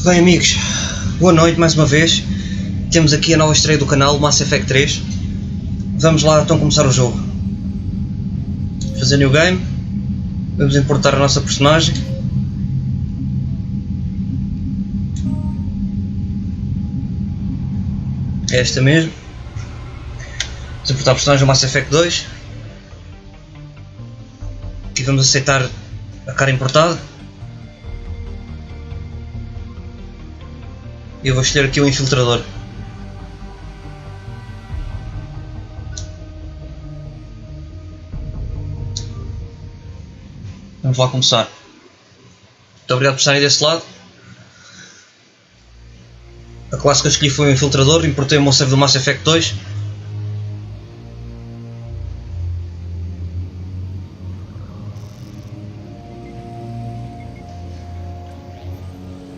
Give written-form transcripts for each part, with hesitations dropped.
Bem amigos, boa noite mais uma vez. Temos aqui a nova estreia do canal, Mass Effect 3. Vamos lá então começar o jogo. Fazer new game. Vamos importar a nossa personagem. É esta mesmo. Vamos importar a personagem do Mass Effect 2. E vamos aceitar a cara importada. E eu vou escolher aqui o infiltrador. Vamos lá começar. Muito obrigado por estarem desse lado. A classe que eu escolhi foi o infiltrador. Importei o meu save do Mass Effect 2.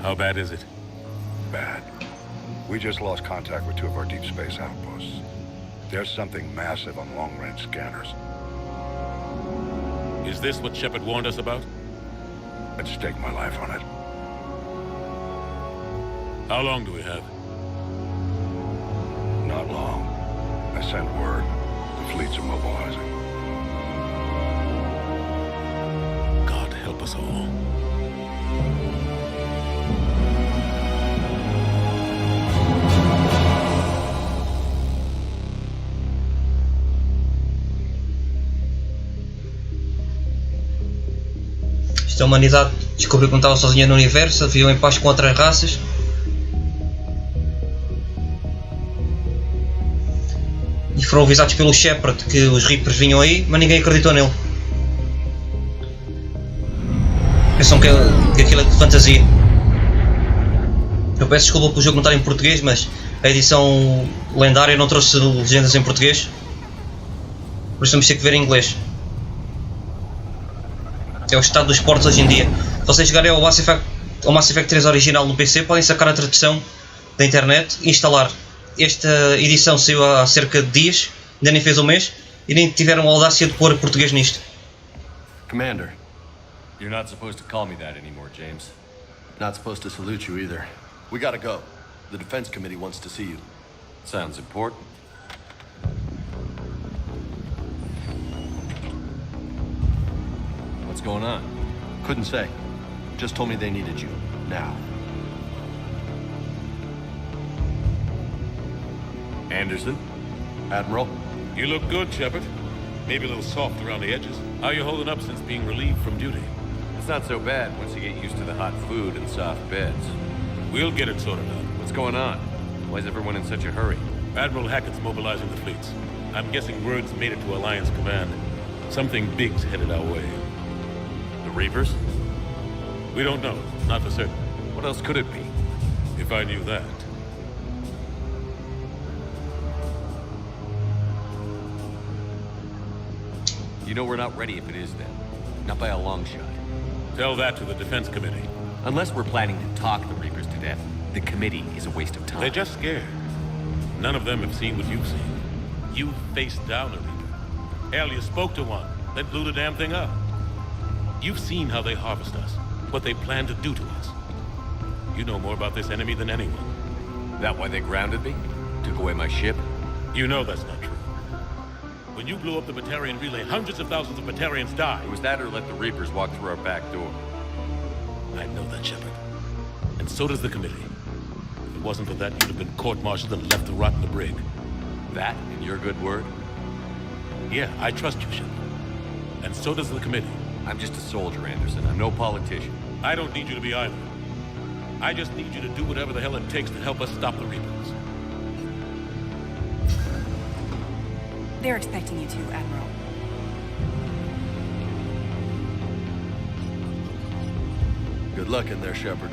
How bad is it? Bad. We just lost contact with two of our deep space outposts. There's something massive on long-range scanners. Is this what Shepard warned us about? I'd stake my life on it. How long do we have? Not long. I sent word. The fleets are mobilizing. God help us all. A humanidade descobriu que não estava sozinha no universo, viveu em paz com outras raças. E foram avisados pelo Shepard que os Reapers vinham aí, mas ninguém acreditou nele. Pensam que aquilo é de fantasia. Eu peço desculpa pelo jogo não estar em português, mas a edição lendária não trouxe legendas em português. Por isso vamos ter que ver em inglês. É o estado dos portos hoje em dia. Se vocês jogarem ao Mass Effect 3 original no PC, podem sacar a tradução da internet e instalar. Esta edição saiu há cerca de dias, ainda nem fez um mês, e nem tiveram a audácia de pôr português nisto. Commander, you're not supposed to call me that anymore, James. Not supposed to salute you either. We gotta go. The Defense Committee wants to see you. Sounds important. What's going on? Couldn't say. Just told me they needed you. Now. Anderson? Admiral? You look good, Shepard. Maybe a little soft around the edges. How you holding up since being relieved from duty? It's not so bad once you get used to the hot food and soft beds. We'll get it sorted out. What's going on? Why is everyone in such a hurry? Admiral Hackett's mobilizing the fleets. I'm guessing word's made it to Alliance Command. Something big's headed our way. The Reapers? We don't know, not for certain. What else could it be? If I knew that. You know we're not ready if it is then. Not by a long shot. Tell that to the Defense Committee. Unless we're planning to talk the Reapers to death, the committee is a waste of time. They're just scared. None of them have seen what you've seen. You faced down a Reaper. Hell, you spoke to one, then blew the damn thing up. You've seen how they harvest us, what they plan to do to us. You know more about this enemy than anyone. That why they grounded me? Took away my ship? You know that's not true. When you blew up the Batarian relay, hundreds of thousands of Batarians died. It was that or let the Reapers walk through our back door. I know that, Shepard. And so does the committee. If it wasn't for that, you'd have been court-martialed and left to rot in the brig. That and your good word? Yeah, I trust you, Shepard. And so does the committee. I'm just a soldier, Anderson. I'm no politician. I don't need you to be either. I just need you to do whatever the hell it takes to help us stop the Reapers. They're expecting you to, Admiral. Good luck in there, Shepard.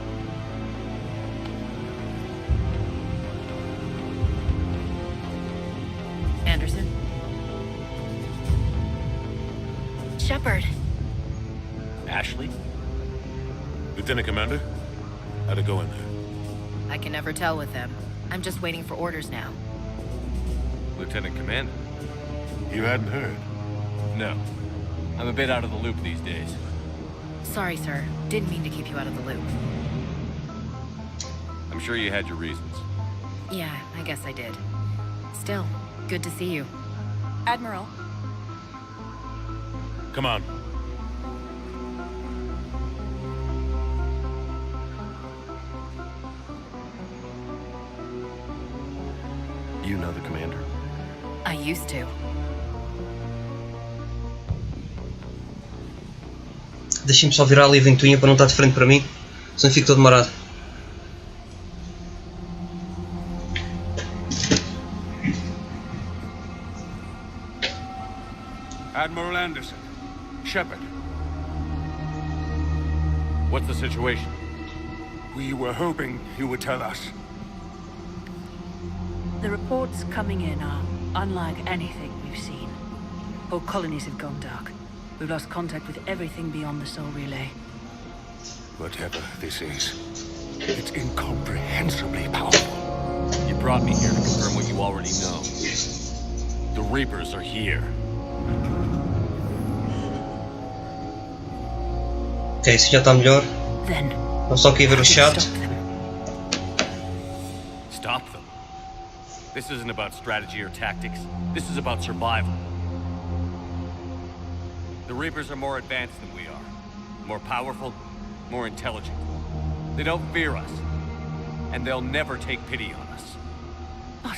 Anderson? Shepard. Ashley? Lieutenant Commander, how'd it go in there? I can never tell with them. I'm just waiting for orders now. Lieutenant Commander? You hadn't heard? No. I'm a bit out of the loop these days. Sorry, sir. Didn't mean to keep you out of the loop. I'm sure you had your reasons. Yeah, I guess I did. Still, good to see you. Admiral. Come on. You know the commander? I used to. Deixem-me só virar ali a ventoinha para não estar de frente para mim, senão fico todo marado. Admiral Anderson. Shepard. What's the situation? We were hoping you would tell us. The reports coming in are unlike anything we've seen. Whole colonies have gone dark. We've lost contact with everything beyond the Soul Relay. Whatever this is, it's incomprehensibly powerful. You brought me here to confirm what you already know. The Reapers are here. Ok, isso já está melhor. Then, Vamos só aqui ver o chat. stop them. Stop them. This isn't about strategy or tactics. This is about survival. The Reapers are more advanced than we are. More powerful, more intelligent. They don't fear us. And they'll never take pity on us. But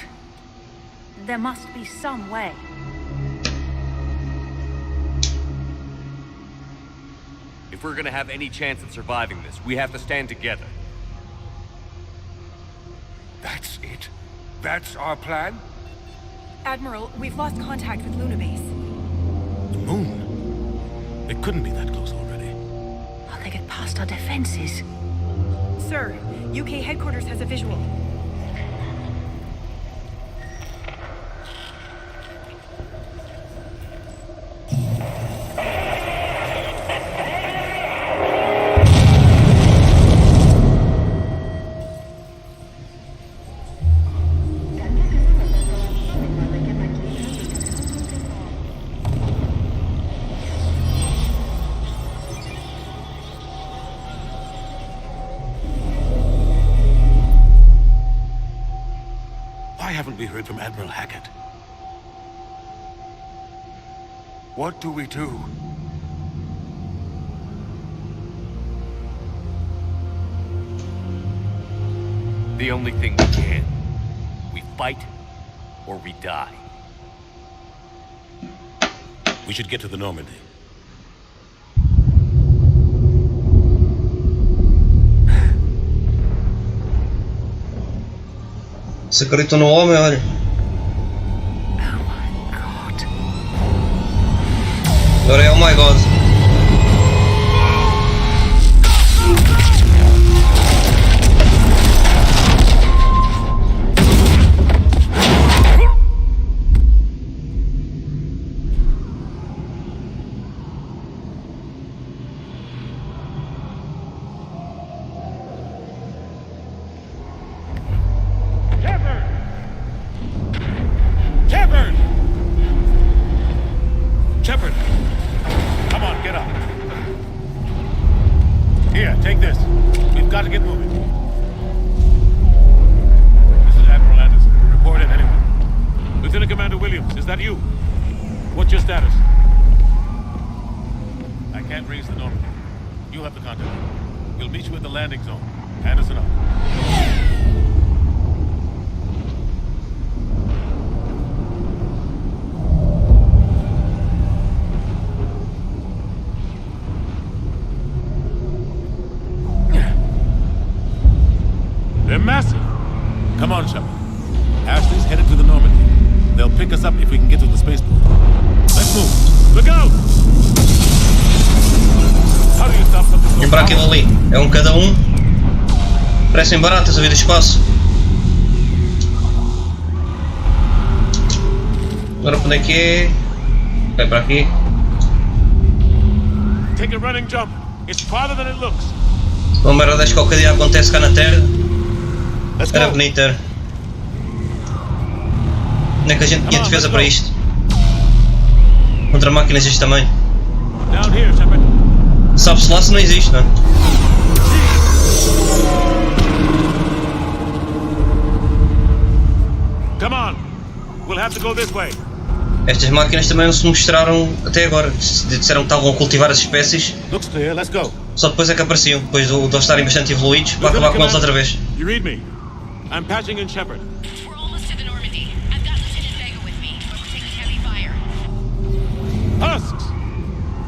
there must be some way. If we're gonna have any chance at surviving this, we have to stand together. That's it? That's our plan? Admiral, we've lost contact with Luna Base. The moon? It couldn't be that close already. How'd they get past our defenses? Sir, UK headquarters has a visual. Why haven't we heard from Admiral Hackett? What do we do? The only thing we can. We fight, or we die. We should get to the Normandy. Se acreditam no homem, olha. Oh my god. Agora é oh my god. Shepard! Shepard! Come on, get up. Here, take this. We've got to get moving. This is Admiral Anderson. Report in, anyone. Lieutenant Commander Williams, is that you? What's your status? I can't raise the Normandy. You have the contact. We'll meet you at the landing zone. Anderson up. They're massive. Come on, Shepard. Ashley's headed to the Normandy. They'll pick us up if we can get to the spaceport. Let's move. Look out! How do you stop something so Lembrar aquilo ali. É um cada um. Parecem baratas a vida espaço. Agora para onde é que é? Vai para aqui. Take a running jump. It's farther than it looks. Uma merda das que qualquer dia acontece cá na Terra. Let's Era go. bonito, era. Nem que a gente tinha defesa para isto. Contra máquinas deste tamanho. Down here, Shepard. Sabe-se lá se não existe, não é? go this way. Estas máquinas também não se mostraram até agora. Disseram que estavam a cultivar as espécies. Looks clear, let's go. Só depois é que apareciam, depois de eles estarem bastante evoluídos, para acabar com eles outra vez. You read me? I'm patching in Shepard. We're almost to the Normandy. I've got Lieutenant Vega with me, but we're taking heavy fire. Husks!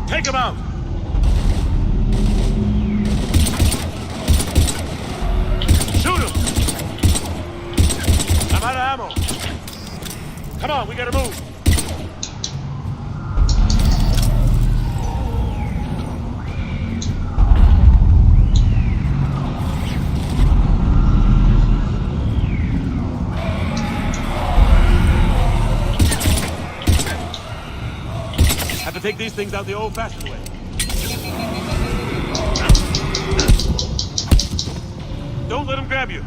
Take him out! Shoot him! I'm out of ammo. Come on, we gotta move. Have to take these things out the old-fashioned way. Don't let him grab you.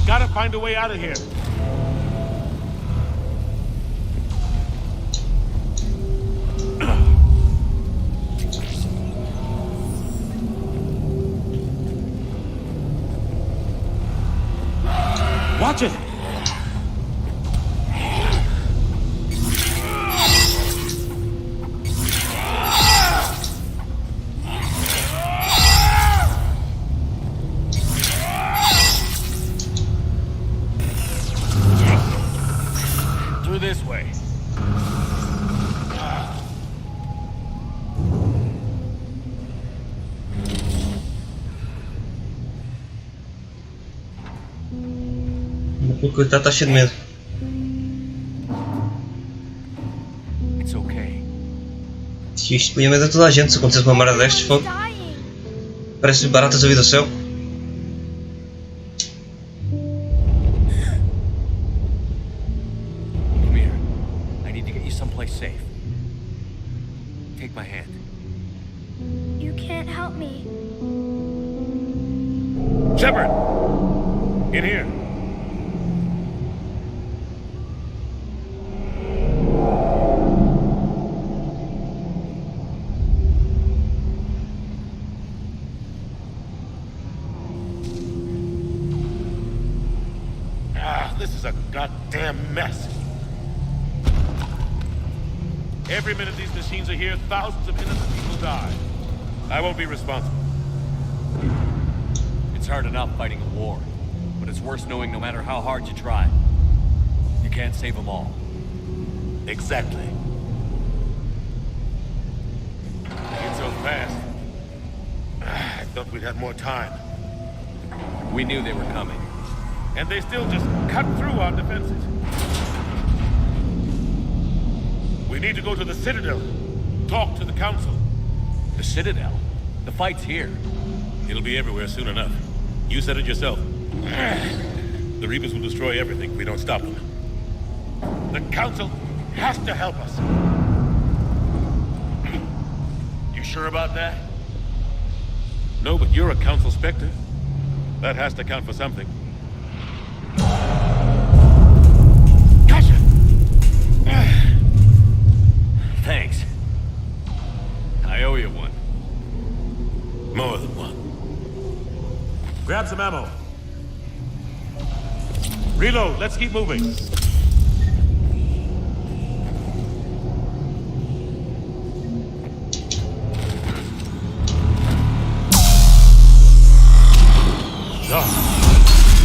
Gotta find a way out of here. Watch it! Through this way. O coitado está cheio de medo. It's okay. Se isto põe medo a toda a gente, se acontecesse uma merda destes, fogo. Parece baratas a vida do céu. Come here. I need to get you someplace safe. Take my hand. You can't help me. Shepard! In here. This is a goddamn mess. Every minute these machines are here, thousands of innocent people die. I won't be responsible. It's hard enough fighting a war, but it's worse knowing no matter how hard you try, you can't save them all. Exactly. It's so fast. I thought we'd have more time. We knew they were coming. And they still just cut through our defenses. We need to go to the Citadel. Talk to the Council. The Citadel? The fight's here. It'll be everywhere soon enough. You said it yourself. The Reapers will destroy everything if we don't stop them. The Council has to help us. You sure about that? No, but you're a Council Spectre. That has to count for something. Gotcha! Thanks. I owe you one. More than one. Grab some ammo. Reload, let's keep moving.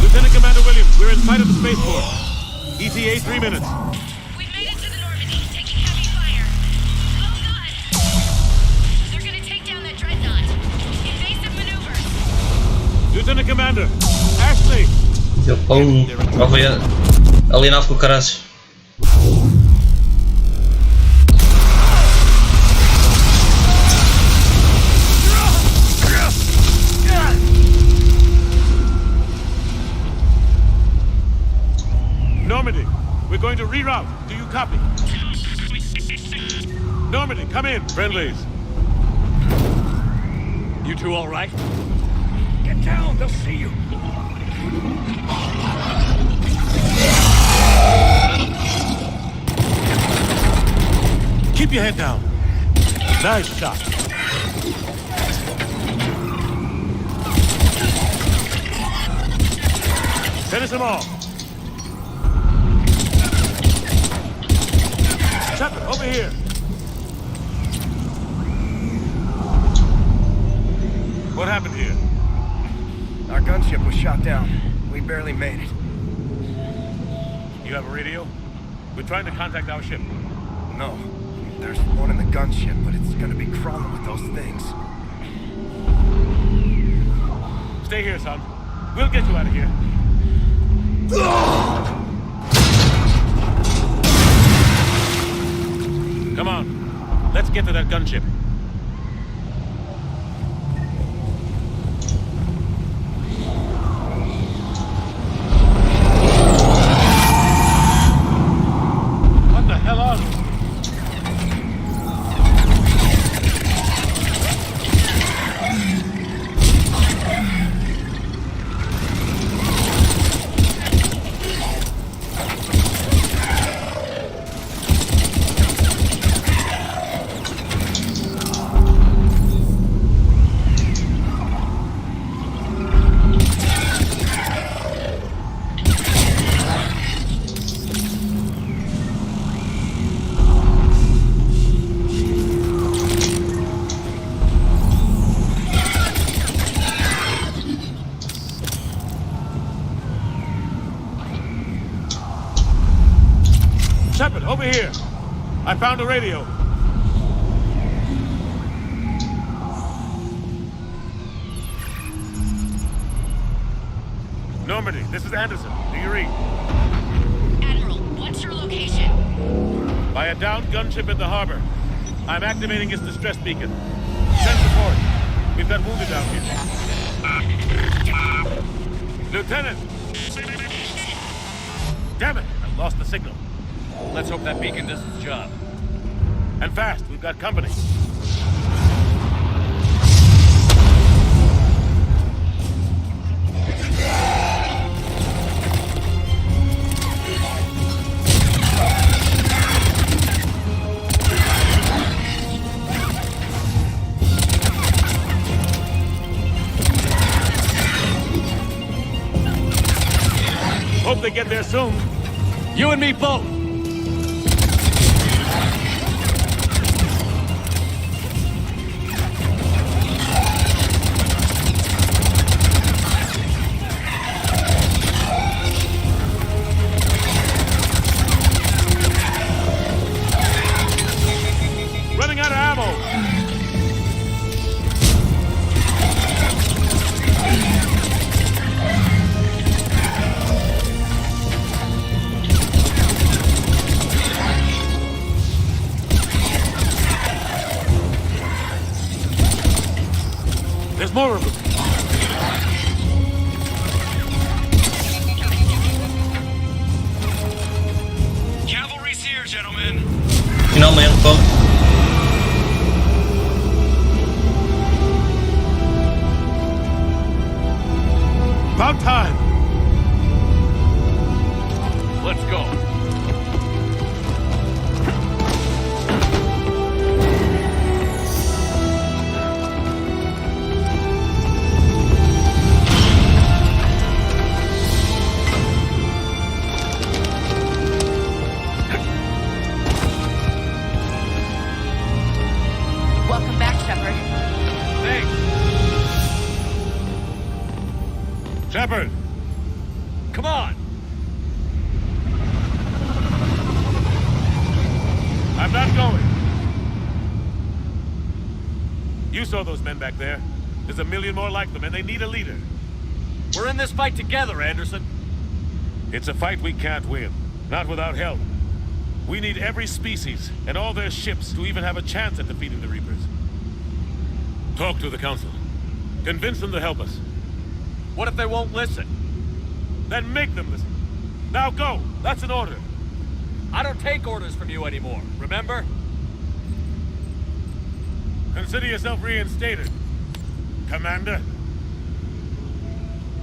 Lieutenant Commander Williams, we're in sight of the spaceport. ETA 3 minutes. We've made it to the Normandy, taking heavy fire. Oh god! They're gonna take down that dreadnought. Invasive maneuvers. Lieutenant Commander, Ashley! Deu pão. Lá foi ali na com o caraças. Normandy, we're going to reroute. Do you copy? Normandy, come in. Friendlies. You two all right? Get down, they'll see you. Keep your head down. Nice shot. Finish them all. Shepard, over here. What happened here? Our gunship was shot down. We barely made it. You have a radio? We're trying to contact our ship. No. There's one in the gunship, but it's gonna be crawling with those things. Stay here, son. We'll get you out of here. Come on. Let's get to that gunship. What the hell are they? Shepard, over here. I found a radio. Normandy, this is Anderson. Do you read? Admiral, what's your location? By a downed gunship in the harbor. I'm activating its distress beacon. Send support. We've got wounded down here. Lieutenant! Damn it! I lost the signal. Let's hope that beacon does its job. And fast, we've got company. Hope they get there soon. You and me both! Running out of ammo. There's more of them. Cavalry's here, gentlemen. Finalmente, pô. About time. Let's go. Welcome back, Shepard. Thanks. Shepard! Come on! I'm not going. You saw those men back there. There's a million more like them, and they need a leader. We're in this fight together, Anderson. It's a fight we can't win. Not without help. We need every species and all their ships to even have a chance at defeating the Reapers. Talk to the Council. Convince them to help us. What if they won't listen? Then make them listen. Now go! That's an order. I don't take orders from you anymore, remember? Consider yourself reinstated, Commander.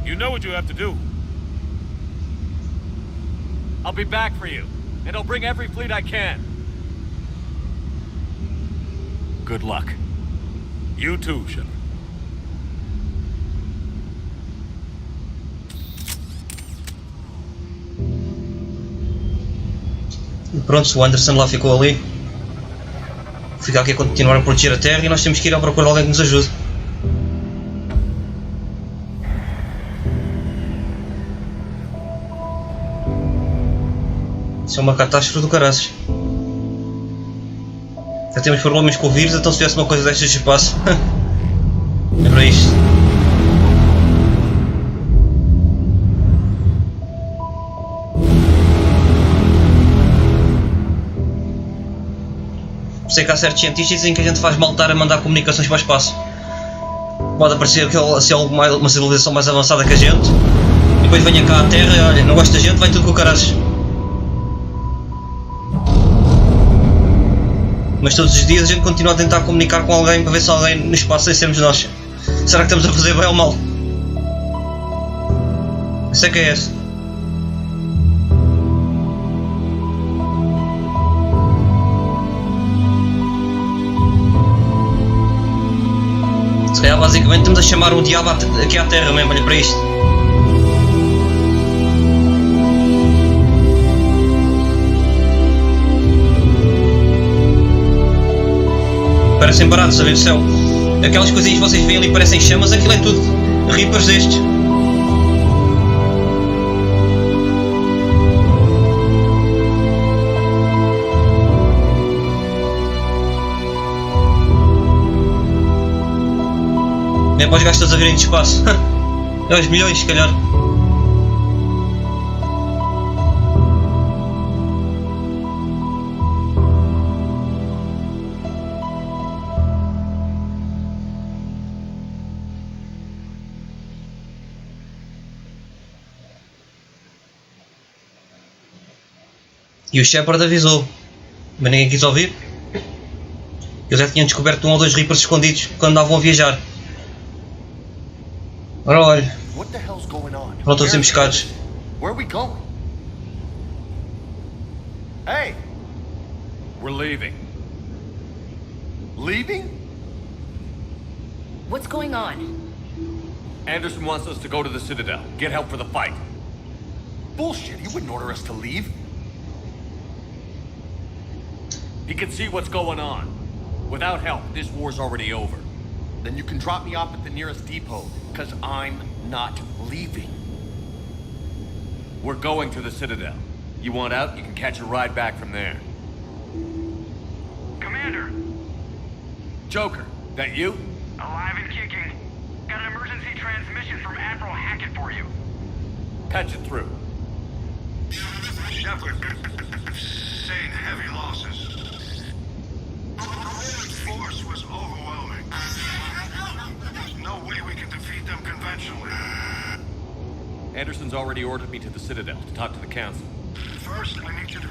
You know what you have to do. I'll be back for you, and I'll bring every fleet I can. good luck. You too, Shepard. E pronto, o Anderson lá ficou ali. Fica aqui a continuar a proteger a Terra e nós temos que ir à procura de alguém que nos ajude. Isso é uma catástrofe do caraças. Já temos problemas com o vírus, então se tivesse uma coisa destas de espaço. É para isto. Sei que há certos cientistas que dizem que a gente faz mal estar a mandar comunicações para o espaço. Pode aparecer que assim, uma civilização mais avançada que a gente, e depois venha cá à Terra e olha, não gosta da gente, vai tudo com o caraças. Mas todos os dias a gente continua a tentar comunicar com alguém para ver se alguém no espaço sem sermos nós. Será que estamos a fazer bem ou mal? Isso é que é esse. Se calhar basicamente estamos a chamar o diabo aqui à Terra mesmo, olha para isto. Parecem baratos a ver o céu. Aquelas coisinhas que vocês veem ali parecem chamas, aquilo é tudo Reapers destes. Nem para os gajos todos a virem de espaço. É aos milhões, se calhar. E o Shepard avisou, mas ninguém quis ouvir. Eles já tinham descoberto 1 ou 2 Reapers escondidos quando andavam a viajar. Ora olha, pronto, os emboscados. Where are we going? Hey! We're leaving. Leaving? What's going on? Anderson wants us to go to the Citadel, get help for the fight. Bullshit, he wouldn't order us to leave. He can see what's going on. Without help, this war's already over. Then you can drop me off at the nearest depot, because I'm not leaving. We're going to the Citadel. You want out, you can catch a ride back from there. Commander! Joker, that you? Alive and kicking. Got an emergency transmission from Admiral Hackett for you. Patch it through. Shepard, sustained heavy losses. The force was overwhelming. There's no way we can defeat them conventionally. Anderson's already ordered me to the Citadel to talk to the Council. First, I need you to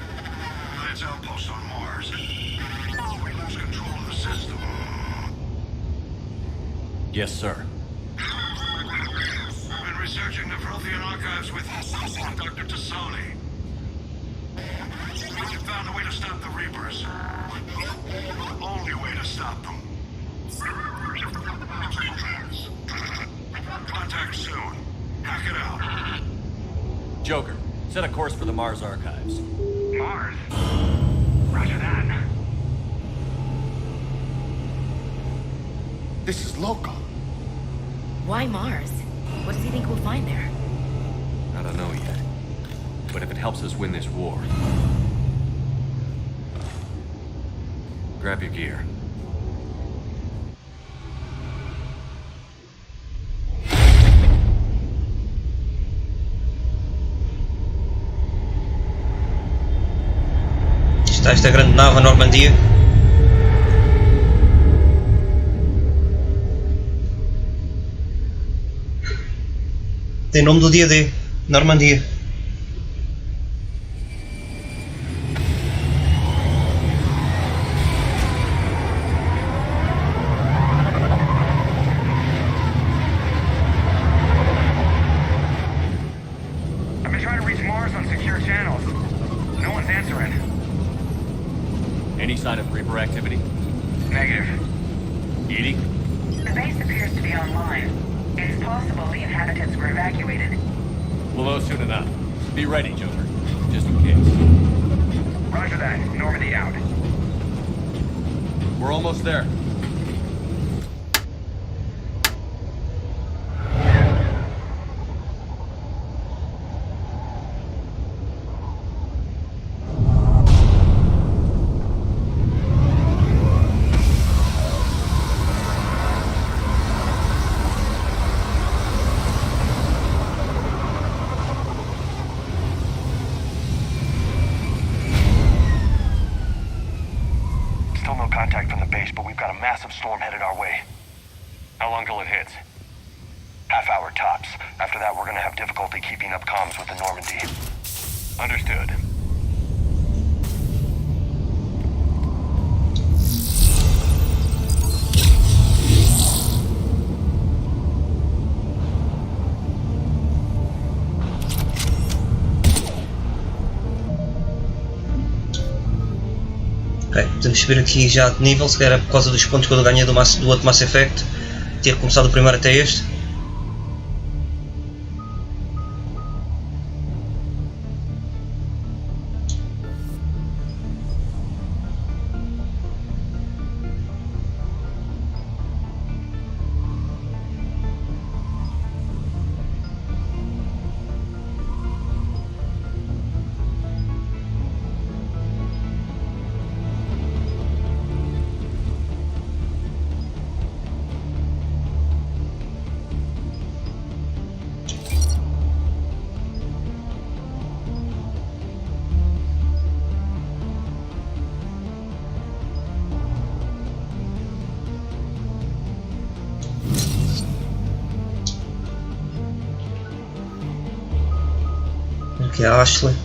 lance outposts on Mars. We lose control of the system. Yes, sir. I've been researching the Prothean archives with Dr. Tassoni. We found a way to stop the Reapers. The only way to stop them. Contact soon. Hack it out. Joker, set a course for the Mars archives. Mars? Roger that. This is local. Why Mars? What does he think we'll find there? I don't know yet. But if it helps us win this war... Grab your gear. Está esta grande nave, a Normandia. Tem nome do dia D, Normandia. I've been trying to reach Mars on secure channels. No one's answering. Any sign of Reaper activity? Negative. Edie? The base appears to be online. It's possible the inhabitants were evacuated. We'll know soon enough. Be ready, Joker. Just in case. Roger that. Normandy out. We're almost there. Still no contact from the base, but we've got a massive storm headed our way. How long till it hits? Half hour tops. After that, we're gonna have difficulty keeping up comms with the Normandy. Understood. Ok, podemos subir aqui já de nível, se calhar é por causa dos pontos que eu ganhei do outro Mass Effect, ter começado o primeiro até este. Aqui é a Ashley.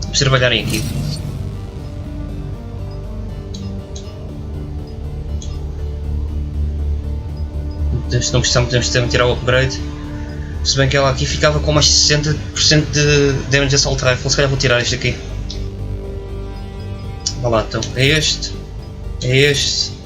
Vamos trabalhar em equipe. Não precisamos tirar o upgrade. Se bem que ela aqui ficava com mais 60% de damage assault rifle, se calhar vou tirar este aqui. Vá lá então, é este. É este.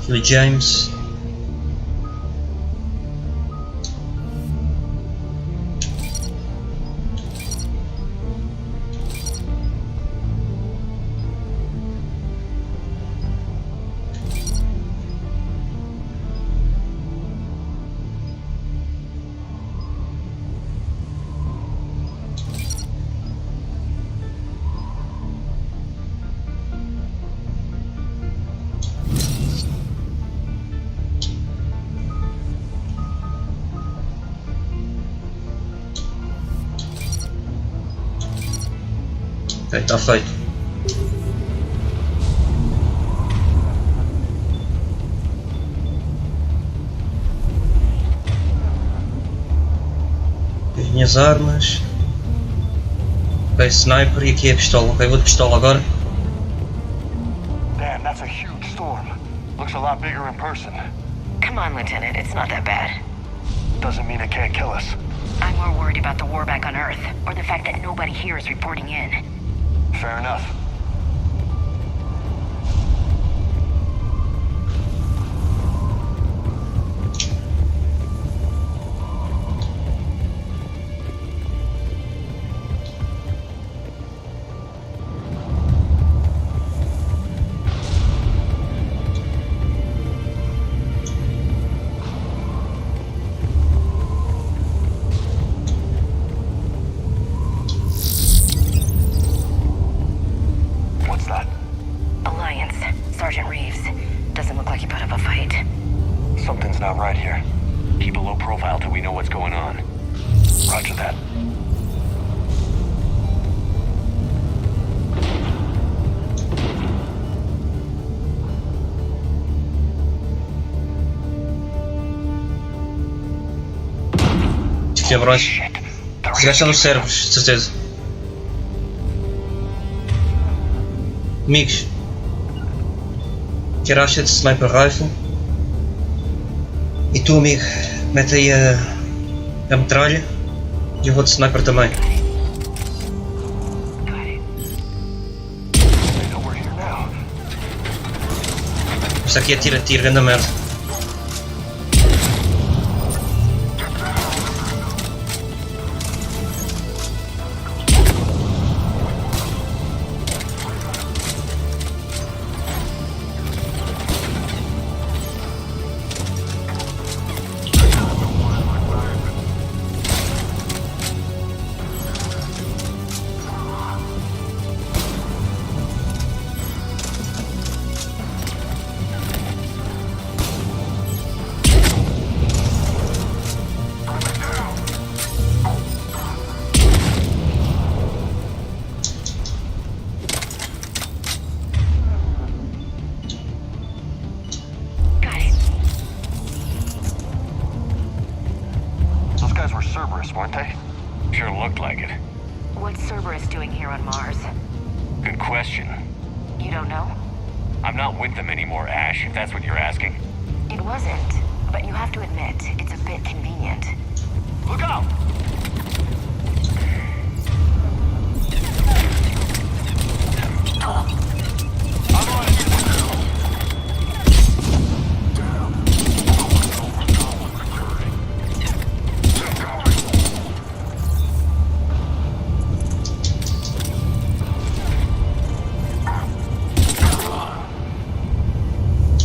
Do James. Ok, está feito. As minhas armas. Ok, sniper e aqui é a pistola. Ok, vou de pistola agora. Damn, that's a huge storm. Looks a lot bigger in person. Come on, Lieutenant. It's not that bad. Doesn't mean it can't kill us. I'm more worried about the war back on Earth, or the fact that nobody here is reporting in. Fair enough. Sergeant Reeves. Doesn't look like you put up a fight. Something's not right here. Keep a low profile till we know what's going on. Roger that. Cabrões. Os gajos são nos servos, de certeza. Amigos. Quero a acha de sniper rifle. E tu, amigo, mete aí a metralha. E eu vou de sniper também. Isto aqui é tiro a tiro, grande merda. weren't they? Sure looked like it. What's Cerberus doing here on Mars? Good question. You don't know? I'm not with them anymore, Ash, if that's what you're asking. It wasn't, but you have to admit, it's a bit convenient. Look out!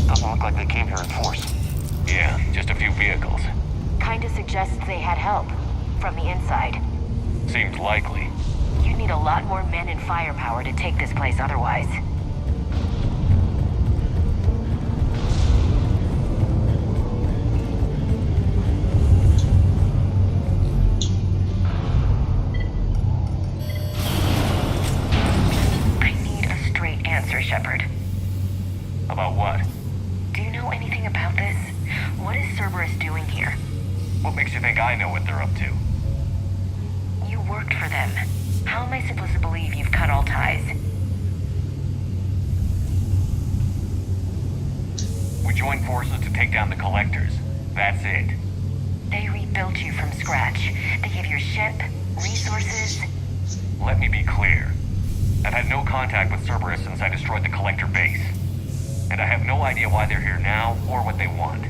Doesn't look like they came here in force. Yeah, just a few vehicles. Kinda suggests they had help. From the inside. Seems likely. You'd need a lot more men and firepower to take this place otherwise. I need a straight answer, Shepard. About what? Do you know anything about this? What is Cerberus doing here? What makes you think I know what they're up to? You worked for them. How am I supposed to believe you've cut all ties? We joined forces to take down the collectors. That's it. They rebuilt you from scratch. They gave you a ship, resources. Let me be clear. I've had no contact with Cerberus since I destroyed the collector base. And I have no idea why they're here now or what they want.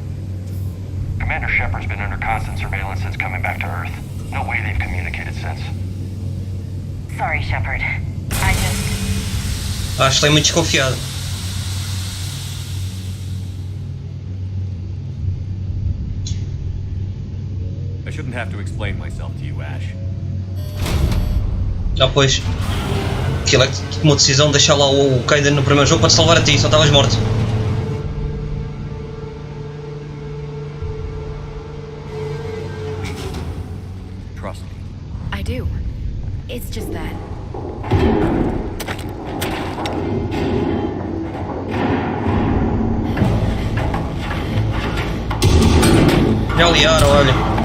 Commander Shepard's been under constant surveillance since coming back to Earth. No way they've communicated since. Sorry, Shepard. I just... Acho que está muito desconfiado. I shouldn't have to explain myself to you, Ash. Ah, pois. Aquilo é que tomou a decisão de deixar lá o Kaiden no primeiro jogo para te salvar a ti, só estavas morto. Trust me. I do. It's just that. Me aliaram, olha.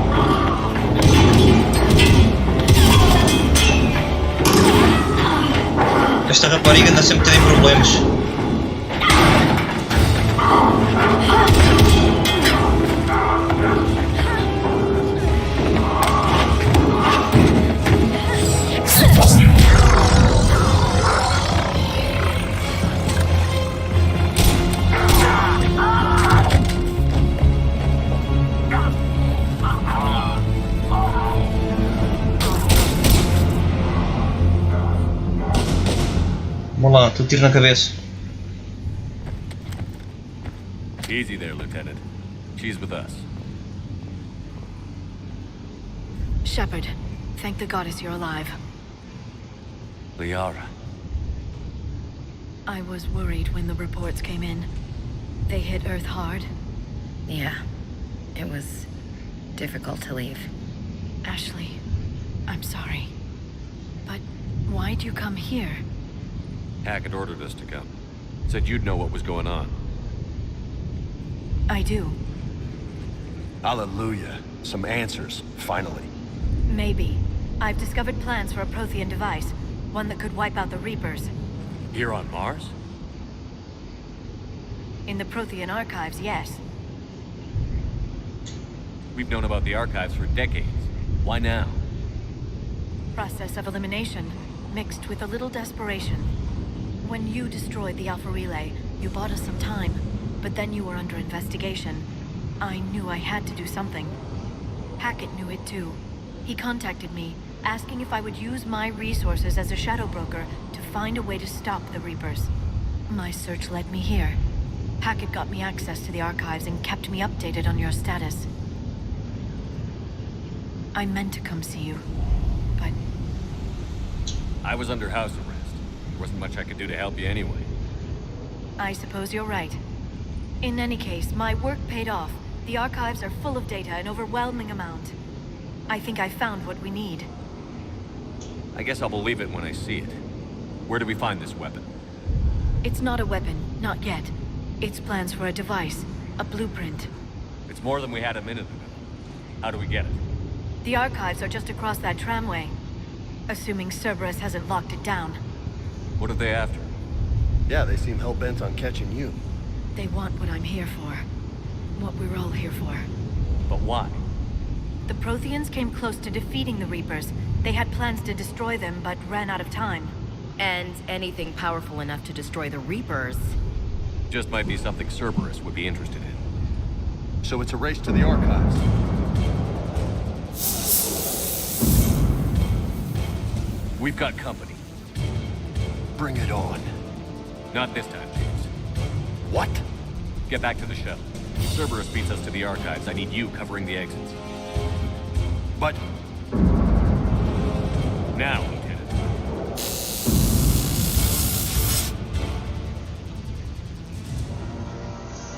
Esta rapariga anda sempre a ter problemas. Vamos lá, tu tiro na cabeça. Easy there, Lieutenant. She's with us. Shepard, thank the goddess you're alive. Liara. I was worried when the reports came in. They hit Earth hard. Yeah. It was difficult to leave. Ashley, I'm sorry. But why'd you come here? Hackett ordered us to come. Said you'd know what was going on. I do. Hallelujah. Some answers, finally. Maybe. I've discovered plans for a Prothean device. One that could wipe out the Reapers. Here on Mars? In the Prothean archives, yes. We've known about the archives for decades. Why now? Process of elimination, mixed with a little desperation. When you destroyed the Alpha Relay, you bought us some time. But then you were under investigation. I knew I had to do something. Hackett knew it too. He contacted me, asking if I would use my resources as a shadow broker to find a way to stop the Reapers. My search led me here. Hackett got me access to the archives and kept me updated on your status. I meant to come see you, but... I was under house arrest. There wasn't much I could do to help you anyway. I suppose you're right. In any case, my work paid off. The archives are full of data, an overwhelming amount. I think I found what we need. I guess I'll believe it when I see it. Where do we find this weapon? It's not a weapon, not yet. It's plans for a device, a blueprint. It's more than we had a minute ago. How do we get it? The archives are just across that tramway. Assuming Cerberus hasn't locked it down. What are they after? Yeah, they seem hell-bent on catching you. They want what I'm here for. What we're all here for. But why? The Protheans came close to defeating the Reapers. They had plans to destroy them, but ran out of time. And anything powerful enough to destroy the Reapers. Just might be something Cerberus would be interested in. So it's a race to the archives. We've got company. Bring it on. Not this time, James. What? Get back to the shuttle. If Cerberus beats us to the archives, I need you covering the exits. But... Now, Lieutenant.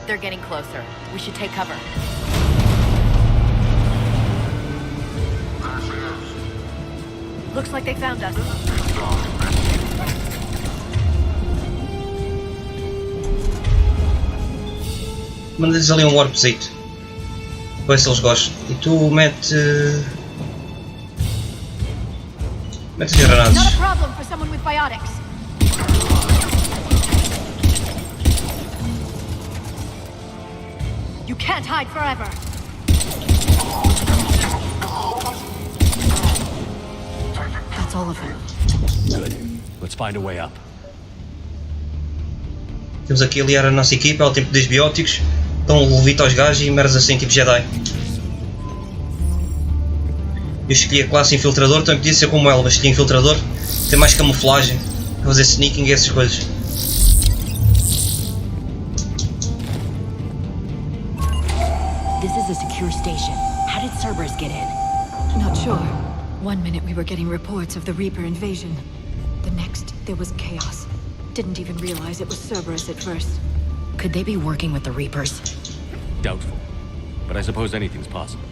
They're getting closer. We should take cover. Looks like they found us. Manda-lhes ali um warpzito. Para ver se eles gostam. E tu mete... Mete as granadas. Not a problem for someone with biotics. You can't hide forever. That's all of them. Good. Let's find a way up. Temos aqui a aliar a nossa equipa, ao tipo de bióticos. Dão um levito aos gajos e merdas assim, tipo Jedi. Eu escolhi a classe infiltrador, também podia ser como ela, mas escolhi infiltrador. Tem mais camuflagem, para fazer sneaking e essas coisas. This is a secure station. How did Cerberus get in? Not sure. One minute we were getting reports of the Reaper invasion. The next, there was chaos. Didn't even realize it was Cerberus at first. Could they be working with the Reapers? Doubtful. But I suppose anything's possible.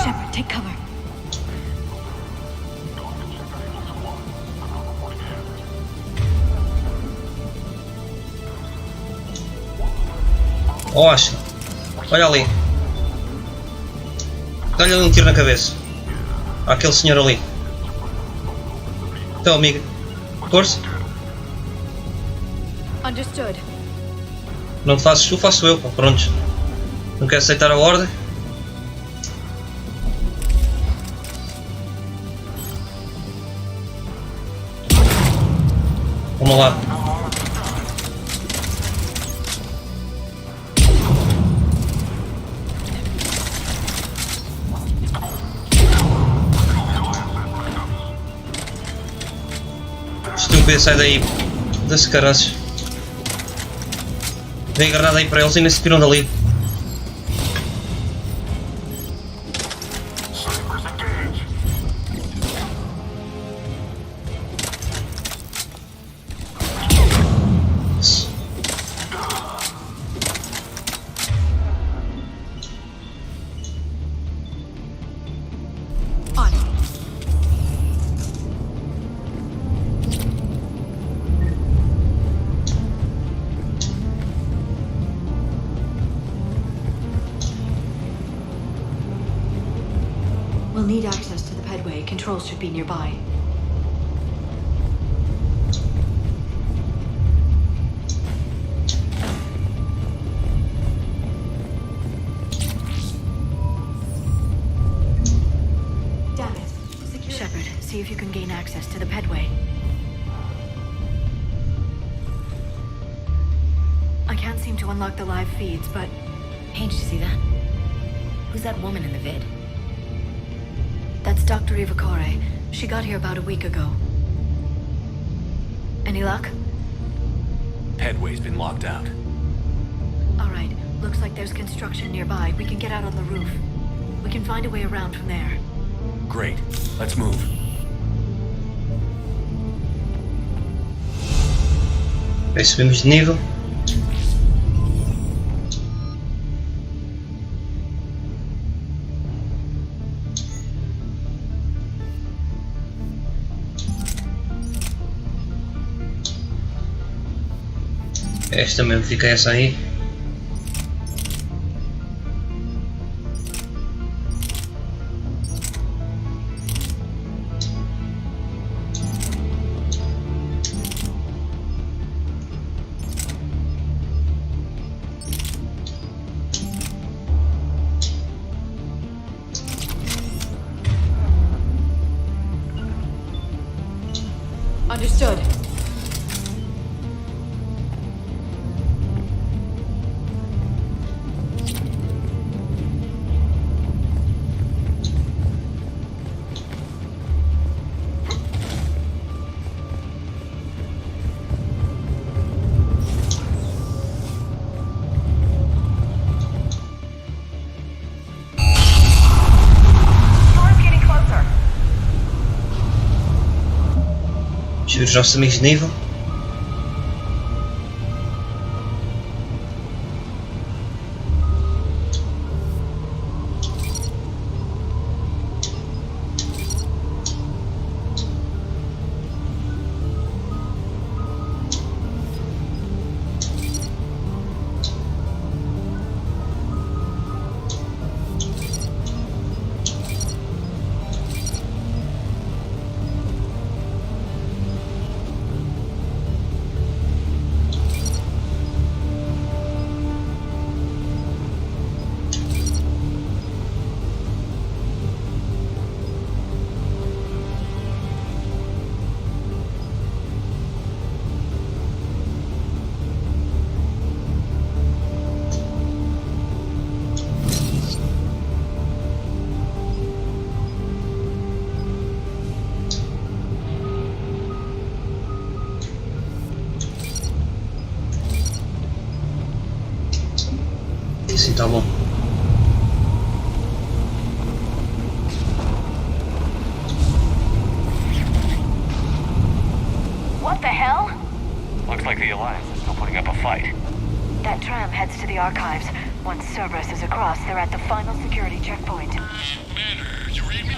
Shepard, take cover. Oh, Ashley, olha ali. Dá-lhe ali um tiro na cabeça. Aquele senhor ali. Então, amiga. Força. Understood. Não te fazes tu, faço eu. Prontos. Não quer aceitar a ordem? Vamos lá. Tem um pedaço, sai daí. Desse caraças. Dei a granada aí para eles e nem se piram dali. We'll need access to the pedway. Controls should be nearby. Damn it. Shepard, see if you can gain access to the pedway. I can't seem to unlock the live feeds, but... Hey, did you see that? Who's that woman in the vid? That's Dr. Ivakare. She got here about a week ago. Any luck? Headway's been locked out. Alright, looks like there's construction nearby. We can get out on the roof. We can find a way around from there. Great. Let's move. Aí subimos de nível. Esta mesmo, fica essa aí. Understood. Os nossos amigos de nível. Sim, tá bom. What the hell? Looks like the Alliance is still putting up a fight. That tram heads to the archives. Once Cerberus is across, they're at the final security checkpoint. Commander, you read me?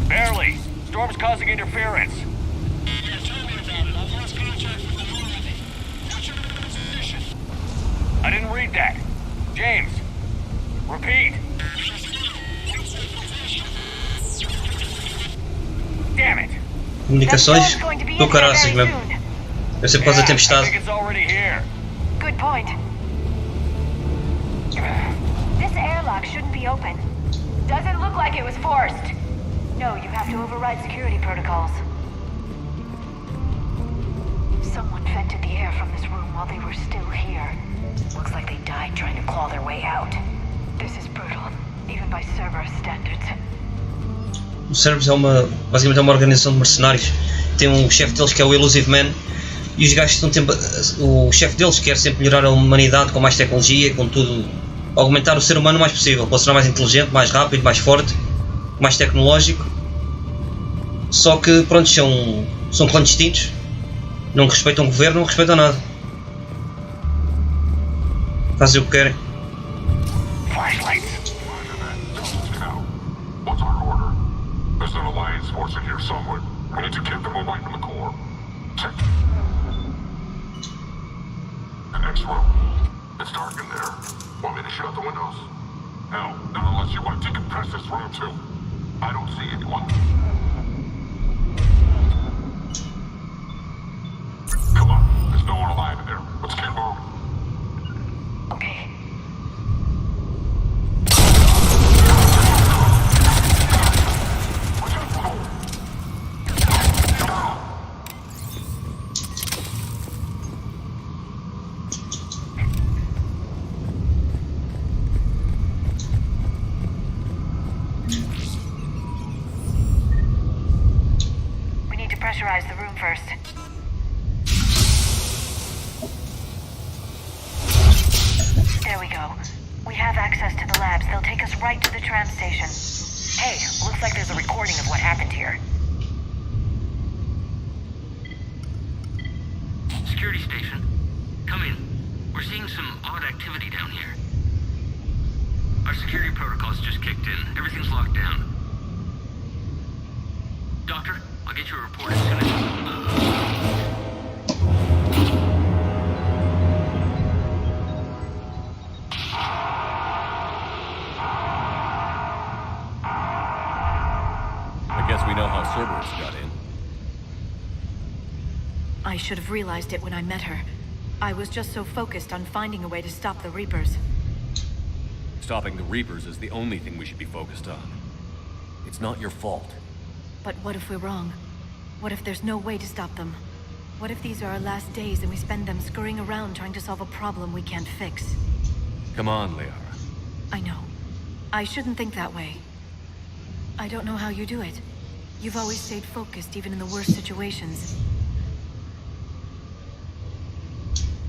Barely. Storm's causing interference. Yeah, tell me about it. I've lost contact with them already. What's your position? I didn't read that. James, repeat. Damn it. Comunicações do caraças mesmo. Deve ser por causa da I tempestade. think it's already here. Good point. This airlock shouldn't be open. Doesn't look like it was forced. No, you have to override security protocols. Someone vented the air from this room while they were still here. Looks like they died trying to claw their way out. This is brutal, even by Cerberus standards. O Cerberus é basicamente é uma organização de mercenários que tem um chefe deles que é o Elusive Man, e os gajos estão sempre, o chefe deles quer sempre melhorar a humanidade com mais tecnologia, com tudo, aumentar o ser humano o mais possível, para ser mais inteligente, mais rápido, mais forte, mais tecnológico. Só que pronto, são clandestinos, não respeitam o governo, não respeitam nada, fazem o que querem. Flashlights. What's our order? There's an alliance force in here somewhere. We need to get them away from the core. Check. The next room. It's dark in there. Want me to shut the windows? No, not unless you want to decompress this room too. I don't see anyone. Come on, there's no one alive in there. Let's get moving. Okay. We need to pressurize the room first. There we go. We have access to the labs. They'll take us right to the tram station. Hey, looks like there's a recording of what happened here. Security station. Come in. We're seeing some odd activity down here. Our security protocols just kicked in. Everything's locked down. Doctor, I'll get you a report as soon as... I guess we know how Cerberus got in. I should have realized it when I met her. I was just so focused on finding a way to stop the Reapers. Stopping the Reapers is the only thing we should be focused on. It's not your fault. But what if we're wrong? What if there's no way to stop them? What if these are our last days and we spend them scurrying around trying to solve a problem we can't fix? Come on, Liara. I know. I shouldn't think that way. I don't know how you do it. You've always stayed focused even in the worst situations.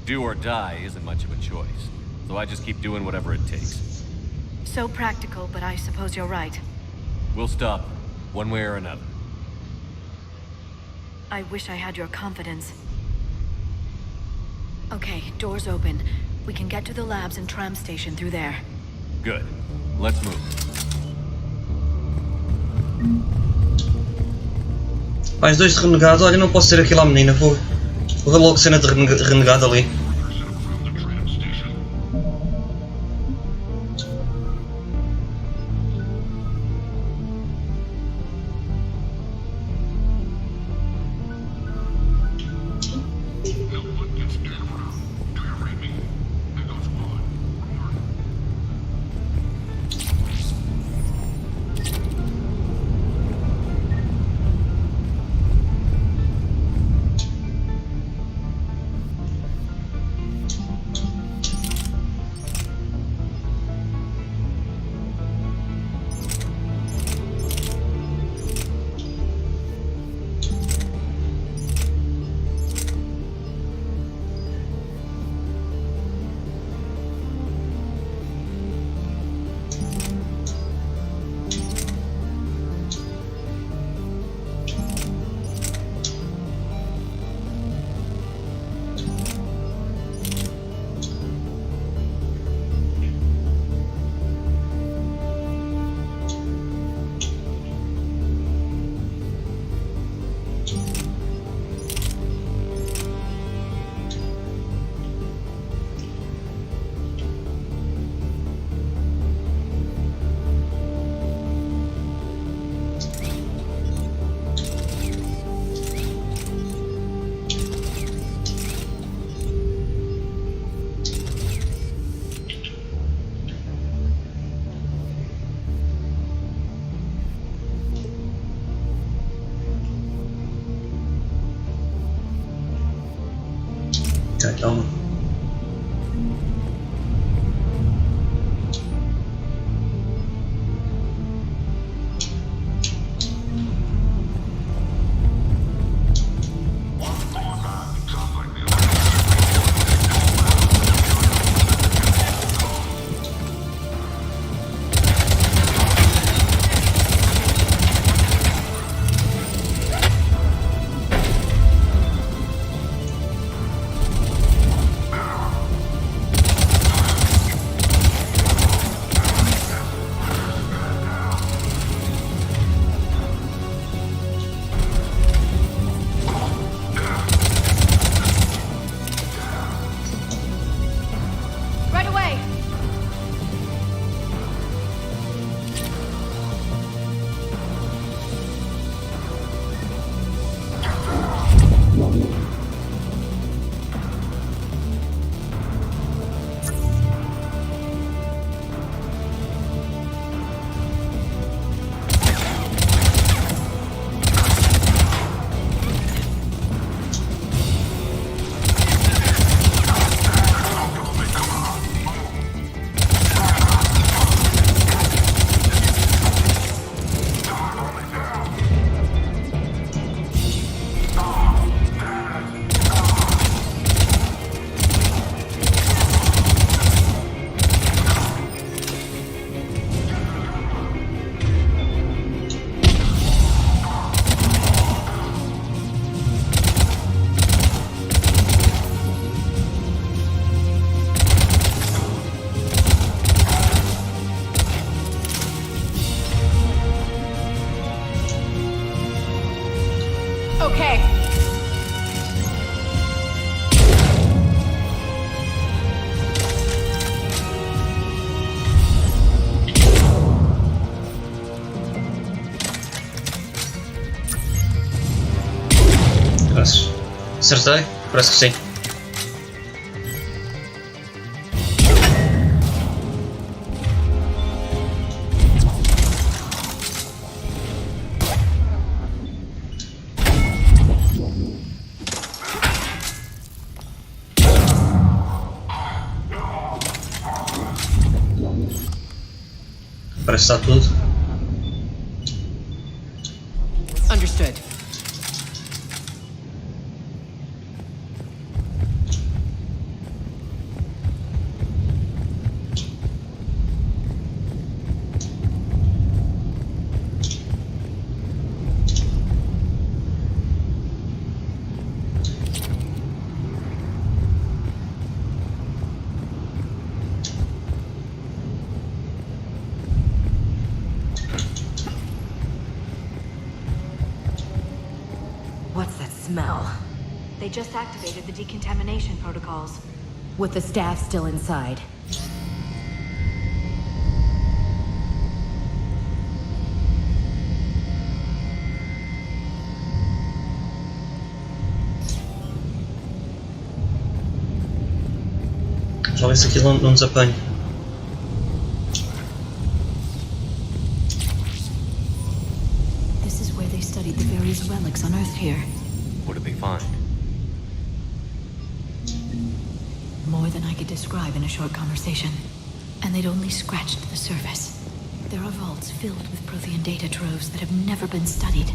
Do or die isn't much of a choice, so I just keep doing whatever it takes. So practical, but I suppose you're right. We'll stop, one way or another. I wish I had your confidence. Okay, doors open. We can get to the labs and tram station through there. Good. Let's move. Mais dois de renegado, olha, não posso ser aquela menina, vou ver logo cena de renegado ali. Calma. Acertei? Parece que sim. Parece que está tudo. Understood. What's that smell? They just activated the decontamination protocols. With the staff still inside. Já ver se aquilo não nos apanha. This is where they studied the various relics on Earth here. What did they find? More than I could describe in a short conversation. And they'd only scratched the surface. There are vaults filled with Prothean data troves that have never been studied.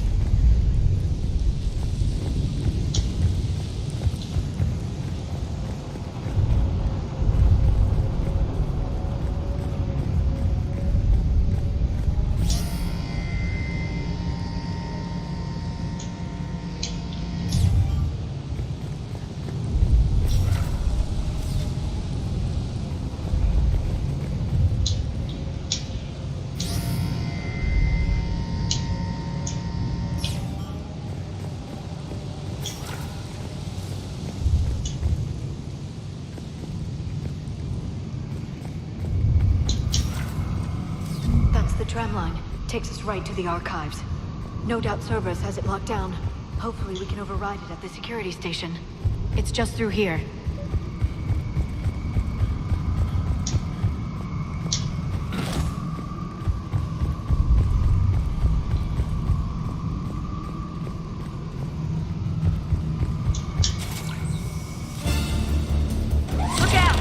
Tramline takes us right to the archives. No doubt Cerberus has it locked down. Hopefully we can override it at the security station. It's just through here. Look out!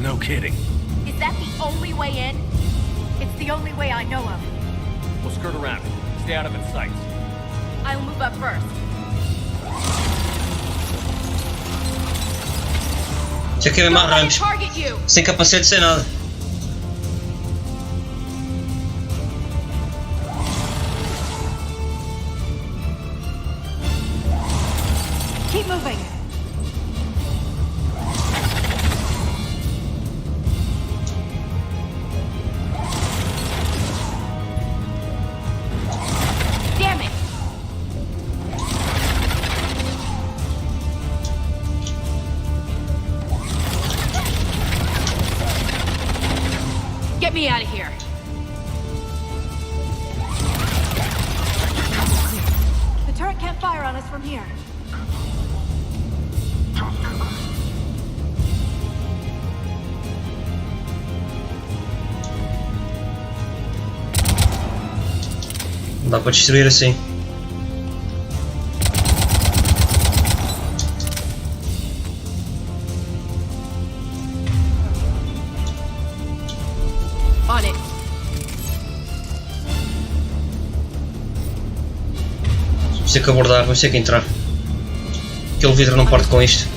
No kidding. Is that the only way in? It's the only way I know of. We'll skirt around. Stay out of its sights. I'll move up first. Já que me arranjamos. Target you! Sem capacete, sem nada. Keep moving. Damn it! Get me out of here. The turret can't fire on us from here. Não dá para destruir assim. On it. Vamos ter que abordar, vamos ter que entrar. Aquele vidro não parte com isto.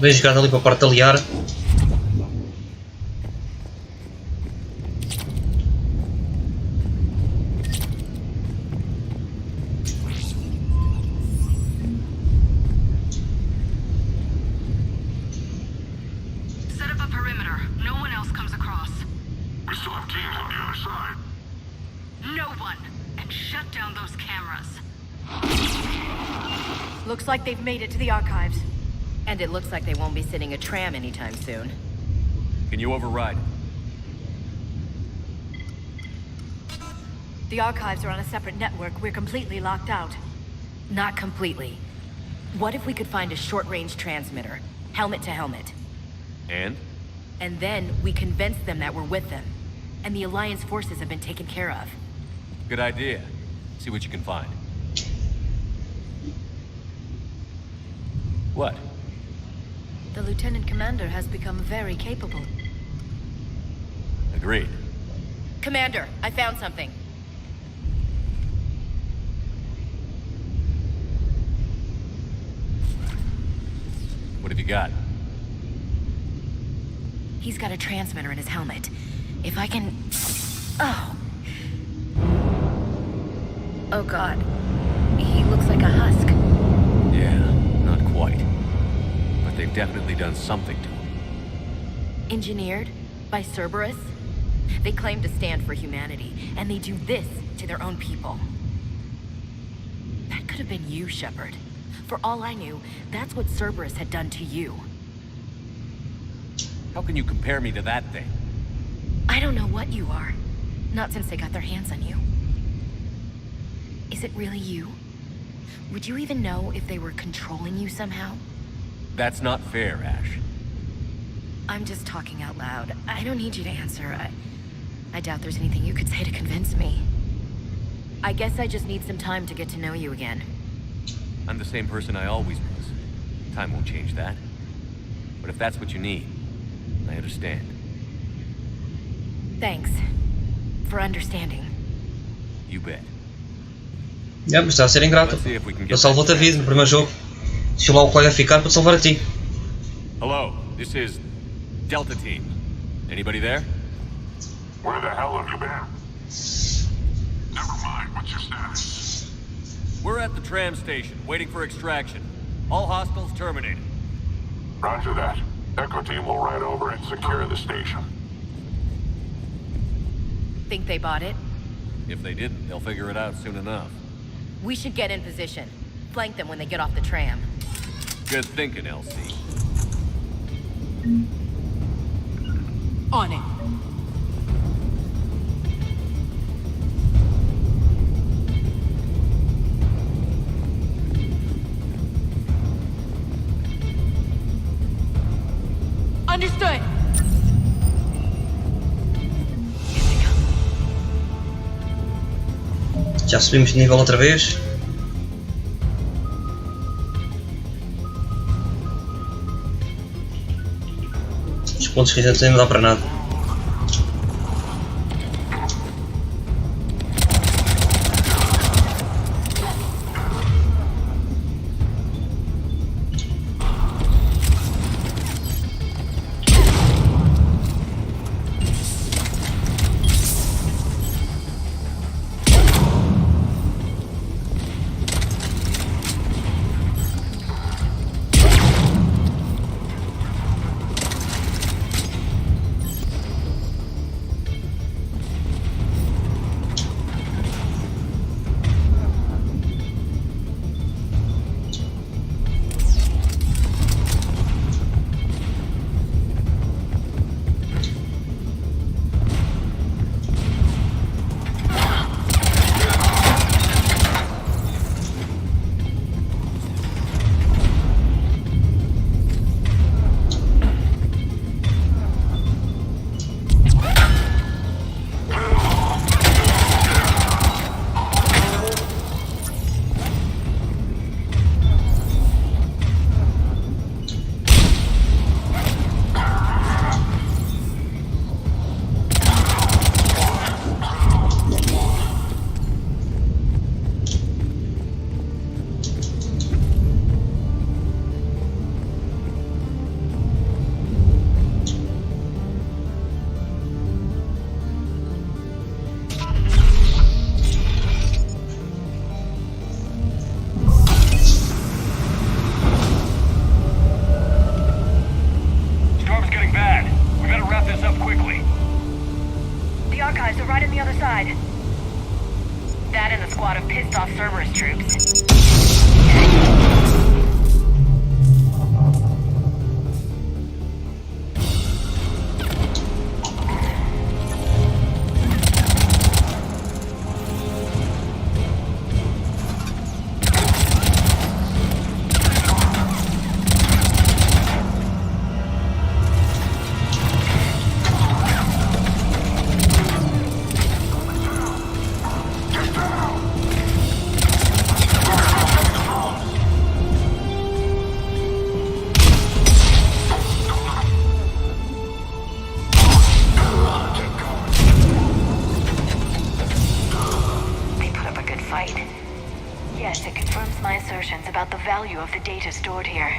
Vejo jogado ali para a parte de aliar. Looks like they've made it to the archives. And it looks like they won't be sitting a tram anytime soon. Can you override? The archives are on a separate network. We're completely locked out. Not completely. What if we could find a short-range transmitter? Helmet to helmet. And? And then we convince them that we're with them. And the Alliance forces have been taken care of. Good idea. See what you can find. What? The Lieutenant Commander has become very capable. Agreed. Commander, I found something. What have you got? He's got a transmitter in his helmet. If I can... Oh. Oh god. He looks like a husk. Yeah, not quite. But they've definitely done something to him. Engineered by Cerberus? They claim to stand for humanity, and they do this to their own people. That could have been you, Shepard. For all I knew, that's what Cerberus had done to you. How can you compare me to that thing? I don't know what you are. Not since they got their hands on you. Is it really you? Would you even know if they were controlling you somehow? That's not fair, Ash. I'm just talking out loud. I don't need you to answer. I doubt there's anything you could say to convince me. I guess I just need some time to get to know you again. I'm the same person I always was. Time won't change that. But if that's what you need, I understand. Thanks. For understanding. You bet. Yeah, mas está a ser ingrato. Ele salvou-te a vida no primeiro jogo. Deixa lá o colega ficar para te salvar a ti. Hello, this is Delta Team. Anybody there? Where the hell have you been? Never mind, what's your status? We're at the tram station, waiting for extraction. All hostiles terminated. Roger that. Echo Team will ride over and secure the station. Think they bought it? If they didn't, they'll figure it out soon enough. We should get in position. Flank them when they get off the tram. Good thinking, LC. On it. Understood. Já subimos de nível outra vez. Os pontos que a gente tem não dá para nada. archives are right on the other side. That and a squad of pissed-off Cerberus troops. Yes, it confirms my assertions about the value of the data stored here.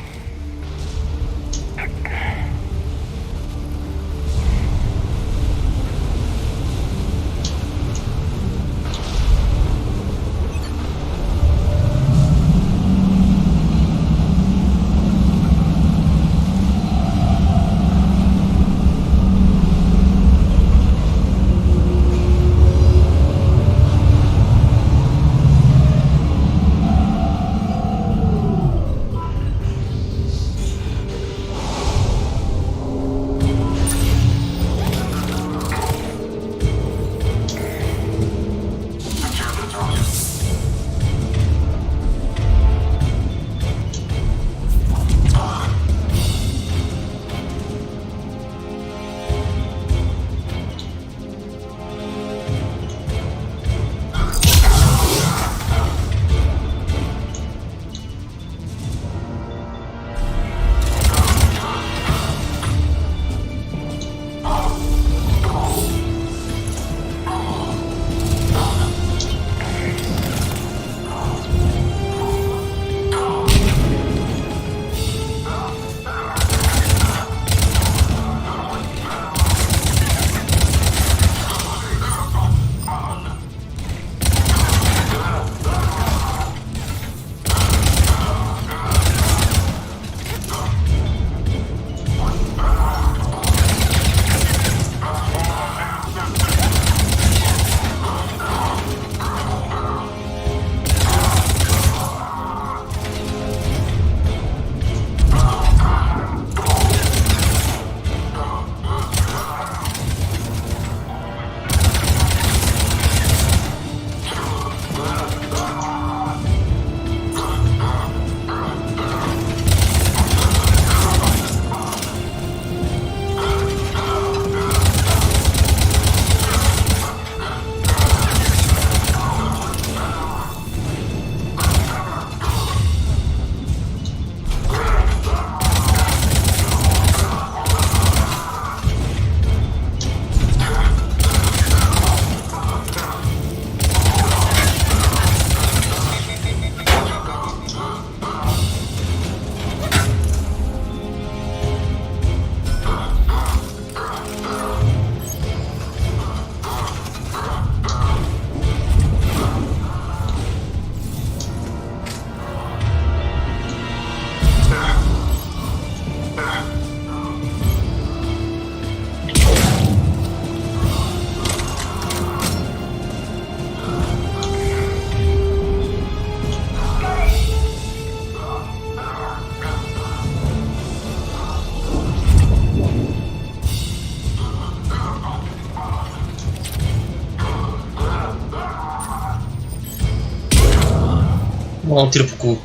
Vou dar um tiro pro cu.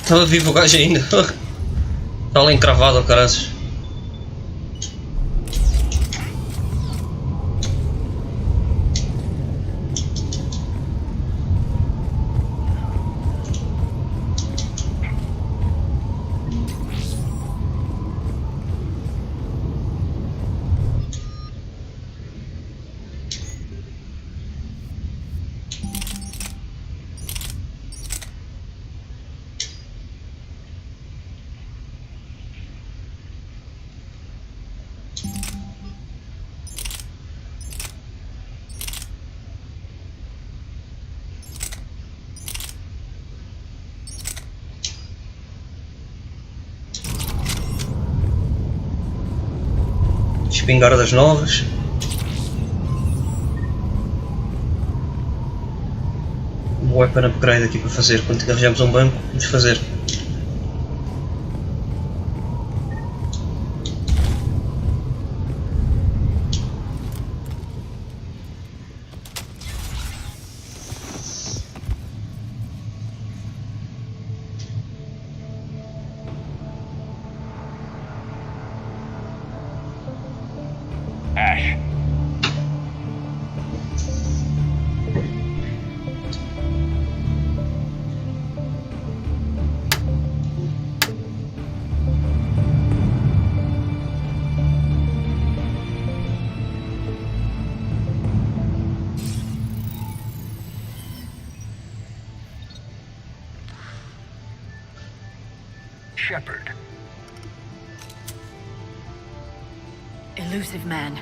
Estava vivo o gajo ainda. Está lá encravado ao caraças. Espingardas novas. Um weapon upgrade aqui para fazer. Quando carregamos um banco, vamos fazer. Ash. Shepard. Elusive man.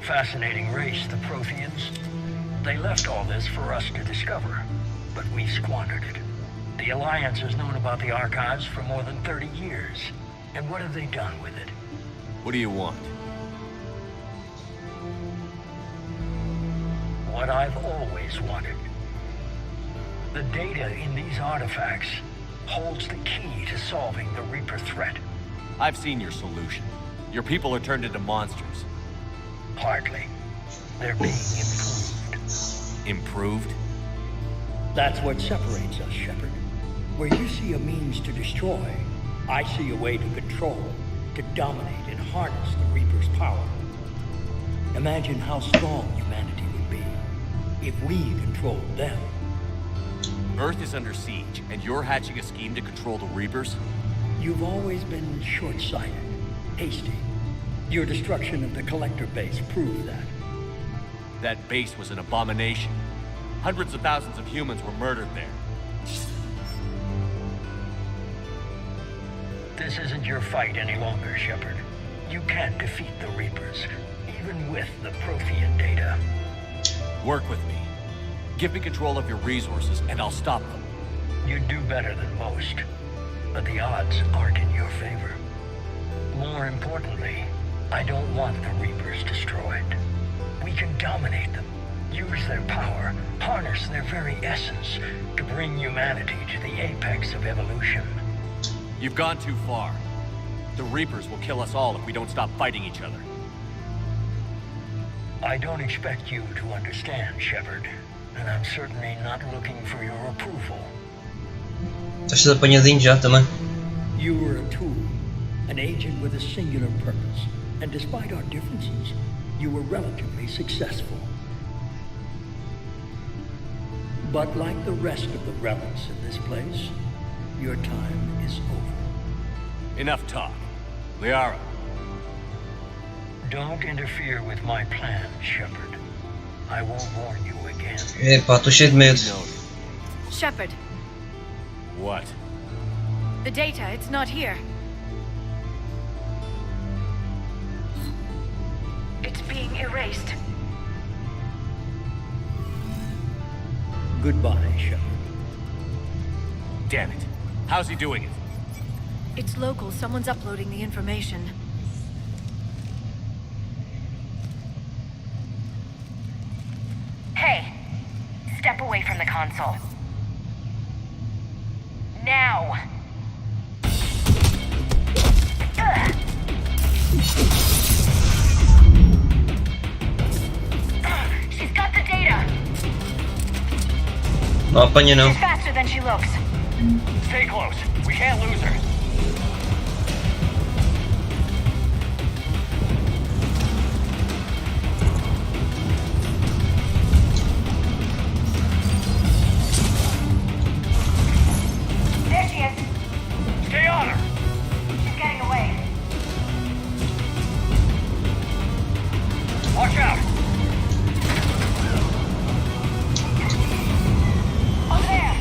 Fascinating race, the Protheans. They left all this for us to discover, but we squandered it. The Alliance has known about the archives for more than 30 years. And what have they done with it? What do you want? What I've always wanted. The data in these artifacts holds the key to solving the Reaper threat. I've seen your solution. Your people are turned into monsters. Hardly. They're being improved. Improved? That's what separates us, Shepard. Where you see a means to destroy, I see a way to control, to dominate and harness the Reaper's power. Imagine how strong humanity would be if we controlled them. Earth is under siege, and you're hatching a scheme to control the Reapers? You've always been short-sighted, hasty. Your destruction of the Collector base proved that. That base was an abomination. Hundreds of thousands of humans were murdered there. This isn't your fight any longer, Shepard. You can't defeat the Reapers, even with the Prothean data. Work with me. Give me control of your resources, and I'll stop them. You'd do better than most, but the odds aren't in your favor. More importantly, I don't want the Reapers destroyed. We can dominate them, use their power, harness their very essence to bring humanity to the apex of evolution. You've gone too far. The Reapers will kill us all if we don't stop fighting each other. I don't expect you to understand, Shepard, and I'm certainly not looking for your approval. Estás apanhadinho já também. You were a tool, an agent with a singular purpose, and despite our differences, you were relatively successful. But like the rest of the relics in this place, your time is over. Enough talk. Liara. Don't interfere with my plan, Shepard. I won't warn you again. Epá, estou cheio de medo. Shepard, What? the data, it's not here. It's being erased. Goodbye, Shepard. Damn it. How's he doing it? It's local. Someone's uploading the information. Hey, step away from the console. Now! She's got the data! Não apanha não. She's faster than she looks. Stay close. We can't lose her. There she is. Stay on her. She's getting away. Watch out. Oh, there!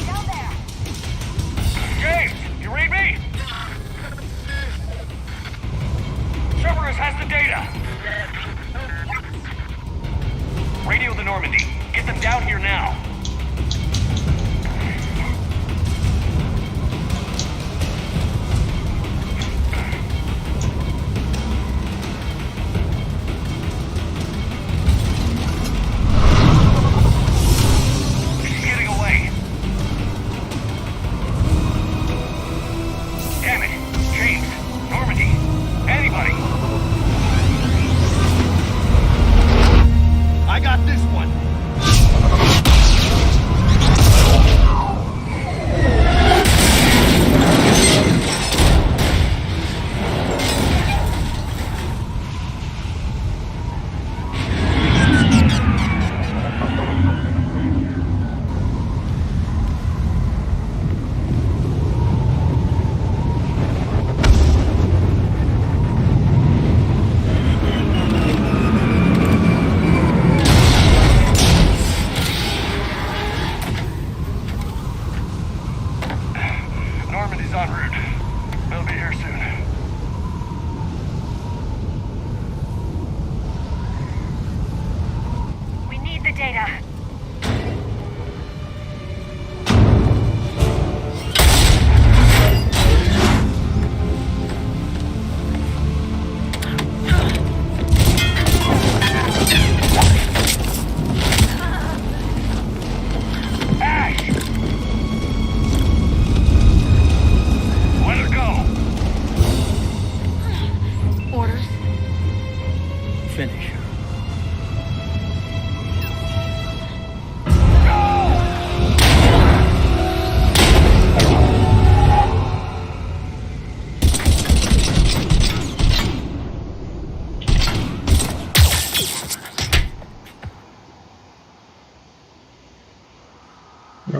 Down there! James, you read me? Cerberus has the data. Radio the Normandy. Get them down here now. She's getting away. Damn it. James, Normandy, anybody. I got this one.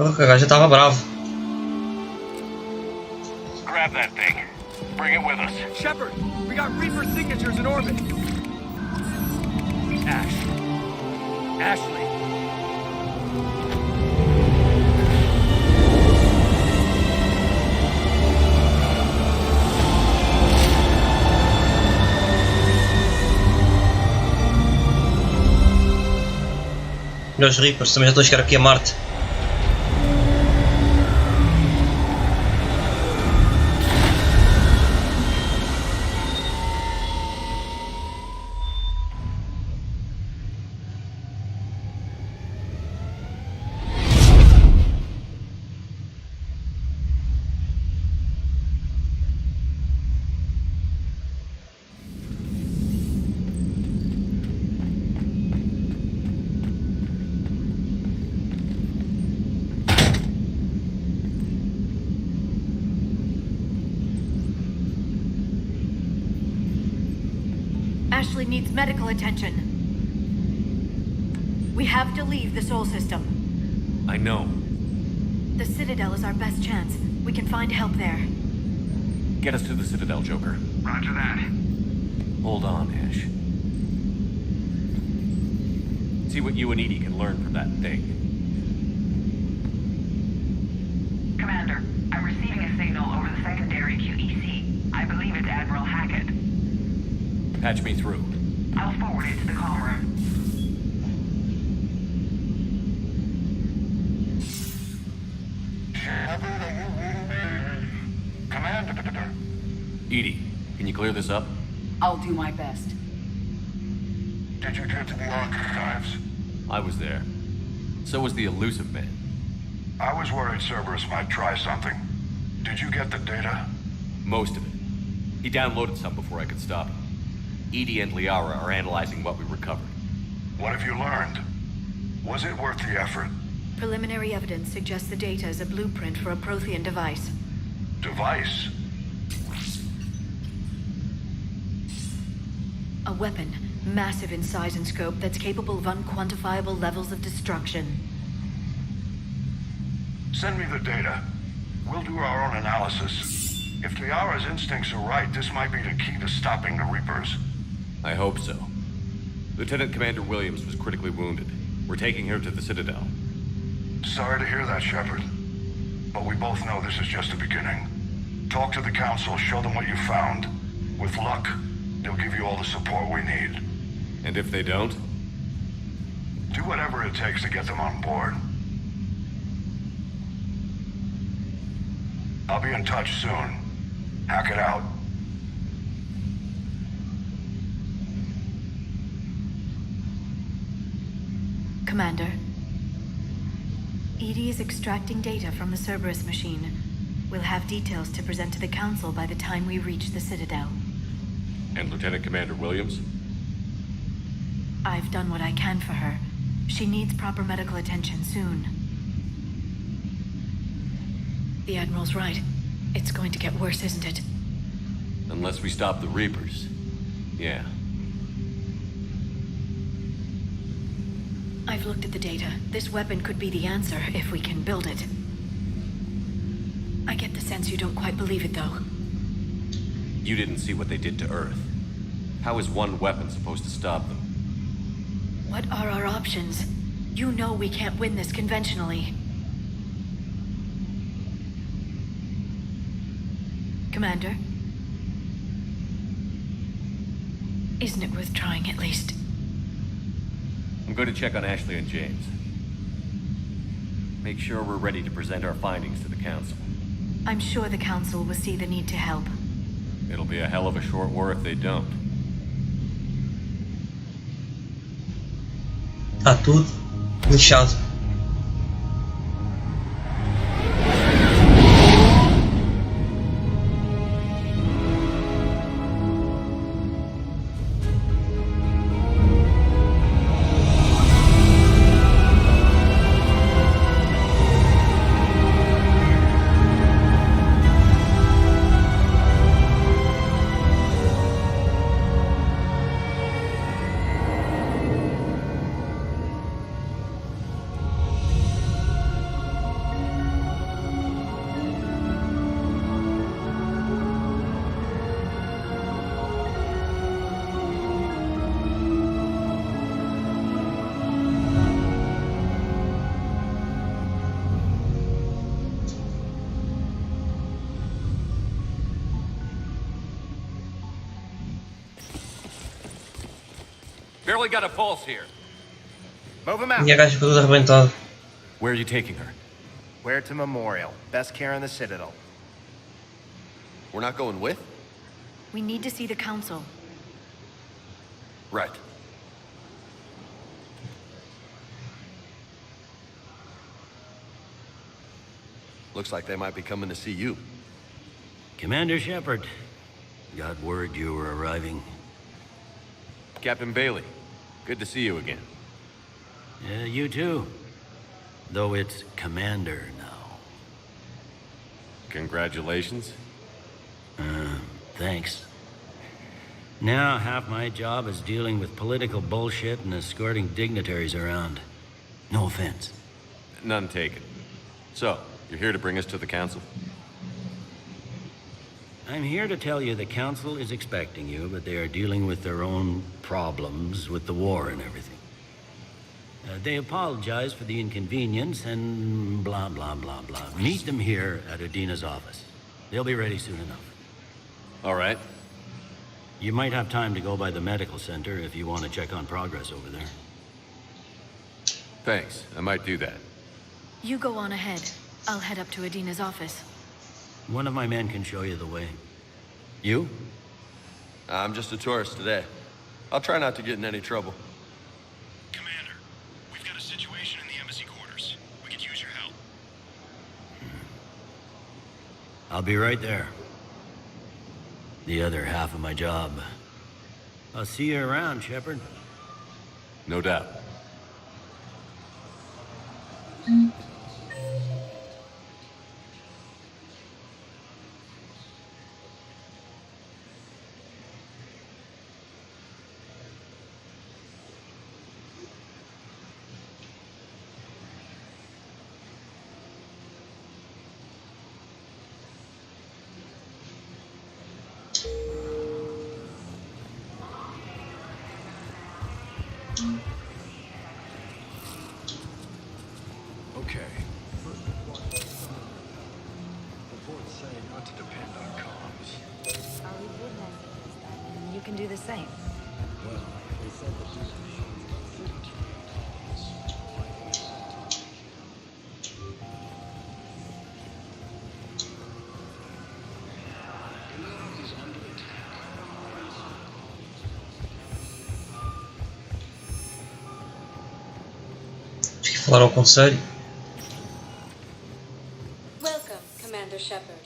O gajo estava bravo. Grab that thing. Bring it with us. Shepard, we got Reaper signatures in orbit. Ashley. Os Reapers também já estão a chegar aqui a Marte. Ashley needs medical attention. We have to leave the Sol system. I know. The Citadel is our best chance. We can find help there. Get us to the Citadel, Joker. Roger that. Hold on, Ash. See what you and Edie can learn from that thing. Commander, I'm receiving a signal over the secondary QEC. I believe it's Admiral Hackett. Patch me through. I'll forward it to the call room. Shepard, are you reading me? Commander. Edie, can you clear this up? I'll do my best. Did you get to the archives? I was there. So was the elusive man. I was worried Cerberus might try something. Did you get the data? Most of it. He downloaded some before I could stop him. Edie and Liara are analyzing what we recovered. What have you learned? Was it worth the effort? Preliminary evidence suggests the data is a blueprint for a Prothean device. Device? A weapon, massive in size and scope, that's capable of unquantifiable levels of destruction. Send me the data. We'll do our own analysis. If Liara's instincts are right, this might be the key to stopping the Reapers. I hope so. Lieutenant Commander Williams was critically wounded. We're taking her to the Citadel. Sorry to hear that, Shepard. But we both know this is just the beginning. Talk to the Council, show them what you found. With luck, they'll give you all the support we need. And if they don't? Do whatever it takes to get them on board. I'll be in touch soon. Hackett out. Commander, Edie is extracting data from the Cerberus machine. We'll have details to present to the Council by the time we reach the Citadel. And Lieutenant Commander Williams? I've done what I can for her. She needs proper medical attention soon. The Admiral's right. It's going to get worse, isn't it? Unless we stop the Reapers. Yeah. I've looked at the data. This weapon could be the answer if we can build it. I get the sense you don't quite believe it, though. You didn't see what they did to Earth. How is one weapon supposed to stop them? What are our options? You know we can't win this conventionally. Commander? Isn't it worth trying, at least? I'm going to check on Ashley and James. Make sure we're ready to present our findings to the Council. I'm sure the Council will see the need to help. It'll be a hell of a short war if they don't. Está tudo lixado. Barely got a pulse here. Move him out. E a gaja ficou toda arrebentada. Where are you taking her? Where to Memorial? Best care in the Citadel. We're not going with? We need to see the Council. Right. Looks like they might be coming to see you. Commander Shepard. Got word you were arriving. Captain Bailey, good to see you again. You too. Though it's Commander now. Congratulations. Thanks. Now half my job is dealing with political bullshit and escorting dignitaries around. No offense. None taken. So, you're here to bring us to the Council? I'm here to tell you the Council is expecting you, but they are dealing with their own problems with the war and everything. They apologize for the inconvenience and blah, blah, blah, blah. Meet them here at Udina's office. They'll be ready soon enough. All right. You might have time to go by the medical center if you want to check on progress over there. Thanks. I might do that. You go on ahead. I'll head up to Udina's office. One of my men can show you the way. You? I'm just a tourist today. I'll try not to get in any trouble. Commander, we've got a situation in the embassy quarters. We could use your help. I'll be right there. The other half of my job. I'll see you around, Shepard. No doubt. Okay. Reports say not to depend on comms. I'll leave you messages then, and you can do the same. Well, they said the Falar ao Conselho. Welcome, Commander Shepard.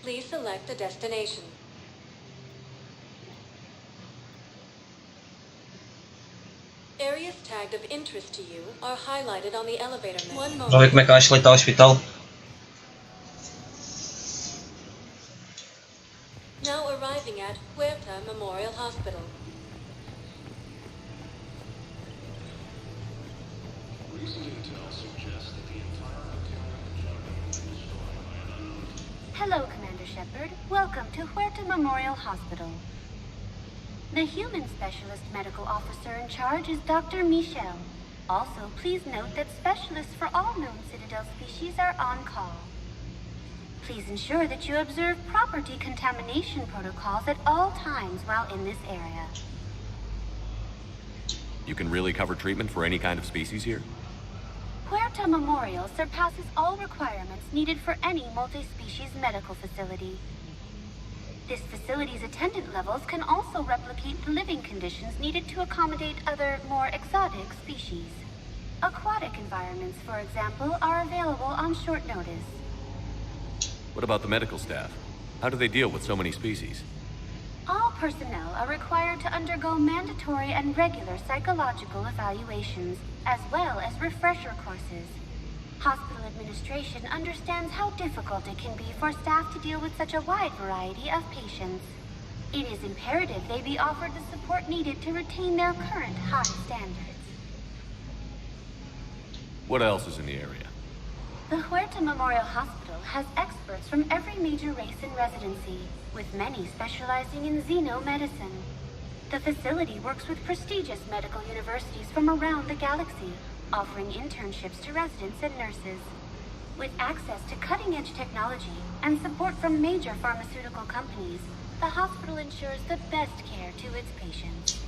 Please select a destination. Areas tagged of interest to you are highlighted on the elevator map. One Já ver como é que a Ashley está ao hospital. Now arriving at Huerta Memorial Hospital. Hello, Commander Shepard. Welcome to Huerta Memorial Hospital. The human specialist medical officer in charge is Dr. Michel. Also, please note that specialists for all known Citadel species are on call. Please ensure that you observe proper decontamination protocols at all times while in this area. You can really cover treatment for any kind of species here? Huerta Memorial surpasses all requirements needed for any multi-species medical facility. This facility's attendant levels can also replicate the living conditions needed to accommodate other, more exotic species. Aquatic environments, for example, are available on short notice. What about the medical staff? How do they deal with so many species? All personnel are required to undergo mandatory and regular psychological evaluations, as well as refresher courses. Hospital administration understands how difficult it can be for staff to deal with such a wide variety of patients. It is imperative they be offered the support needed to retain their current high standards. What else is in the area? The Huerta Memorial Hospital has experts from every major race in residency, with many specializing in xenomedicine. The facility works with prestigious medical universities from around the galaxy, offering internships to residents and nurses. With access to cutting-edge technology and support from major pharmaceutical companies, the hospital ensures the best care to its patients.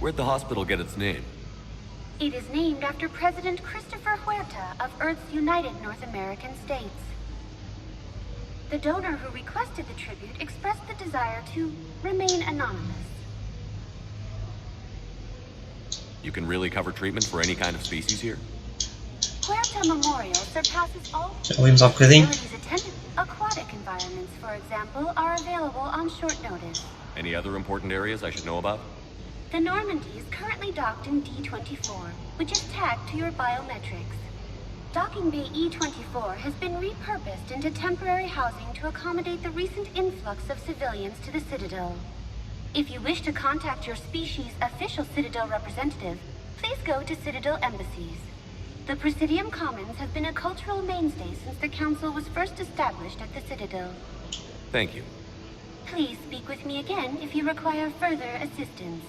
Where'd the hospital get its name? It is named after President Christopher Huerta of Earth's United North American States. The donor who requested the tribute expressed the desire to remain anonymous. You can really cover treatment for any kind of species here? Huerta Memorial surpasses all facilities attended. Aquatic environments, for example, are available on short notice. Any other important areas I should know about? The Normandy is currently docked in D-24, which is tagged to your biometrics. Docking Bay E-24 has been repurposed into temporary housing to accommodate the recent influx of civilians to the Citadel. If you wish to contact your species' official Citadel representative, please go to Citadel embassies. The Presidium Commons have been a cultural mainstay since the Council was first established at the Citadel. Thank you. Please speak with me again if you require further assistance.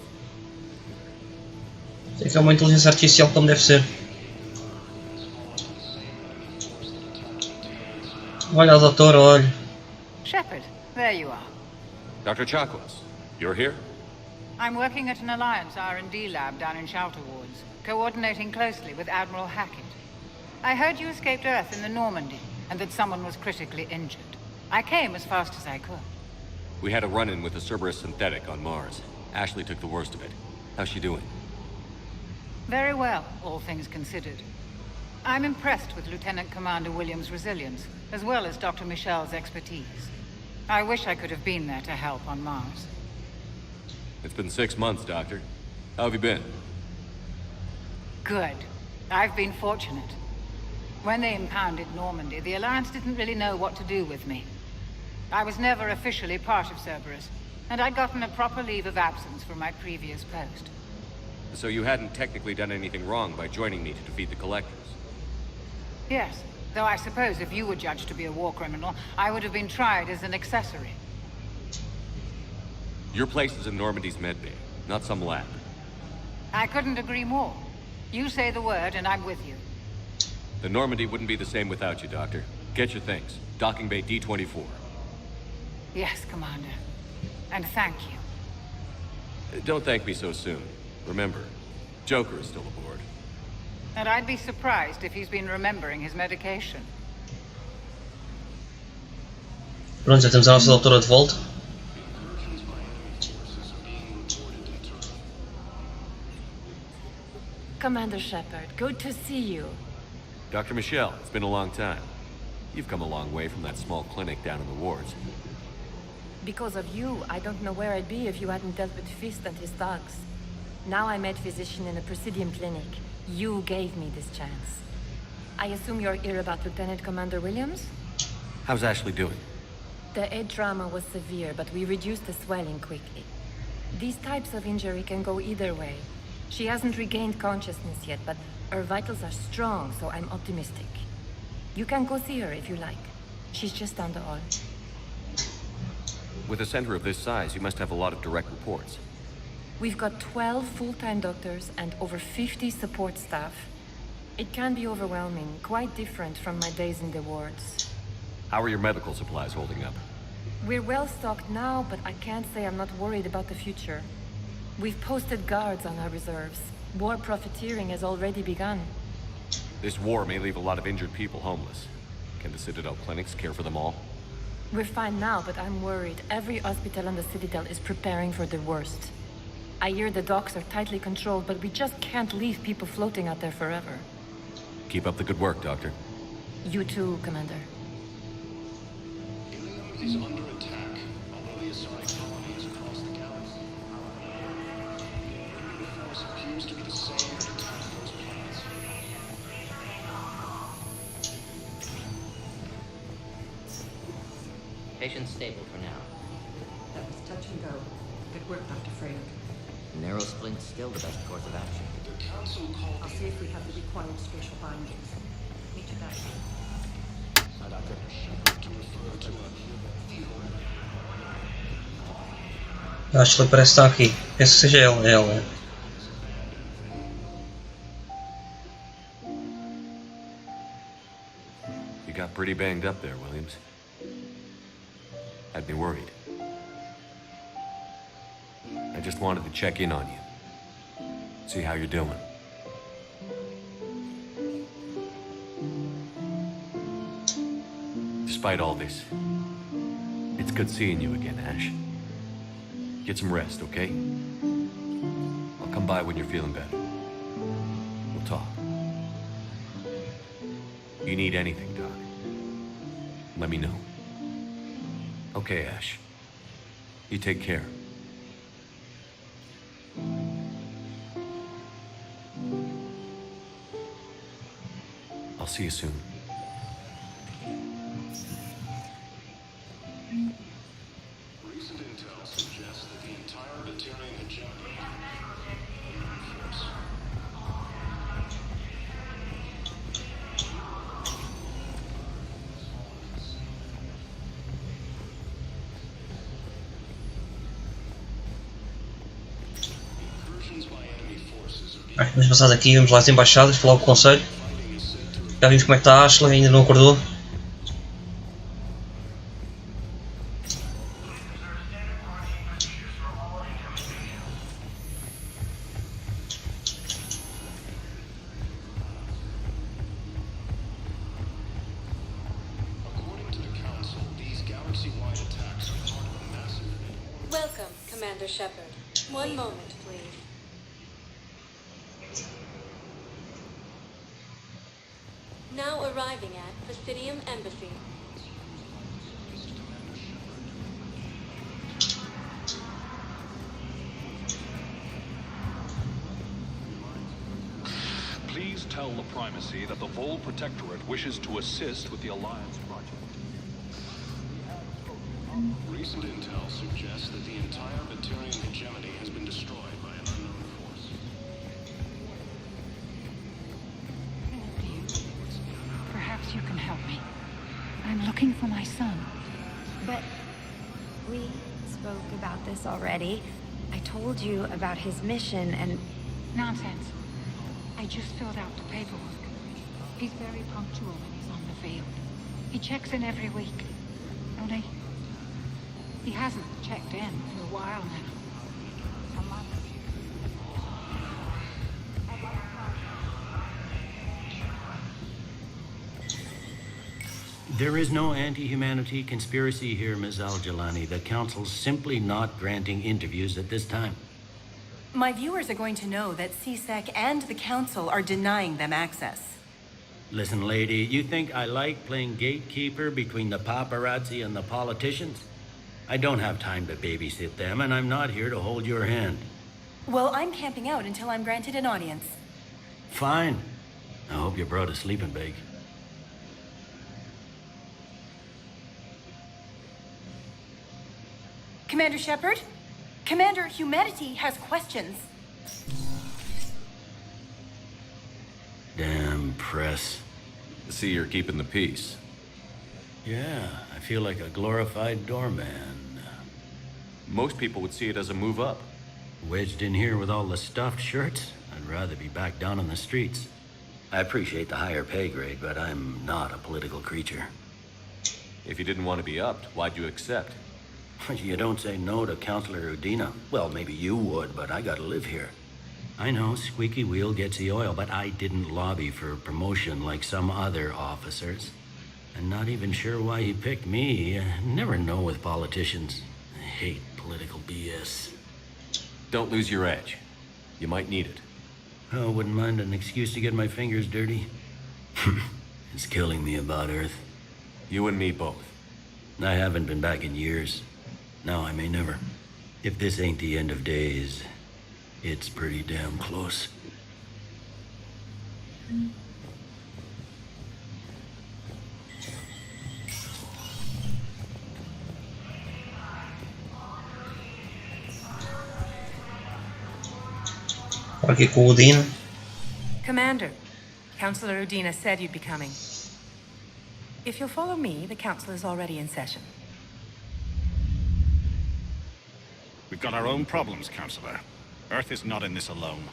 Tem que é uma inteligência artificial como deve ser. Olha, doutor, olha. Shepard, there you are. Dr. Chakwas, you're here? I'm working at an Alliance R&D lab down in Shelter Wards, coordinating closely with Admiral Hackett. I heard you escaped Earth in the Normandy, and that someone was critically injured. I came as fast as I could. We had a run-in with a Cerberus synthetic on Mars. Ashley took the worst of it. How's she doing? Very well, all things considered. I'm impressed with Lieutenant Commander Williams' resilience, as well as Dr. Michel's expertise. I wish I could have been there to help on Mars. It's been 6 months, Doctor. How have you been? Good. I've been fortunate. When they impounded Normandy, the Alliance didn't really know what to do with me. I was never officially part of Cerberus, and I'd gotten a proper leave of absence from my previous post. So you hadn't technically done anything wrong by joining me to defeat the Collectors? Yes, though I suppose if you were judged to be a war criminal, I would have been tried as an accessory. Your place is in Normandy's medbay, not some lab. I couldn't agree more. You say the word and I'm with you. The Normandy wouldn't be the same without you, Doctor. Get your things. Docking Bay D-24. Yes, Commander. And thank you. Don't thank me so soon. Remember, Joker is still aboard. And I'd be surprised if he's been remembering his medication. Pronto, já temos a nossa doutora de volta. Commander Shepard, good to see you. Dr. Michel, it's been a long time. You've come a long way from that small clinic down in the wards. Because of you, I don't know where I'd be if you hadn't dealt with Fist and his dogs. Now I'm head physician in a Presidium clinic. You gave me this chance. I assume you're here about Lieutenant Commander Williams? How's Ashley doing? The head trauma was severe, but we reduced the swelling quickly. These types of injury can go either way. She hasn't regained consciousness yet, but her vitals are strong, so I'm optimistic. You can go see her if you like. She's just down the hall. With a center of this size, you must have a lot of direct reports. We've got 12 full-time doctors and over 50 support staff. It can be overwhelming, quite different from my days in the wards. How are your medical supplies holding up? We're well stocked now, but I can't say I'm not worried about the future. We've posted guards on our reserves. War profiteering has already begun. This war may leave a lot of injured people homeless. Can the Citadel clinics care for them all? We're fine now, but I'm worried. Every hospital on the Citadel is preparing for the worst. I hear the docks are tightly controlled, but we just can't leave people floating out there forever. Keep up the good work, Doctor. You too, Commander. Helium is under attack, although the Asari colonies across the galaxy. The force appears to be the same to attack those planets. Patient stable for now. That was touch and go. Good work, Dr. Freyek. Narrow splint's still the best course of action. The Council called... I'll see if we have the required spatial bindings. Meet you back. Dr. Shepard to refer to a... Ashley parece estar aqui. Penso que seja ela. You got pretty banged up there, Williams. Had me worried. I just wanted to check in on you. See how you're doing. Despite all this, it's good seeing you again, Ash. Get some rest, okay? I'll come by when you're feeling better. We'll talk. You need anything, Doc, let me know. Okay, Ash. You take care. I'll see you soon. Recent intel suggests that the entire Batarian hegemony. Bem, vamos passar daqui, vamos lá às embaixadas, falar com o conselho. Já vimos como é que está a Ashley, ainda não acordou. Welcome, Commander Shepard. One moment, please. Now arriving at Presidium Embassy. Please tell the Primacy that the Vol Protectorate wishes to assist with the Alliance project. Recent intel suggests that the entire Batarian hegemony has been destroyed by an unknown force. Perhaps you can help me. I'm looking for my son. But we spoke about this already. I told you about his mission and... Nonsense. I just filled out the paperwork. He's very punctual when he's on the field. He checks in every week. Only, he hasn't checked in for a while now. There is no anti-humanity conspiracy here, Ms. Al-Jalani. The Council's simply not granting interviews at this time. My viewers are going to know that CSEC and the Council are denying them access. Listen, lady, you think I like playing gatekeeper between the paparazzi and the politicians? I don't have time to babysit them, and I'm not here to hold your hand. Well, I'm camping out until I'm granted an audience. Fine. I hope you brought a sleeping bag. Commander Shepard? Commander, humanity has questions. Damn press. See, you're keeping the peace. Yeah, I feel like a glorified doorman. Most people would see it as a move up. Wedged in here with all the stuffed shirts? I'd rather be back down on the streets. I appreciate the higher pay grade, but I'm not a political creature. If you didn't want to be upped, why'd you accept? You don't say no to Counselor Udina. Well, maybe you would, but I gotta live here. I know, squeaky wheel gets the oil, but I didn't lobby for promotion like some other officers. I'm not even sure why he picked me. I never know with politicians. I hate political BS. Don't lose your edge. You might need it. Oh, wouldn't mind an excuse to get my fingers dirty. It's killing me about Earth. You and me both. I haven't been back in years. Now I may never. If this ain't the end of days, it's pretty damn close. Aqui com o Udina. Commander, Counselor Udina said you'd be coming. If you'll follow me, the Council is already in session. We've got our own problems, Counselor. Earth is not in this alone.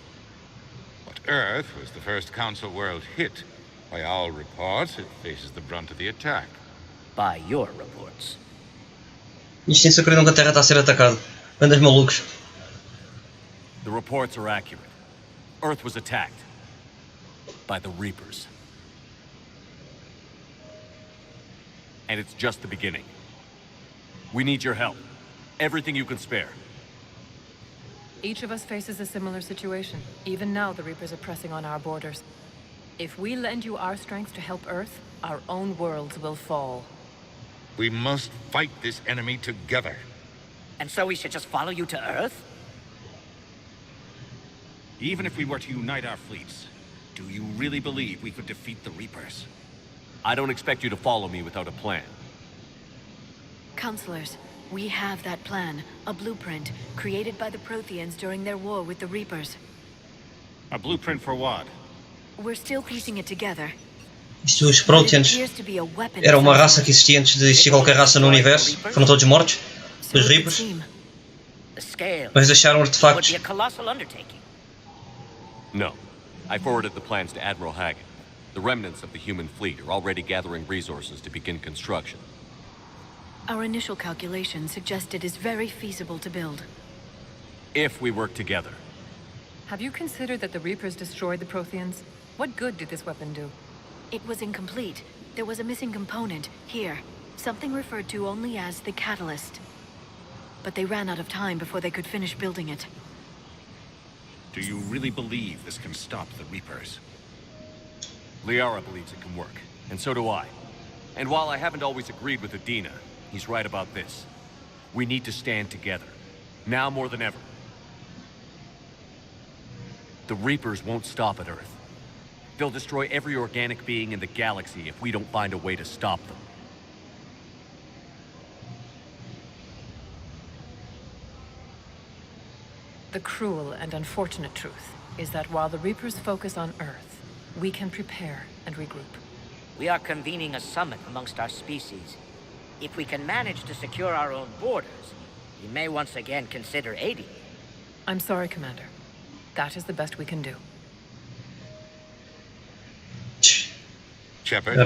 But Earth was the first Council world hit. By all reports, it faces the brunt of the attack. By your reports. Isto sem saber nunca a Terra está a ser atacado. Bandas malucos. The reports are accurate. Earth was attacked by the Reapers. And it's just the beginning. We need your help. Everything you can spare. Each of us faces a similar situation. Even now, the Reapers are pressing on our borders. If we lend you our strength to help Earth, our own worlds will fall. We must fight this enemy together. And so we should just follow you to Earth? Even if we were to unite our fleets, do you really believe we could defeat the Reapers? I don't expect you to follow me without a plan. Counselors, we have that plan. A blueprint, created by the Protheans during their war with the Reapers. A blueprint for what? We're still piecing it together. Isto, os Protheans era uma raça que existia antes de existir qualquer raça no universo. Foram todos mortos. Os Reapers. Mas deixaram artefactos. No. I forwarded the plans to Admiral Hackett. The remnants of the human fleet are already gathering resources to begin construction. Our initial calculations suggest it is very feasible to build. If we work together. Have you considered that the Reapers destroyed the Protheans? What good did this weapon do? It was incomplete. There was a missing component, here. Something referred to only as the catalyst. But they ran out of time before they could finish building it. Do you really believe this can stop the Reapers? Liara believes it can work, and so do I. And while I haven't always agreed with Adina, he's right about this. We need to stand together. Now more than ever. The Reapers won't stop at Earth. They'll destroy every organic being in the galaxy if we don't find a way to stop them. The cruel and unfortunate truth is that while the Reapers focus on Earth, we can prepare and regroup. We are convening a summit amongst our species. If we can manage to secure our own borders, we may once again consider aiding. I'm sorry, Commander. That is the best we can do. Shepard,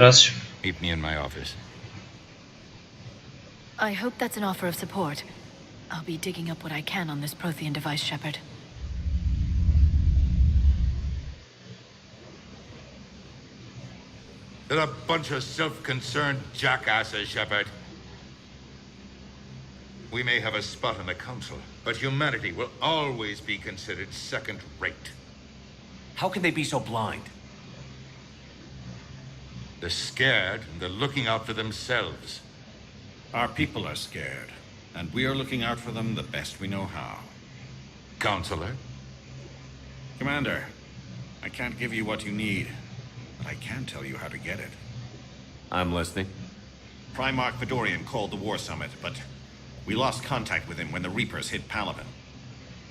meet me in my office. I hope that's an offer of support. I'll be digging up what I can on this Prothean device, Shepard. They're a bunch of self-concerned jackasses, Shepard. We may have a spot in the Council, but humanity will always be considered second-rate. How can they be so blind? They're scared, and they're looking out for themselves. Our people are scared, and we are looking out for them the best we know how. Counselor? Commander, I can't give you what you need, but I can tell you how to get it. I'm listening. Primarch Fedorian called the War Summit, but we lost contact with him when the Reapers hit Palaven.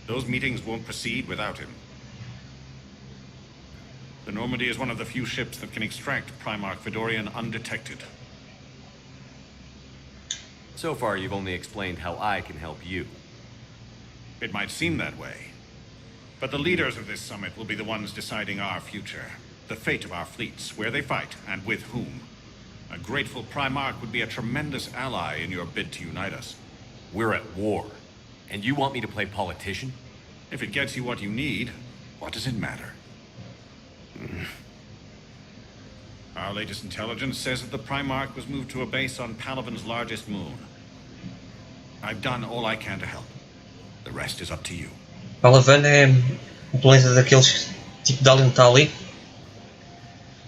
Those meetings won't proceed without him. The Normandy is one of the few ships that can extract Primarch Fedorian undetected. So far, you've only explained how I can help you. It might seem that way. But the leaders of this summit will be the ones deciding our future. The fate of our fleets, where they fight, and with whom. A grateful Primarch would be a tremendous ally in your bid to unite us. We're at war. And you want me to play politician? If it gets you what you need, what does it matter? Our latest intelligence says that the Primarch was moved to a base on Palaven's largest moon. I've done all I can to help. The rest is up to you. Palaven é um planeta daqueles tipo de alien que está ali.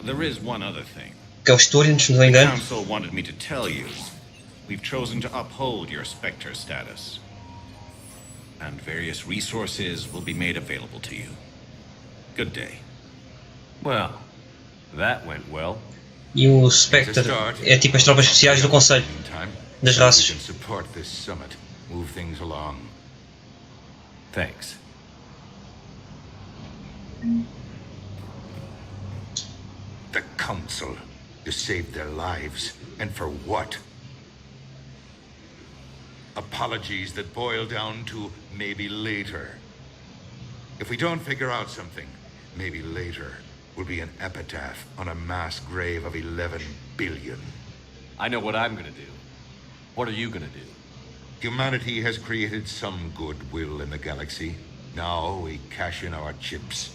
There is one other thing. Que é os Turians, se não me The engano. Council wanted me to tell you. We've chosen to uphold your Spectre status. And various resources will be made available to you. Good day. Well, that went well. E o Spectre é tipo as tropas especiais do Conselho das raças. We can support this summit, move things along. Thanks. The Council. You saved their lives. And for what? Apologies that boil down to maybe later. If we don't figure out something, maybe later will be an epitaph on a mass grave of 11 billion. I know what I'm gonna do. What are you gonna do? Humanity has created some goodwill in the galaxy. Now we cash in our chips.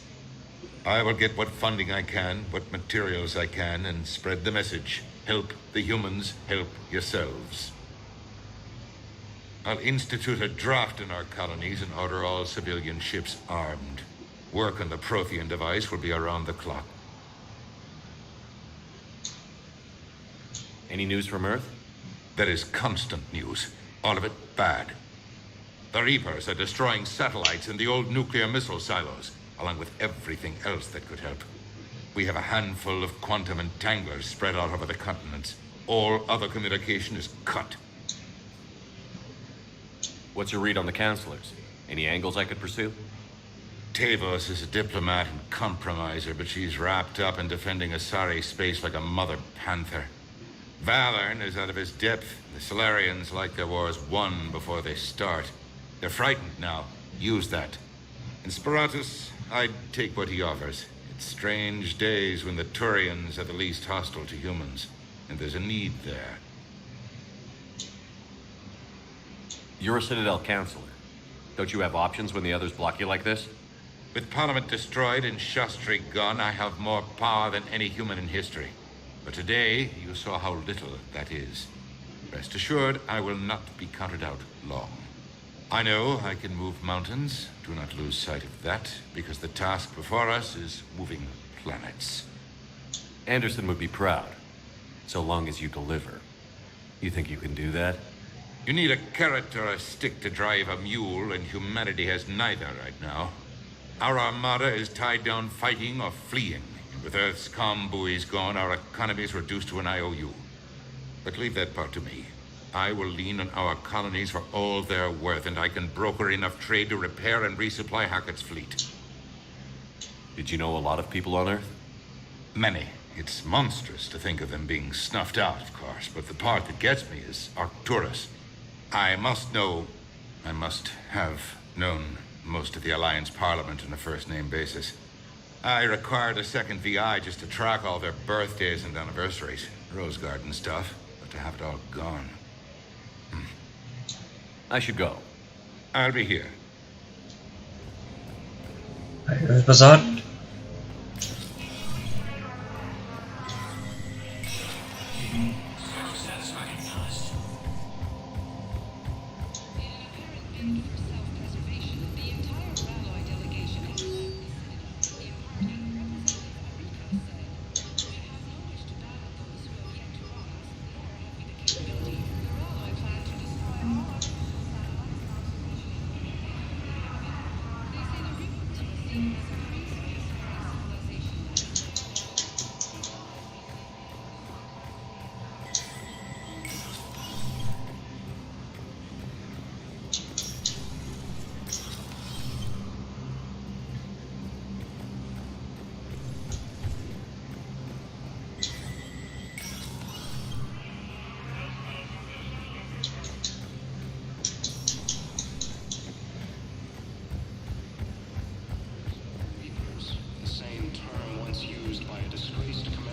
I will get what funding I can, what materials I can, and spread the message. Help the humans, help yourselves. I'll institute a draft in our colonies and order all civilian ships armed. Work on the Prothean device will be around the clock. Any news from Earth? There is constant news. All of it bad. The Reapers are destroying satellites in the old nuclear missile silos, along with everything else that could help. We have a handful of quantum entanglers spread out over the continents. All other communication is cut. What's your read on the counselors? Any angles I could pursue? Tavos is a diplomat and compromiser, but she's wrapped up in defending Asari space like a mother panther. Valorn is out of his depth. The Solarians like their wars won before they start. They're frightened now. Use that. In Sparatus, I'd take what he offers. It's strange days when the Turians are the least hostile to humans, and there's a need there. You're a Citadel counselor. Don't you have options when the others block you like this? With Parliament destroyed and Shastri gone, I have more power than any human in history. But today, you saw how little that is. Rest assured, I will not be counted out long. I know I can move mountains. Do not lose sight of that, because the task before us is moving planets. Anderson would be proud, so long as you deliver. You think you can do that? You need a carrot or a stick to drive a mule, and humanity has neither right now. Our armada is tied down fighting or fleeing. With Earth's comm buoys gone, our economy is reduced to an IOU. But leave that part to me. I will lean on our colonies for all they're worth, and I can broker enough trade to repair and resupply Hackett's fleet. Did you know a lot of people on Earth? Many. It's monstrous to think of them being snuffed out, of course, but the part that gets me is Arcturus. I must have known most of the Alliance Parliament on a first-name basis. I required a second VI just to track all their birthdays and anniversaries. Rose Garden stuff, but to have it all gone. I should go. I'll be here. Bazaar.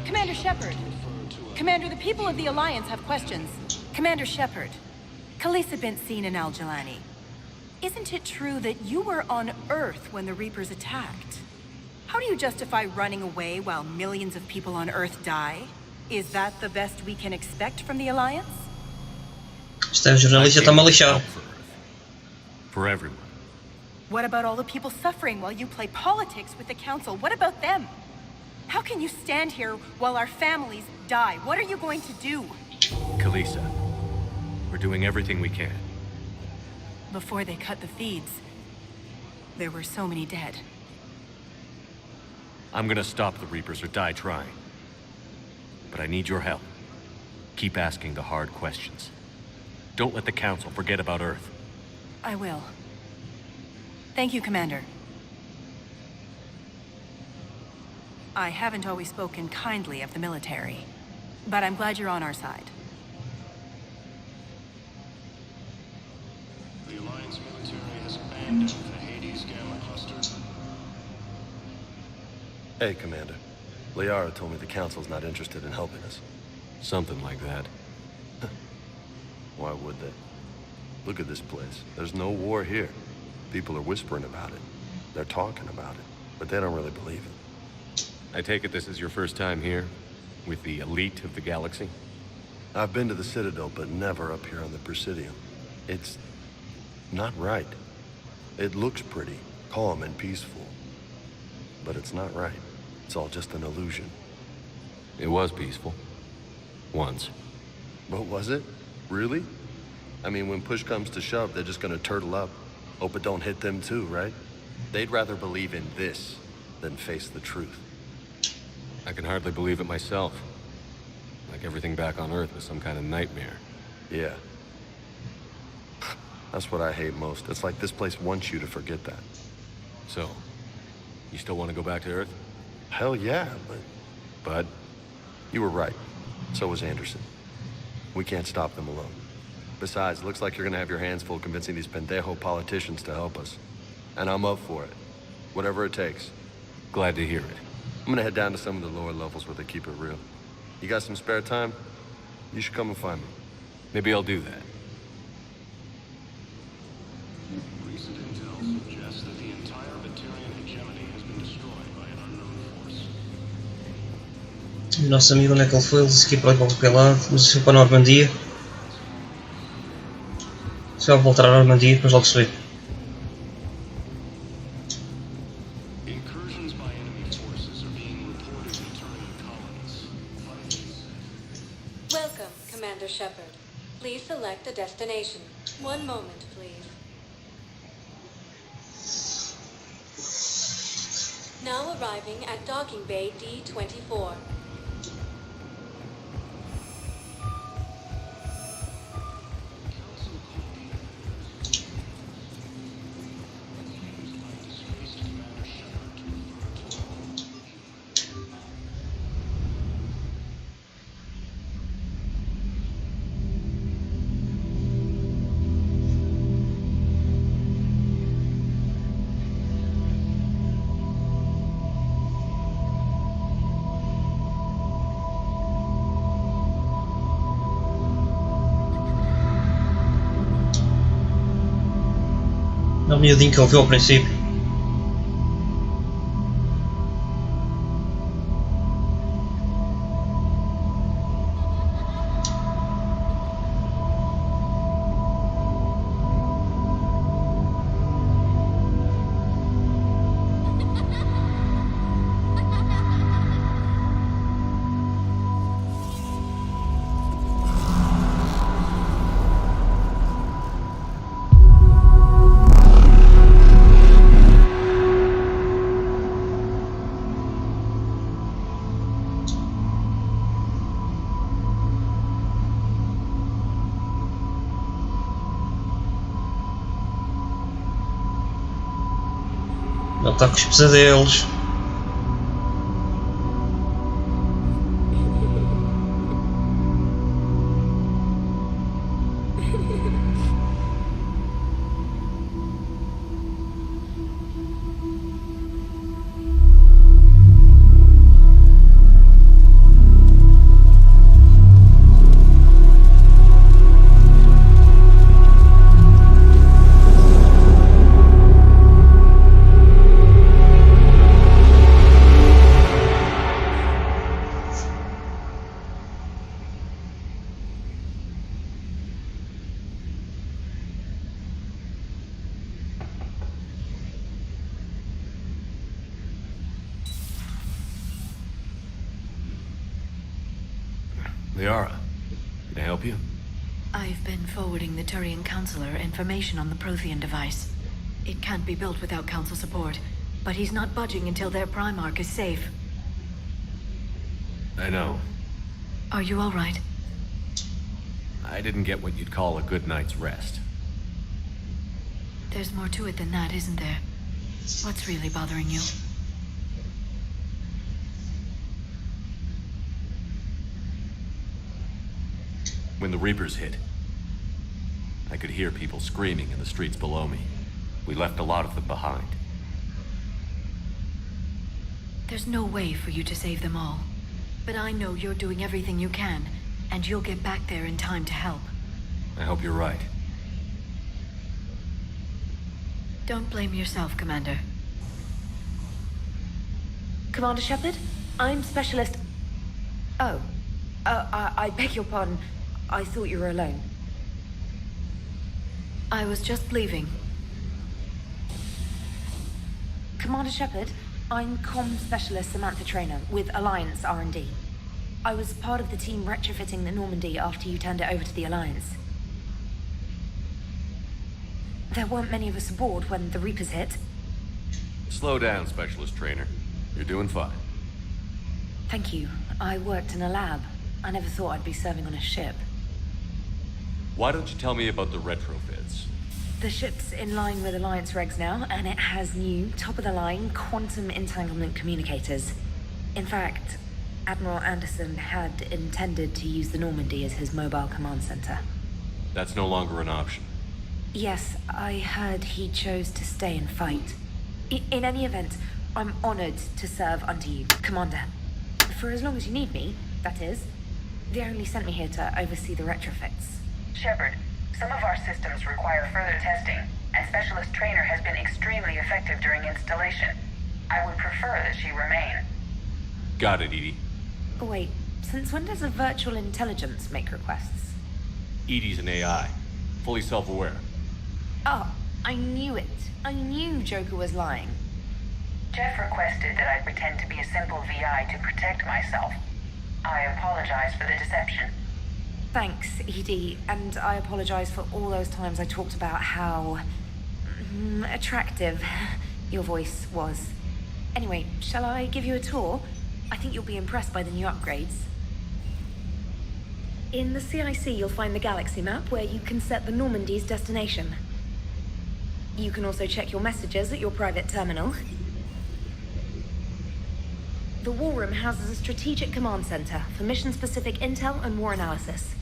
Commander Shepard. Commander, the people of the Alliance have questions. Commander Shepard, Khaleesa bint seen in Al-Jalani. Isn't it true that you were on Earth when the Reapers attacked? How do you justify running away while millions of people on Earth die? Is that the best we can expect from the Alliance? Este jornalista está mal lixado. For everyone. What about all the people suffering while you play politics with the Council? What about them? How can you stand here while our families die? What are you going to do? Khaleesa, we're doing everything we can. Before they cut the feeds, there were so many dead. I'm gonna stop the Reapers or die trying. But I need your help. Keep asking the hard questions. Don't let the Council forget about Earth. I will. Thank you, Commander. I haven't always spoken kindly of the military, but I'm glad you're on our side. The Alliance military has abandoned the Hades Gamma cluster. Hey, Commander. Liara told me the Council's not interested in helping us. Something like that. Why would they? Look at this place. There's no war here. People are whispering about it. They're talking about it, but they don't really believe it. I take it this is your first time here? With the elite of the galaxy? I've been to the Citadel, but never up here on the Presidium. It's not right. It looks pretty, calm and peaceful. But it's not right. It's all just an illusion. It was peaceful. Once. What was it? Really? I mean, when push comes to shove, they're just gonna turtle up. Hope it don't hit them too, right? They'd rather believe in this than face the truth. I can hardly believe it myself. Like everything back on Earth was some kind of nightmare. Yeah. That's what I hate most. It's like this place wants you to forget that. So, you still want to go back to Earth? Hell yeah, but you were right. So was Anderson. We can't stop them alone. Besides, looks like you're gonna have your hands full convincing these pendejo politicians to help us. And I'm up for it. Whatever it takes. Glad to hear it. I'm gonna head down to some of the lower levels where they keep it real. You got some spare time? You should come and find me. Maybe I'll do that. Recent intel suggests that the entire Batarian hegemony has been destroyed by an unknown force. O nosso amigo, onde é que ele foi? Ele disse que ia para qualquer lado, mas foi para a Normandia. Se vai voltar à Normandia, depois logo se vê. Incursions by enemy forces are being reported in Terran colonies. Welcome, Commander Shepard. Please select a destination. One moment, please. Now arriving at Docking Bay D-24. É o miudinho que ele viu ao princípio. Ele está com os pesadelos. Liara, can I help you? I've been forwarding the Turian Counselor information on the Prothean device. It can't be built without Council support, but he's not budging until their Primarch is safe. I know. Are you all right? I didn't get what you'd call a good night's rest. There's more to it than that, isn't there? What's really bothering you? When the Reapers hit, I could hear people screaming in the streets below me. We left a lot of them behind. There's no way for you to save them all. But I know you're doing everything you can, and you'll get back there in time to help. I hope you're right. Don't blame yourself, Commander. Commander Shepard? I'm Specialist... Oh. I beg your pardon. I thought you were alone. I was just leaving. Commander Shepard, I'm Comm Specialist Samantha Traynor with Alliance R&D. I was part of the team retrofitting the Normandy after you turned it over to the Alliance. There weren't many of us aboard when the Reapers hit. Slow down, Specialist Trainer. You're doing fine. Thank you. I worked in a lab. I never thought I'd be serving on a ship. Why don't you tell me about the retrofits? The ship's in line with Alliance regs now, and it has new, top-of-the-line quantum entanglement communicators. In fact, Admiral Anderson had intended to use the Normandy as his mobile command center. That's no longer an option. Yes, I heard he chose to stay and fight. In any event, I'm honored to serve under you, Commander. For as long as you need me, that is. They only sent me here to oversee the retrofits. Shepard, some of our systems require further testing, and Specialist Trainer has been extremely effective during installation. I would prefer that she remain. Got it, Edie. Wait, since when does a virtual intelligence make requests? Edie's an AI, fully self-aware. Oh, I knew it. I knew Joker was lying. Jeff requested that I pretend to be a simple VI to protect myself. I apologize for the deception. Thanks, Edie, and I apologize for all those times I talked about how... attractive your voice was. Anyway, shall I give you a tour? I think you'll be impressed by the new upgrades. In the CIC, you'll find the galaxy map where you can set the Normandy's destination. You can also check your messages at your private terminal. The War Room houses a strategic command center for mission-specific intel and war analysis.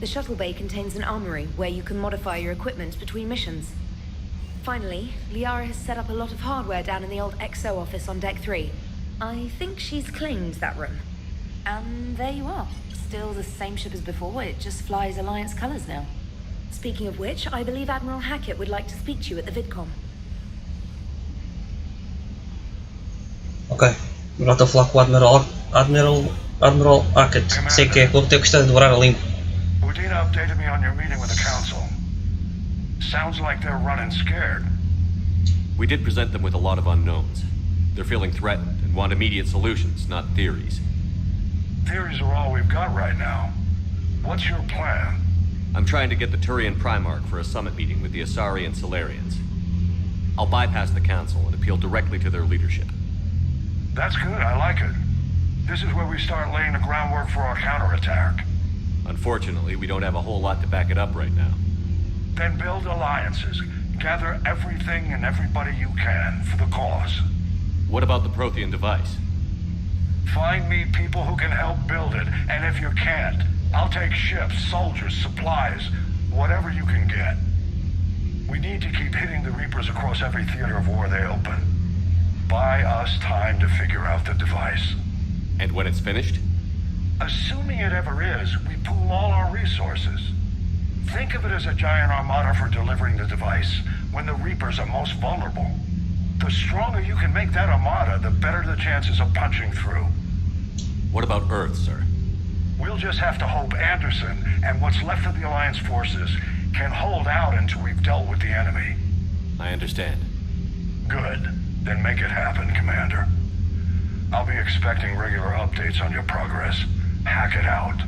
The shuttle bay contains an armory where you can modify your equipment between missions. Finally, Liara has set up a lot of hardware down in the old XO office on Deck 3. I think she's claimed that room. And there you are. Still the same ship as before, it just flies Alliance colors now. Speaking of which, I believe Admiral Hackett would like to speak to you at the VidCom. Ok, agora estou a falar com o Admiral Hackett. Sei que é, vou ter que devorar a língua. Udina updated me on your meeting with the Council. Sounds like they're running scared. We did present them with a lot of unknowns. They're feeling threatened and want immediate solutions, not theories. Theories are all we've got right now. What's your plan? I'm trying to get the Turian Primarch for a summit meeting with the Asari and Solarians. I'll bypass the Council and appeal directly to their leadership. That's good, I like it. This is where we start laying the groundwork for our counterattack. Unfortunately, we don't have a whole lot to back it up right now. Then build alliances. Gather everything and everybody you can for the cause. What about the Prothean device? Find me people who can help build it, and if you can't, I'll take ships, soldiers, supplies, whatever you can get. We need to keep hitting the Reapers across every theater of war they open. Buy us time to figure out the device. And when it's finished? Assuming it ever is, we pool all our resources. Think of it as a giant armada for delivering the device when the Reapers are most vulnerable. The stronger you can make that armada, the better the chances of punching through. What about Earth, sir? We'll just have to hope Anderson and what's left of the Alliance forces can hold out until we've dealt with the enemy. I understand. Good. Then make it happen, Commander. I'll be expecting regular updates on your progress. Hack it out.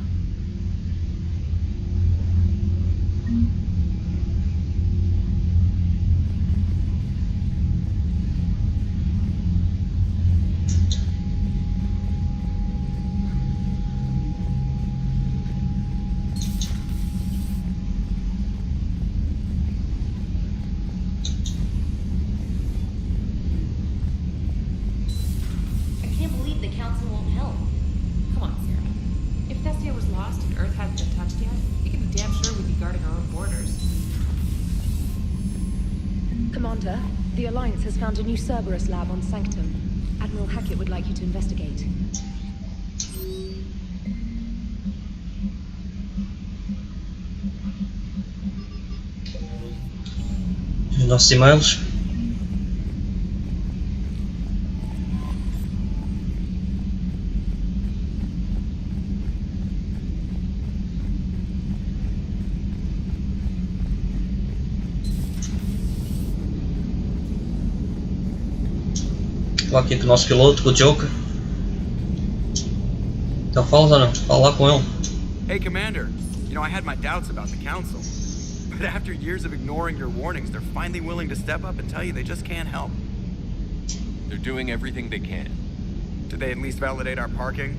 Commander, the Alliance has found a new Cerberus lab on Sanctum. Admiral Hackett would like you to investigate. 9 e-mails. Falar aqui com o nosso piloto, com o Joker. Então falas ou não? Fala lá com ele. Hey, Commander. You know, I had my doubts about the Council. But after years of ignoring your warnings, they're finally willing to step up and tell you they just can't help. They're doing everything they can. Did they at least validate our parking?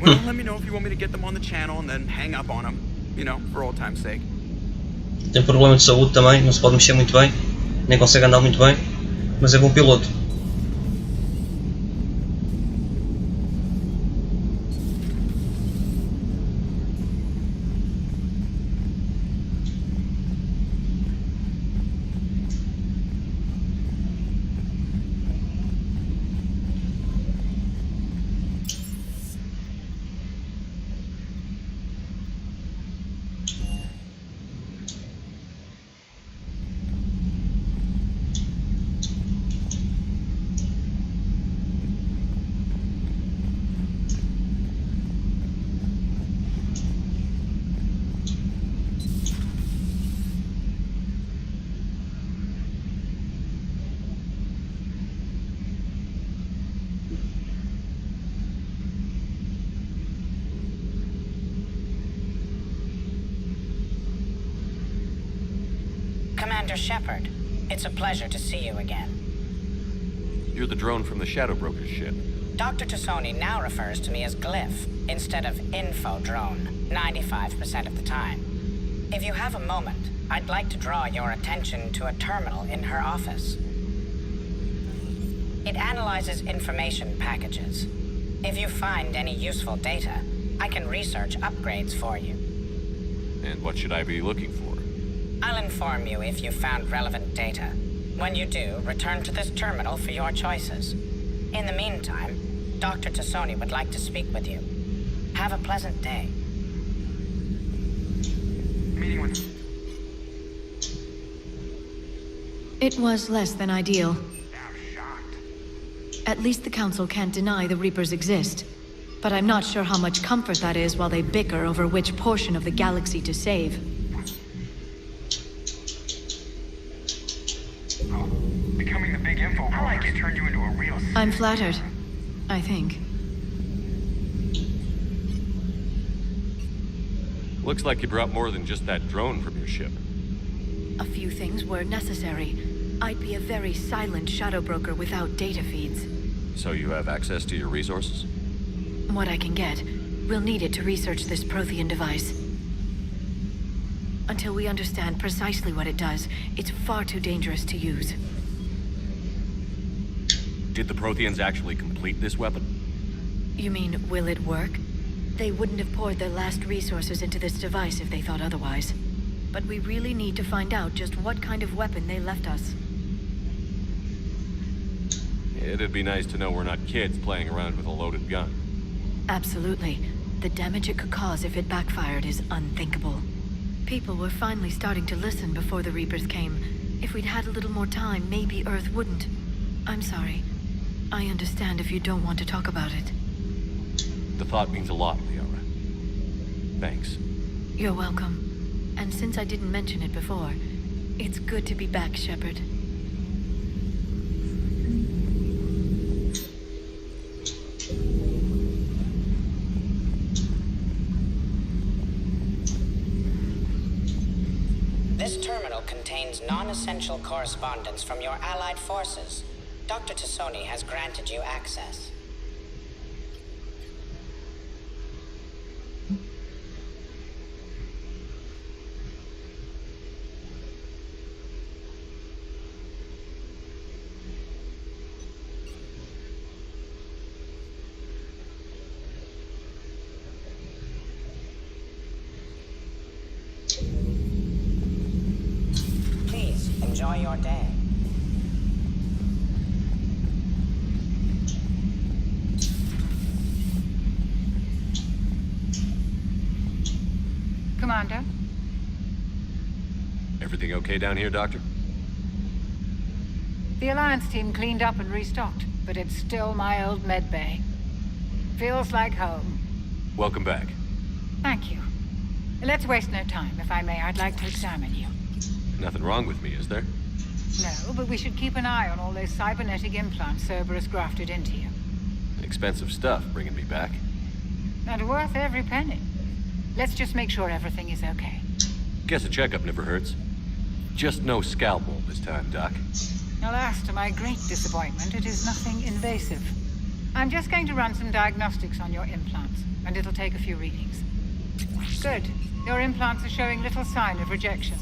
Well, let me know if you want me to get them on the channel and then hang up on them. You know, for old time's sake. Tem problema de saúde também, não se pode mexer muito bem, nem consegue andar muito bem, mas é bom piloto. Commander Shepard, it's a pleasure to see you again. You're the drone from the Shadow Broker's ship. Dr. Tassoni now refers to me as Glyph instead of Info Drone, 95% of the time. If you have a moment, I'd like to draw your attention to a terminal in her office. It analyzes information packages. If you find any useful data, I can research upgrades for you. And what should I be looking for? I'll inform you if you found relevant data. When you do, return to this terminal for your choices. In the meantime, Dr. Tassoni would like to speak with you. Have a pleasant day. Meeting with... It was less than ideal. At least the Council can't deny the Reapers exist. But I'm not sure how much comfort that is while they bicker over which portion of the galaxy to save. Becoming the big info broker has turned you into a real... I'm flattered, I think. Looks like you brought more than just that drone from your ship. A few things were necessary. I'd be a very silent shadow broker without data feeds. So you have access to your resources? What I can get. We'll need it to research this Prothean device. Until we understand precisely what it does, it's far too dangerous to use. Did the Protheans actually complete this weapon? You mean, will it work? They wouldn't have poured their last resources into this device if they thought otherwise. But we really need to find out just what kind of weapon they left us. It'd be nice to know we're not kids playing around with a loaded gun. Absolutely. The damage it could cause if it backfired is unthinkable. People were finally starting to listen before the Reapers came. If we'd had a little more time, maybe Earth wouldn't. I'm sorry. I understand if you don't want to talk about it. The thought means a lot, Liara. Thanks. You're welcome. And since I didn't mention it before, it's good to be back, Shepard. This terminal contains non-essential correspondence from your allied forces. Dr. Tassoni has granted you access. Please, enjoy your day. Commander? Everything okay down here, Doctor? The Alliance team cleaned up and restocked, but it's still my old med bay. Feels like home. Welcome back. Thank you. Let's waste no time. If I may, I'd like to examine you. Nothing wrong with me, is there? No, but we should keep an eye on all those cybernetic implants Cerberus grafted into you. Expensive stuff bringing me back. And worth every penny. Let's just make sure everything is okay. Guess a checkup never hurts. Just no scalpel this time, Doc. Alas, to my great disappointment, it is nothing invasive. I'm just going to run some diagnostics on your implants, and it'll take a few readings. Good. Your implants are showing little sign of rejection.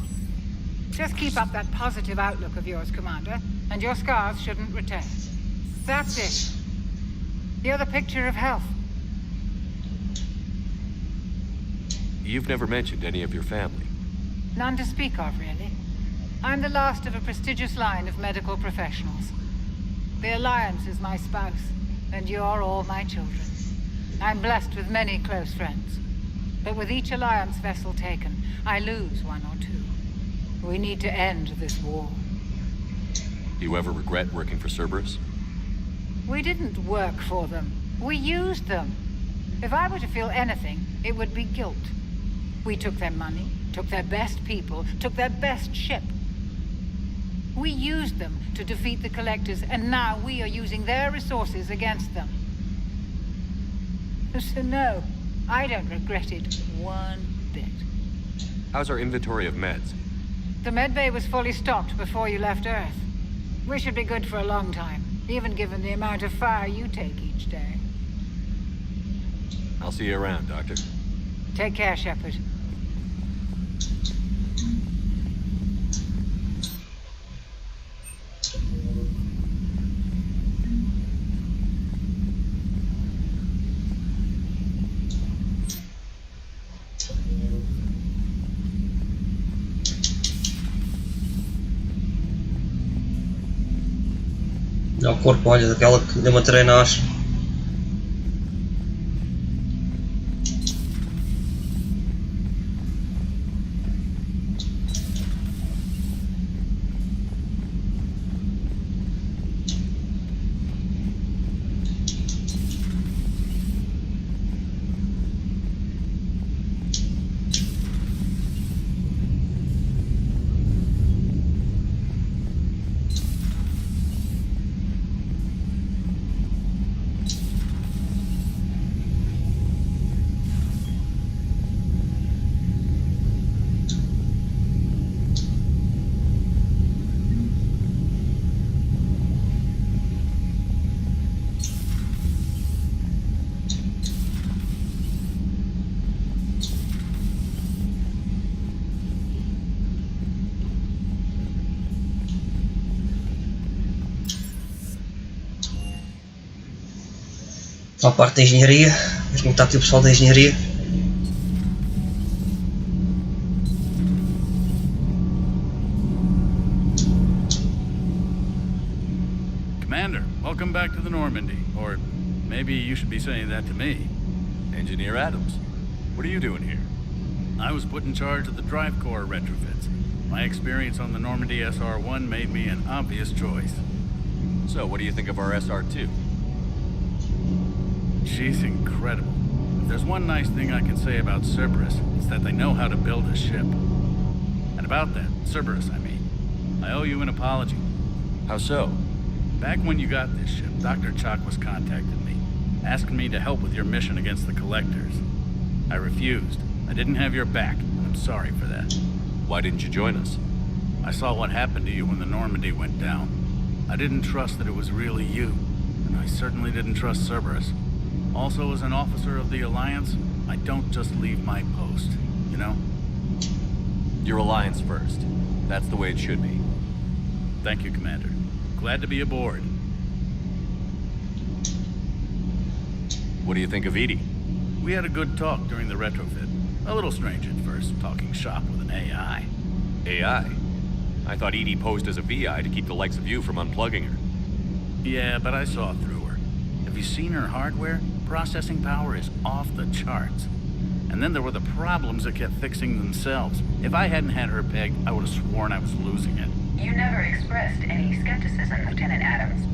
Just keep up that positive outlook of yours, Commander, and your scars shouldn't return. That's it. You're the picture of health. You've never mentioned any of your family. None to speak of, really. I'm the last of a prestigious line of medical professionals. The Alliance is my spouse, and you're all my children. I'm blessed with many close friends. But with each Alliance vessel taken, I lose one or two. We need to end this war. You ever regret working for Cerberus? We didn't work for them. We used them. If I were to feel anything, it would be guilt. We took their money, took their best people, took their best ship. We used them to defeat the Collectors, and now we are using their resources against them. So no, I don't regret it one bit. How's our inventory of meds? The medbay was fully stocked before you left Earth. We should be good for a long time, even given the amount of fire you take each day. I'll see you around, Doctor. Take care, Shepard. Dá o corpo, olha, daquela que deu uma treina, acho. A parte da engenharia, vamos como está aqui o pessoal da engenharia. Commander, welcome back to the Normandy. Or maybe you should be saying that to me. Engineer Adams, what are you doing here? I was put in charge of the drive core retrofits. My experience on the Normandy SR-1 made me an obvious choice. So, what do you think of our SR-2? She's incredible. If there's one nice thing I can say about Cerberus, it's that they know how to build a ship. And about that, Cerberus, I mean, I owe you an apology. How so? Back when you got this ship, Dr. Chakwas contacted me, asking me to help with your mission against the Collectors. I refused. I didn't have your back, and I'm sorry for that. Why didn't you join us? I saw what happened to you when the Normandy went down. I didn't trust that it was really you, and I certainly didn't trust Cerberus. Also, as an officer of the Alliance, I don't just leave my post, you know? Your Alliance first. That's the way it should be. Thank you, Commander. Glad to be aboard. What do you think of Edie? We had a good talk during the retrofit. A little strange at first, talking shop with an AI. AI? I thought Edie posed as a VI to keep the likes of you from unplugging her. Yeah, but I saw through her. Have you seen her hardware? Processing power is off the charts. And then there were the problems that kept fixing themselves. If I hadn't had her pegged, I would have sworn I was losing it. You never expressed any skepticism, Lieutenant Adams.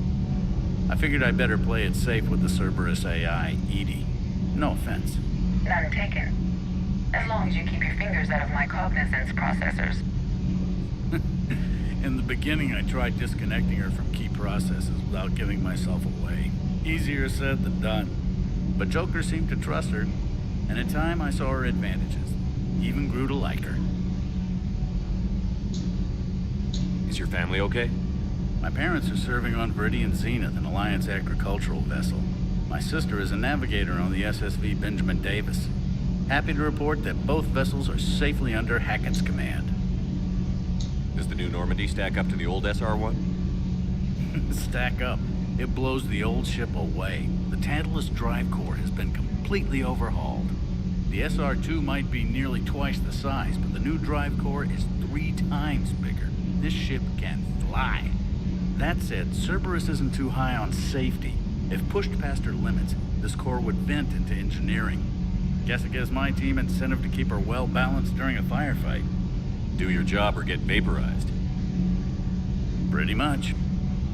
I figured I'd better play it safe with the Cerberus AI, Edie. No offense. None taken. As long as you keep your fingers out of my cognizance processors. In the beginning, I tried disconnecting her from key processes without giving myself away. Easier said than done. But Joker seemed to trust her, and in time I saw her advantages. Even grew to like her. Is your family okay? My parents are serving on Viridian Zenith, an Alliance agricultural vessel. My sister is a navigator on the SSV Benjamin Davis. Happy to report that both vessels are safely under Hackett's command. Does the new Normandy stack up to the old SR-1? Stack up. It blows the old ship away. The Tantalus drive core has been completely overhauled. The SR-2 might be nearly twice the size, but the new drive core is 3 times bigger. This ship can fly. That said, Cerberus isn't too high on safety. If pushed past her limits, this core would vent into engineering. Guess it gives my team incentive to keep her well balanced during a firefight. Do your job or get vaporized. Pretty much.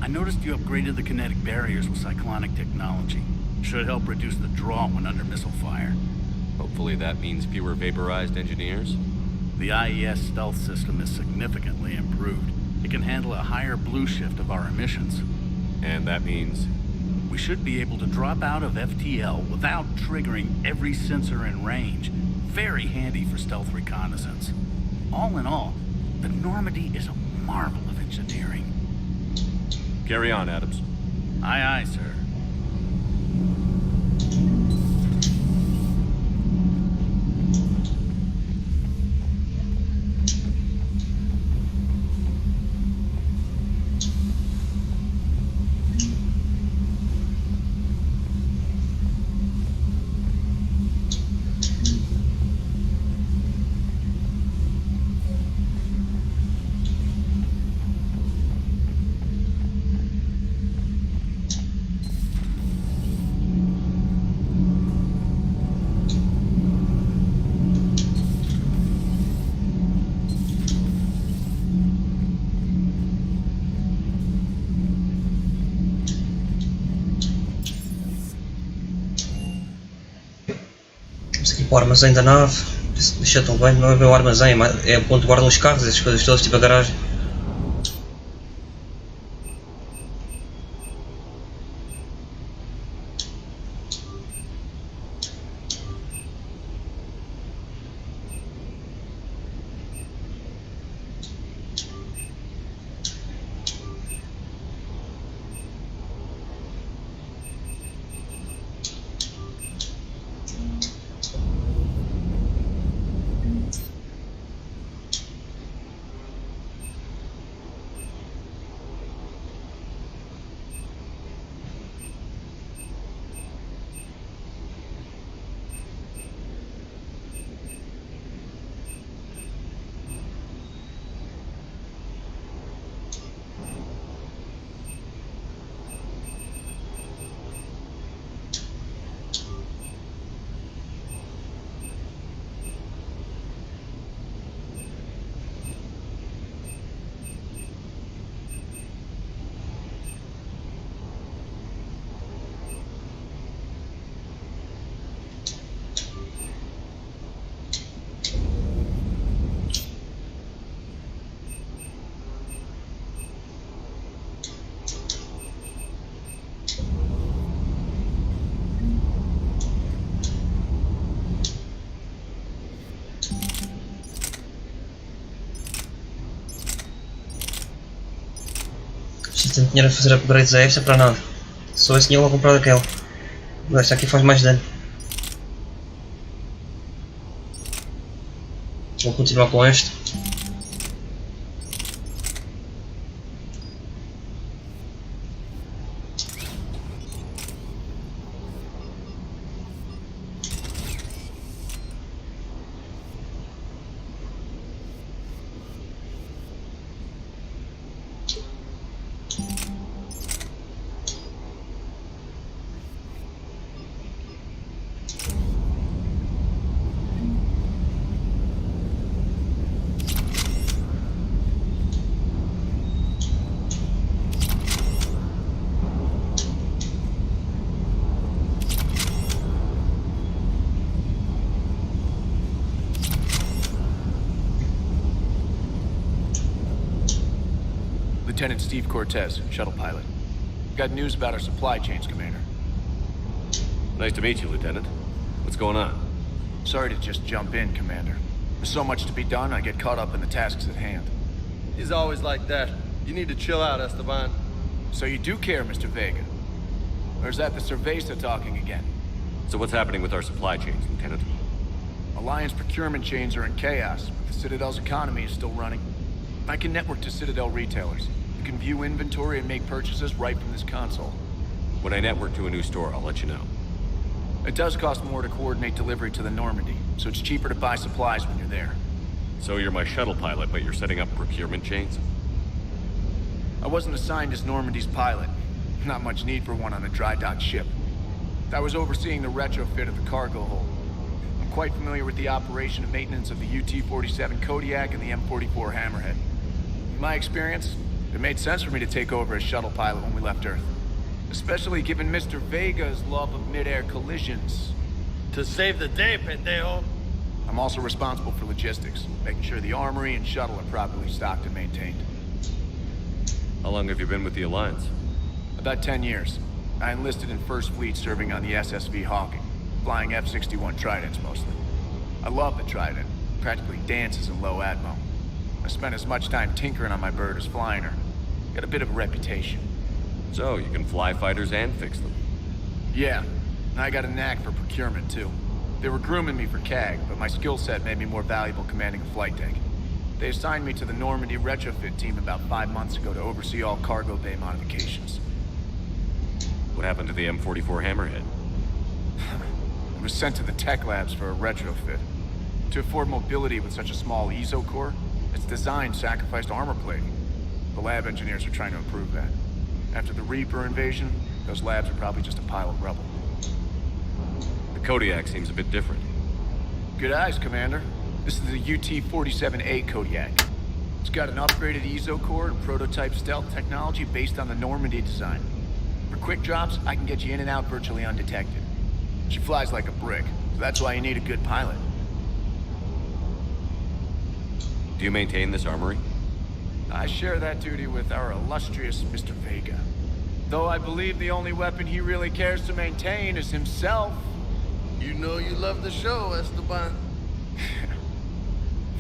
I noticed you upgraded the kinetic barriers with cyclonic technology. Should help reduce the draw when under missile fire. Hopefully that means fewer vaporized engineers? The IES stealth system is significantly improved. It can handle a higher blue shift of our emissions. And that means? We should be able to drop out of FTL without triggering every sensor in range. Very handy for stealth reconnaissance. All in all, the Normandy is a marvel of engineering. Carry on, Adams. Aye, aye, sir. O armazém da nave, deixa tão bem, não é bem o armazém, é onde guardam os carros, essas coisas todas, tipo a garagem. Preciso de dinheiro a fazer upgrades a esta para nada. Só esse dinheiro vou comprar daquela. Esta aqui faz mais dano. Vou continuar com este. Lieutenant Steve Cortez, shuttle pilot. Got news about our supply chains, Commander. Nice to meet you, Lieutenant. What's going on? Sorry to just jump in, Commander. There's so much to be done, I get caught up in the tasks at hand. He's always like that. You need to chill out, Esteban. So you do care, Mr. Vega? Or is that the Cerveza talking again? So what's happening with our supply chains, Lieutenant? Alliance procurement chains are in chaos, but the Citadel's economy is still running. I can network to Citadel retailers. You can view inventory and make purchases right from this console. When I network to a new store, I'll let you know. It does cost more to coordinate delivery to the Normandy, so it's cheaper to buy supplies when you're there. So you're my shuttle pilot, but you're setting up procurement chains? I wasn't assigned as Normandy's pilot. Not much need for one on a dry dock ship. I was overseeing the retrofit of the cargo hold. I'm quite familiar with the operation and maintenance of the UT-47 Kodiak and the M44 Hammerhead. In my experience, it made sense for me to take over as shuttle pilot when we left Earth. Especially given Mr. Vega's love of mid-air collisions. To save the day, pendejo. I'm also responsible for logistics, making sure the armory and shuttle are properly stocked and maintained. How long have you been with the Alliance? About 10 years. I enlisted in First Fleet serving on the SSV Hawking, flying F-61 Tridents mostly. I love the Trident, practically dances in low atmo. I spent as much time tinkering on my bird as flying her. Got a bit of a reputation. So, you can fly fighters and fix them? Yeah, and I got a knack for procurement too. They were grooming me for CAG, but my skill set made me more valuable commanding a flight deck. They assigned me to the Normandy retrofit team about 5 months ago to oversee all cargo bay modifications. What happened to the M44 Hammerhead? It was sent to the tech labs for a retrofit. To afford mobility with such a small ESO core, its design sacrificed armor plating. The lab engineers are trying to improve that. After the Reaper invasion, those labs are probably just a pile of rubble. The Kodiak seems a bit different. Good eyes, Commander. This is the UT-47A Kodiak. It's got an upgraded ESO core and prototype stealth technology based on the Normandy design. For quick drops, I can get you in and out virtually undetected. She flies like a brick, so that's why you need a good pilot. Do you maintain this armory? I share that duty with our illustrious Mr. Vega. Though I believe the only weapon he really cares to maintain is himself. You know you love the show, Esteban.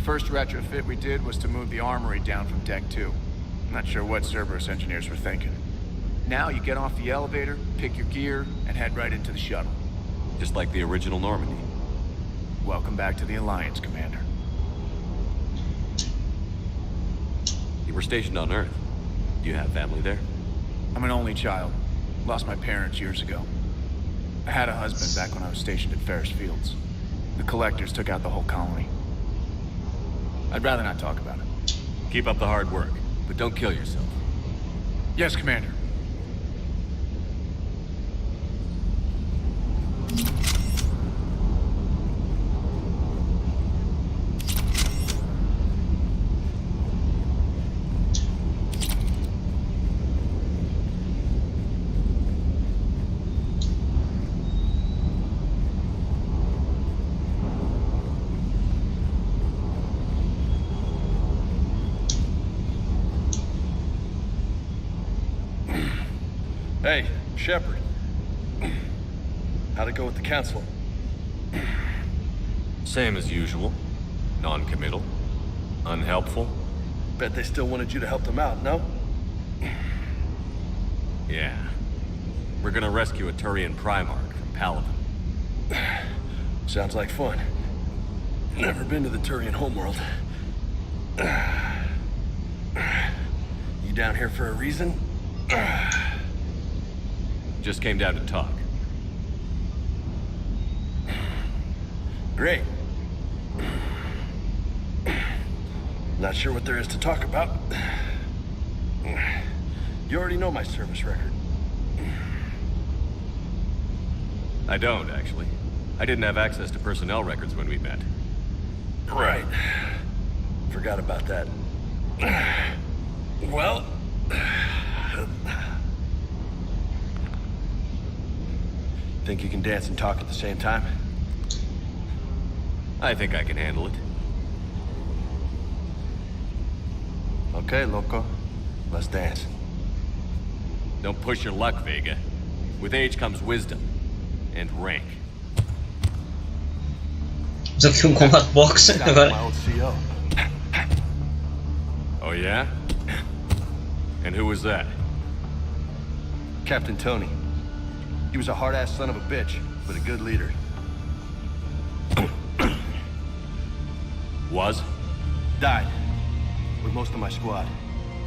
First retrofit we did was to move the armory down from Deck 2. Not sure what Cerberus engineers were thinking. Now you get off the elevator, pick your gear, and head right into the shuttle. Just like the original Normandy. Welcome back to the Alliance, Commander. You were stationed on Earth. Do you have family there? I'm an only child. Lost my parents years ago. I had a husband back when I was stationed at Ferris Fields. The Collectors took out the whole colony. I'd rather not talk about it. Keep up the hard work, but don't kill yourself. Yes, Commander. Hey, Shepard. How'd it go with the council? Same as usual. Non-committal. Unhelpful. Bet they still wanted you to help them out, no? Yeah. We're gonna rescue a Turian Primarch from Paladin. Sounds like fun. Never been to the Turian homeworld. You down here for a reason? Just came down to talk. Great. Not sure what there is to talk about. You already know my service record. I don't, actually. I didn't have access to personnel records when we met. Right. Forgot about that. Well... Think you can dance and talk at the same time? I think I can handle it. Okay, loco. Let's dance. Don't push your luck, Vega. With age comes wisdom. And rank. Temos aqui um combate de boxe agora. Oh yeah? And who was that? Captain Tony. He was a hard-ass son of a bitch, but a good leader. Was? Died. With most of my squad.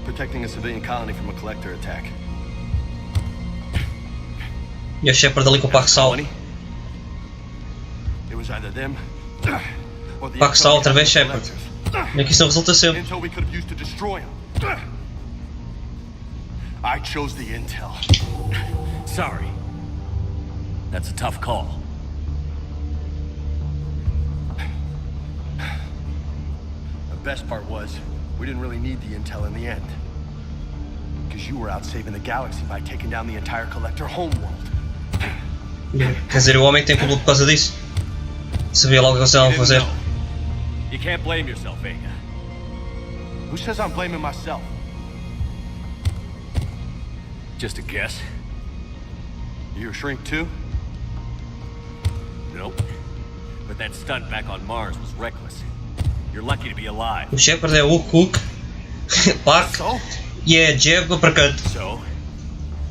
Protecting a civilian colony from a collector attack. E o Shepard ali com o Paxal. It was either them or the Paxal outra vez Shepard. E aqui isso resulta sempre. intel we could have used to destroy him. I chose the intel. Sorry. That's a tough call. The best part was, we didn't really need the intel in the end. Because you were out saving the galaxy by taking down the entire collector homeworld. Quer dizer, o homem tem culpa por causa disso. Sabia logo o que eles estavam a fazer. You can't blame yourself, Vega. Who says I'm blaming myself? Just a guess. You a shrink too? Nope. But that stunt back on Mars was reckless. You're lucky to be alive. O Shepard é o Hook, Park e é Jeb para canto. So,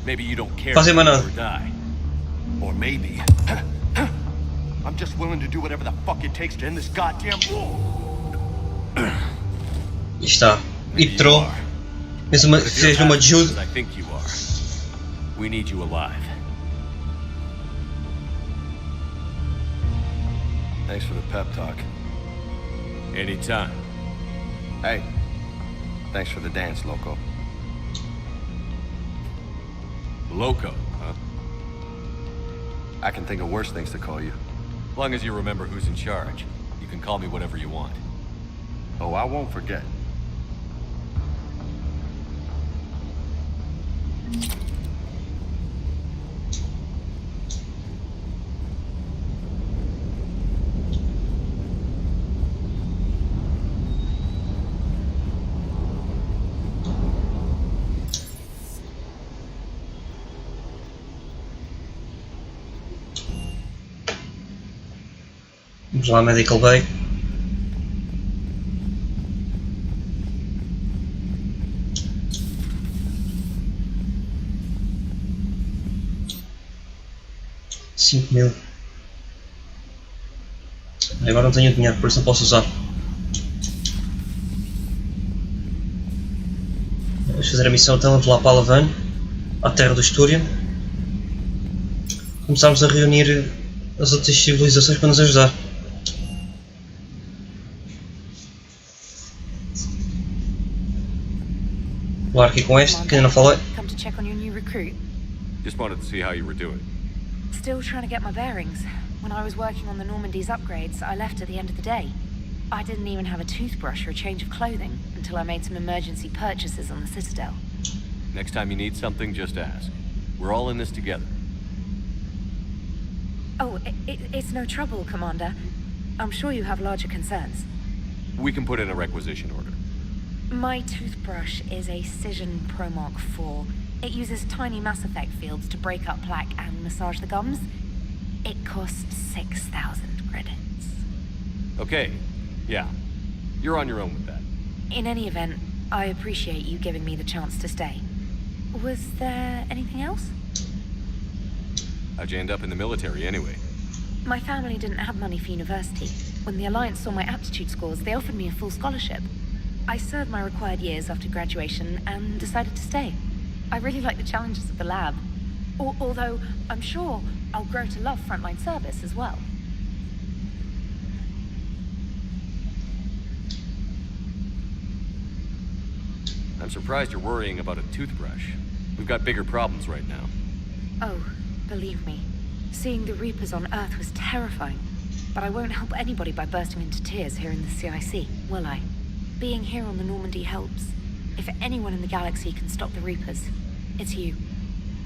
maybe you don't care Fazem mais nada. or die. Or maybe I'm just willing to do whatever the fuck it takes to end this goddamn war. E está. E entrou. Fez uma ajuda. I think you are. We need you alive. Thanks for the pep talk. Anytime. Hey, thanks for the dance, Loco. Loco, huh? I can think of worse things to call you. As long as you remember who's in charge, you can call me whatever you want. Oh, I won't forget. Vamos lá, Medical Bay. $5.000. Agora não tenho dinheiro, por isso não posso usar. Vamos fazer a missão então, vamos lá para a Alavan, à Terra do Estúrio. Começarmos a reunir as outras civilizações para nos ajudar. Falar aqui com este, que ainda não falei. Come to check on your new recruit. Just wanted to see how you were doing. Still trying to get my bearings. When I was working on the Normandy's upgrades, I left at the end of the day. I didn't even have a toothbrush or a change of clothing until I made some emergency purchases on the Citadel. Next time you need something, just ask. We're all in this together. Oh, it's no trouble, Commander. I'm sure you have larger concerns. We can put in a requisition order. My toothbrush is a Cision Pro Mark IV. It uses tiny Mass Effect fields to break up plaque and massage the gums. It costs 6,000 credits. Okay, yeah. You're on your own with that. In any event, I appreciate you giving me the chance to stay. Was there anything else? How'd you end up in the military anyway? My family didn't have money for university. When the Alliance saw my aptitude scores, they offered me a full scholarship. I served my required years after graduation and decided to stay. I really like the challenges of the lab. Although, I'm sure I'll grow to love frontline service as well. I'm surprised you're worrying about a toothbrush. We've got bigger problems right now. Oh, believe me. Seeing the Reapers on Earth was terrifying. But I won't help anybody by bursting into tears here in the CIC, will I? Being here on the Normandy helps. If anyone in the galaxy can stop the Reapers, it's you.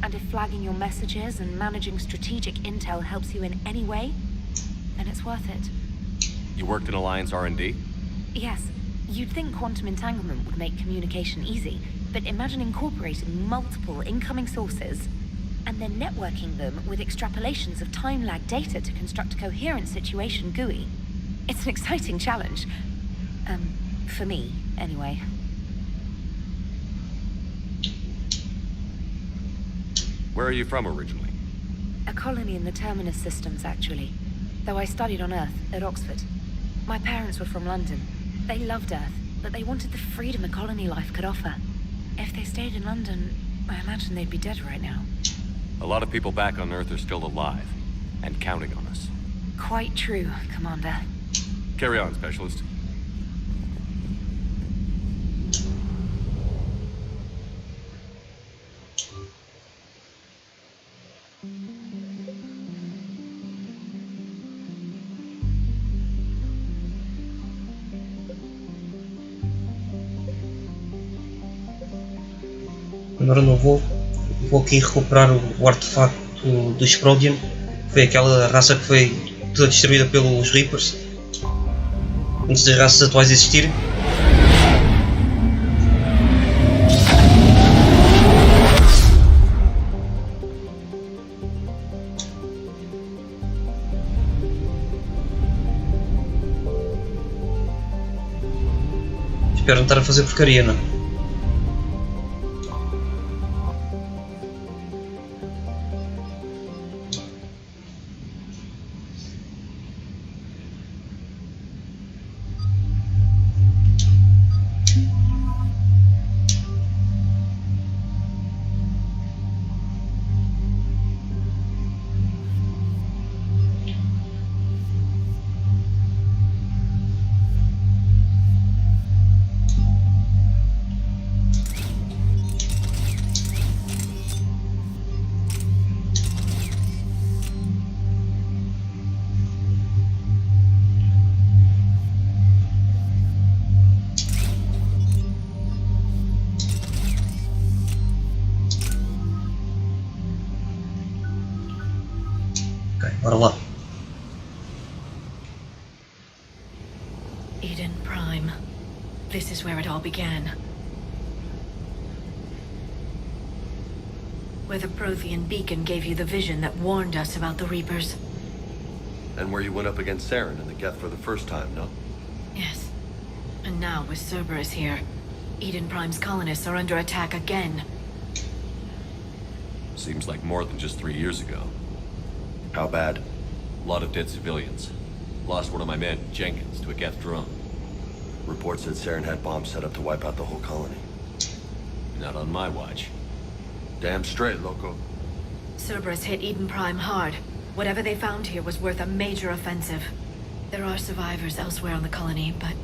And if flagging your messages and managing strategic intel helps you in any way, then it's worth it. You worked in Alliance R&D? Yes. You'd think quantum entanglement would make communication easy, but imagine incorporating multiple incoming sources and then networking them with extrapolations of time-lag data to construct a coherent situation GUI. It's an exciting challenge. For me, anyway. Where are you from originally? A colony in the Terminus systems, actually. Though I studied on Earth, at Oxford. My parents were from London. They loved Earth, but they wanted the freedom a colony life could offer. If they stayed in London, I imagine they'd be dead right now. A lot of people back on Earth are still alive, and counting on us. Quite true, Commander. Carry on, Specialist. Agora não vou aqui recuperar o artefacto do Sprodium. Foi aquela raça que foi toda destruída pelos Reapers antes das raças atuais existirem. Espero não estar a fazer porcaria, não? Bora lá. Eden Prime. This is where it all began. Where the Prothean beacon gave you the vision that warned us about the Reapers. And where you went up against Saren in the Geth for the first time, no? Yes. And now with Cerberus here, Eden Prime's colonists are under attack again. Seems like more than just 3 years ago. How bad? A lot of dead civilians. Lost one of my men, Jenkins, to a Geth drone. Reports said Saren had bombs set up to wipe out the whole colony. Not on my watch. Damn straight, loco. Cerberus hit Eden Prime hard. Whatever they found here was worth a major offensive. There are survivors elsewhere on the colony, but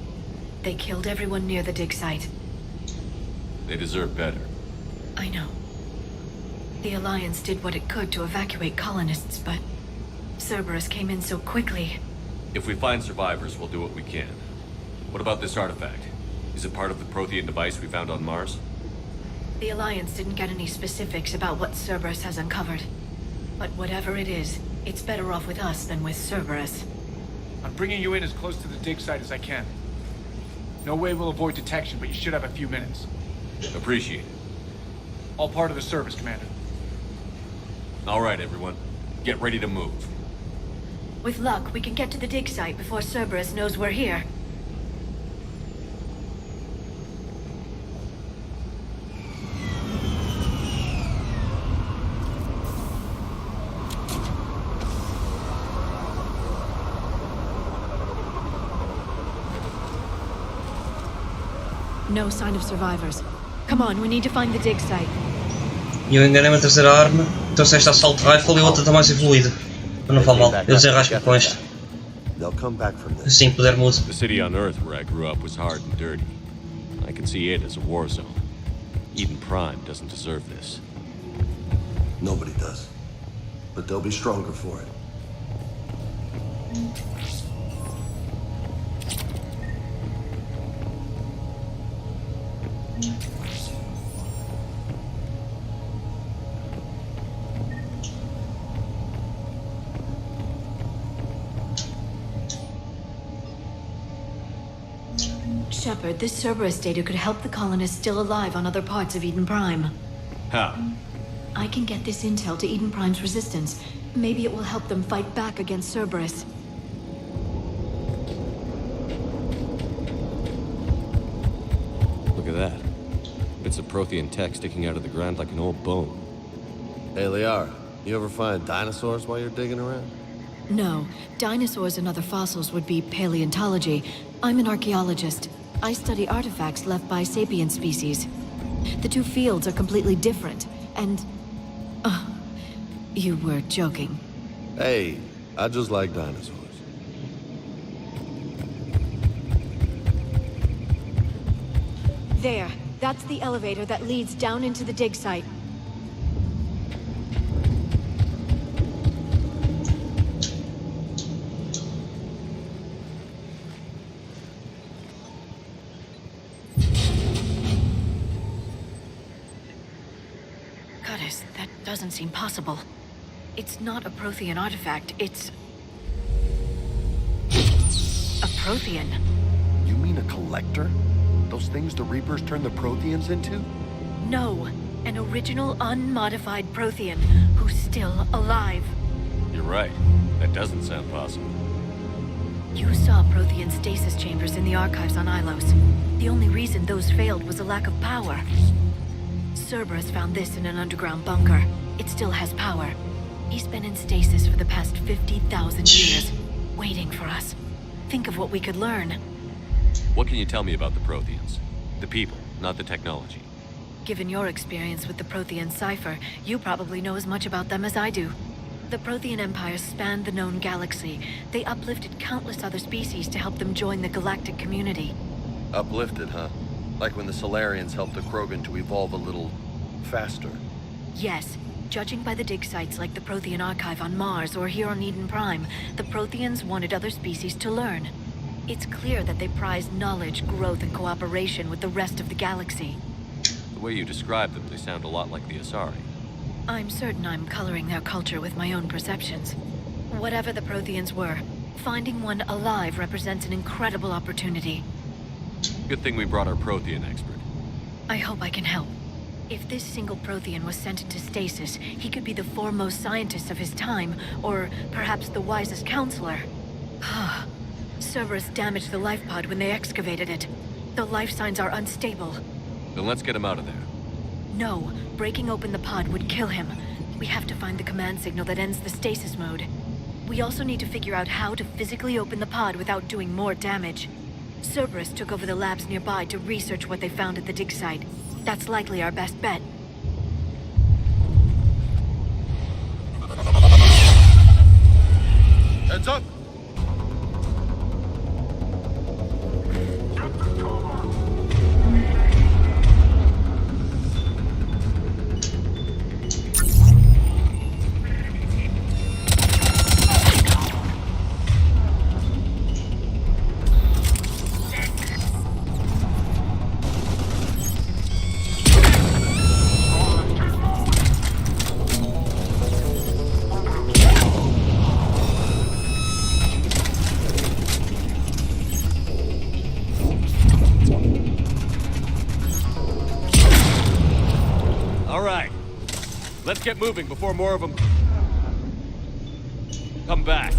they killed everyone near the dig site. They deserve better. I know. The Alliance did what it could to evacuate colonists, but Cerberus came in so quickly. If we find survivors, we'll do what we can. What about this artifact? Is it part of the Prothean device we found on Mars? The Alliance didn't get any specifics about what Cerberus has uncovered. But whatever it is, it's better off with us than with Cerberus. I'm bringing you in as close to the dig site as I can. No way we'll avoid detection, but you should have a few minutes. Appreciate it. All part of the service, Commander. All right, everyone. Get ready to move. With luck, we can get to the dig site before Cerberus knows we're here. No sign of survivors. Come on, we need to find the dig site. E eu enganei-me a terceira arma, trouxe esta assault rifle e a outra está mais evoluída. Mas não faz mal, eu desenrasco com esta. Assim puder mudo. The city on Earth where I grew up was hard and dirty. I can see it as a war zone. Eden Prime doesn't deserve this. Nobody does. But they'll be stronger for it. Shepard, this Cerberus data could help the colonists still alive on other parts of Eden Prime. How? I can get this intel to Eden Prime's resistance. Maybe it will help them fight back against Cerberus. Look at that. Bits of Prothean tech sticking out of the ground like an old bone. Hey, Liara, you ever find dinosaurs while you're digging around? No. Dinosaurs and other fossils would be paleontology. I'm an archaeologist. I study artifacts left by sapient species. The two fields are completely different, and... you were joking. Hey, I just like dinosaurs. There. That's the elevator that leads down into the dig site. Goddess, that doesn't seem possible. It's not a Prothean artifact, it's... a Prothean. You mean a collector? Those things the Reapers turn the Protheans into? No, an original unmodified Prothean who's still alive. You're right. That doesn't sound possible. You saw Prothean stasis chambers in the archives on Ilos. The only reason those failed was a lack of power. Cerberus found this in an underground bunker. It still has power. He's been in stasis for the past 50,000 years, waiting for us. Think of what we could learn. What can you tell me about the Protheans? The people, not the technology. Given your experience with the Prothean cipher, you probably know as much about them as I do. The Prothean Empire spanned the known galaxy. They uplifted countless other species to help them join the galactic community. Uplifted, huh? Like when the Solarians helped the Krogan to evolve a little... faster. Yes. Judging by the dig sites like the Prothean Archive on Mars or here on Eden Prime, the Protheans wanted other species to learn. It's clear that they prize knowledge, growth, and cooperation with the rest of the galaxy. The way you describe them, they sound a lot like the Asari. I'm certain I'm coloring their culture with my own perceptions. Whatever the Protheans were, finding one alive represents an incredible opportunity. Good thing we brought our Prothean expert. I hope I can help. If this single Prothean was sent into stasis, he could be the foremost scientist of his time, or perhaps the wisest counselor. Cerberus damaged the life pod when they excavated it. The life signs are unstable. Then let's get him out of there. No, breaking open the pod would kill him. We have to find the command signal that ends the stasis mode. We also need to figure out how to physically open the pod without doing more damage. Cerberus took over the labs nearby to research what they found at the dig site. That's likely our best bet. Heads up! Let's get moving before more of them come back.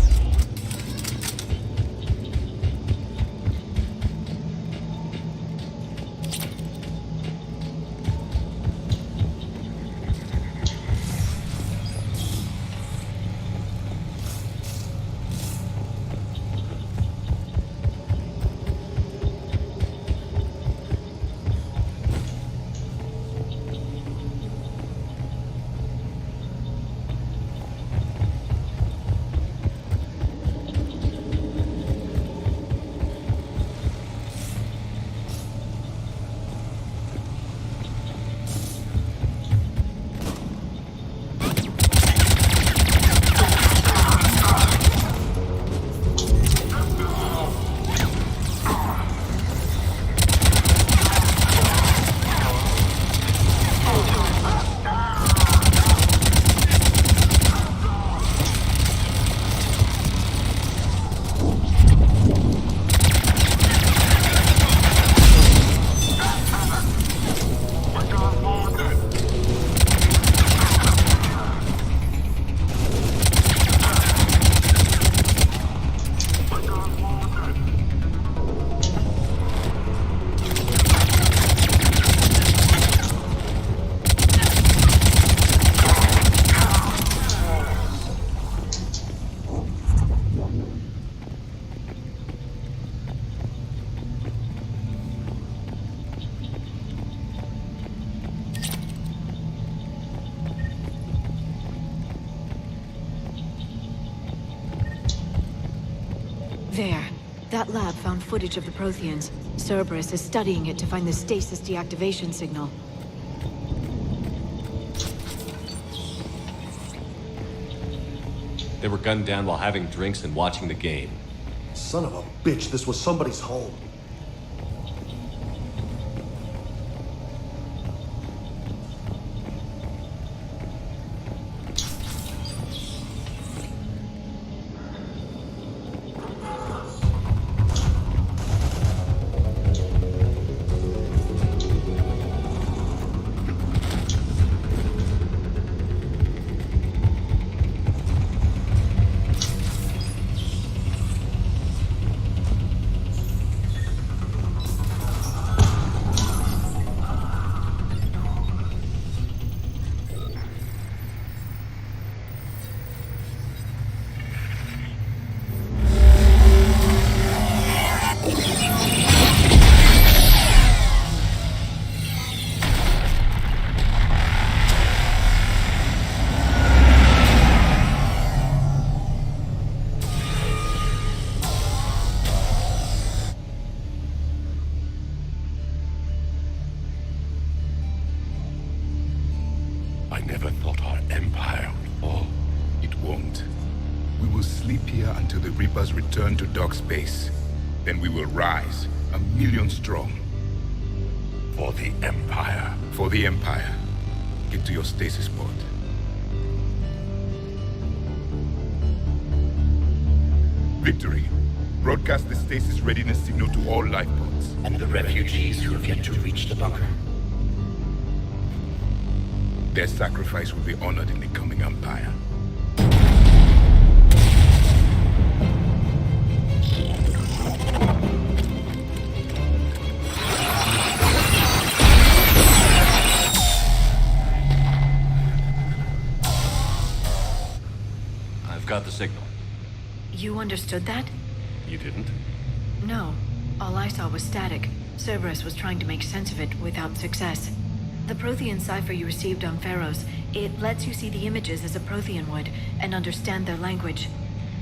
That lab found footage of the Protheans. Cerberus is studying it to find the stasis deactivation signal. They were gunned down while having drinks and watching the game. Son of a bitch, this was somebody's home. I never thought our empire would fall. It won't. We will sleep here until the Reapers return to dark space. Then we will rise, 1,000,000 strong. For the Empire. For the Empire. Get to your stasis pod. Victory. Broadcast the stasis readiness signal to all life pods. And the refugees who have yet to reach the bunker. Their sacrifice will be honored in the coming Empire. I've got the signal. You understood that? You didn't? No. All I saw was static. Cerberus was trying to make sense of it without success. The Prothean cipher you received on Pharaohs, it lets you see the images as a Prothean would, and understand their language.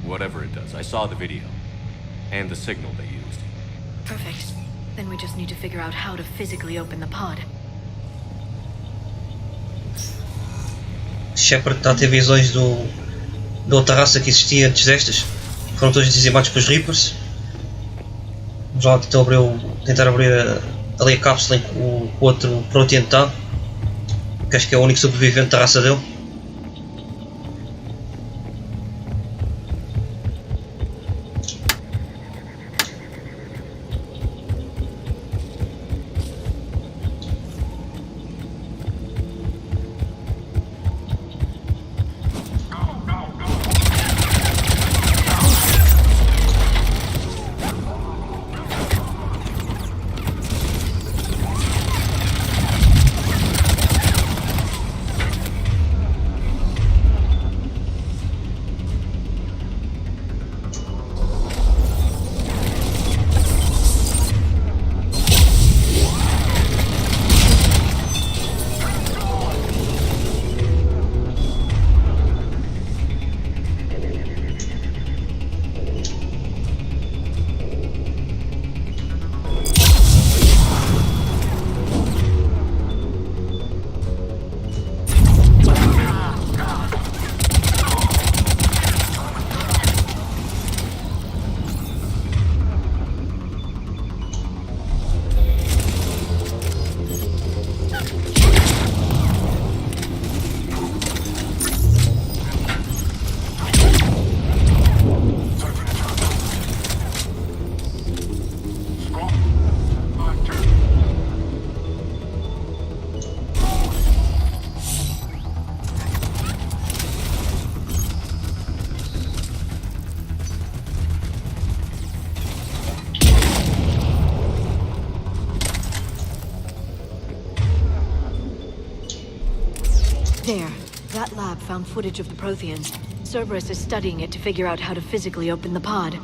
Whatever it does, I saw the video. And the signal they used. Perfect. Then we just need to figure out how to physically open the pod. Shepard está a ter visões da outra raça que existia antes destas. Foram todos dizimados pelos Reapers. Vamos lá então tentar abrir ali a cápsula em que o outro Prothean está. Que acho que é o único sobrevivente da raça dele. There. That lab found footage of the Protheans. Cerberus is studying it to figure out how to physically open the pod.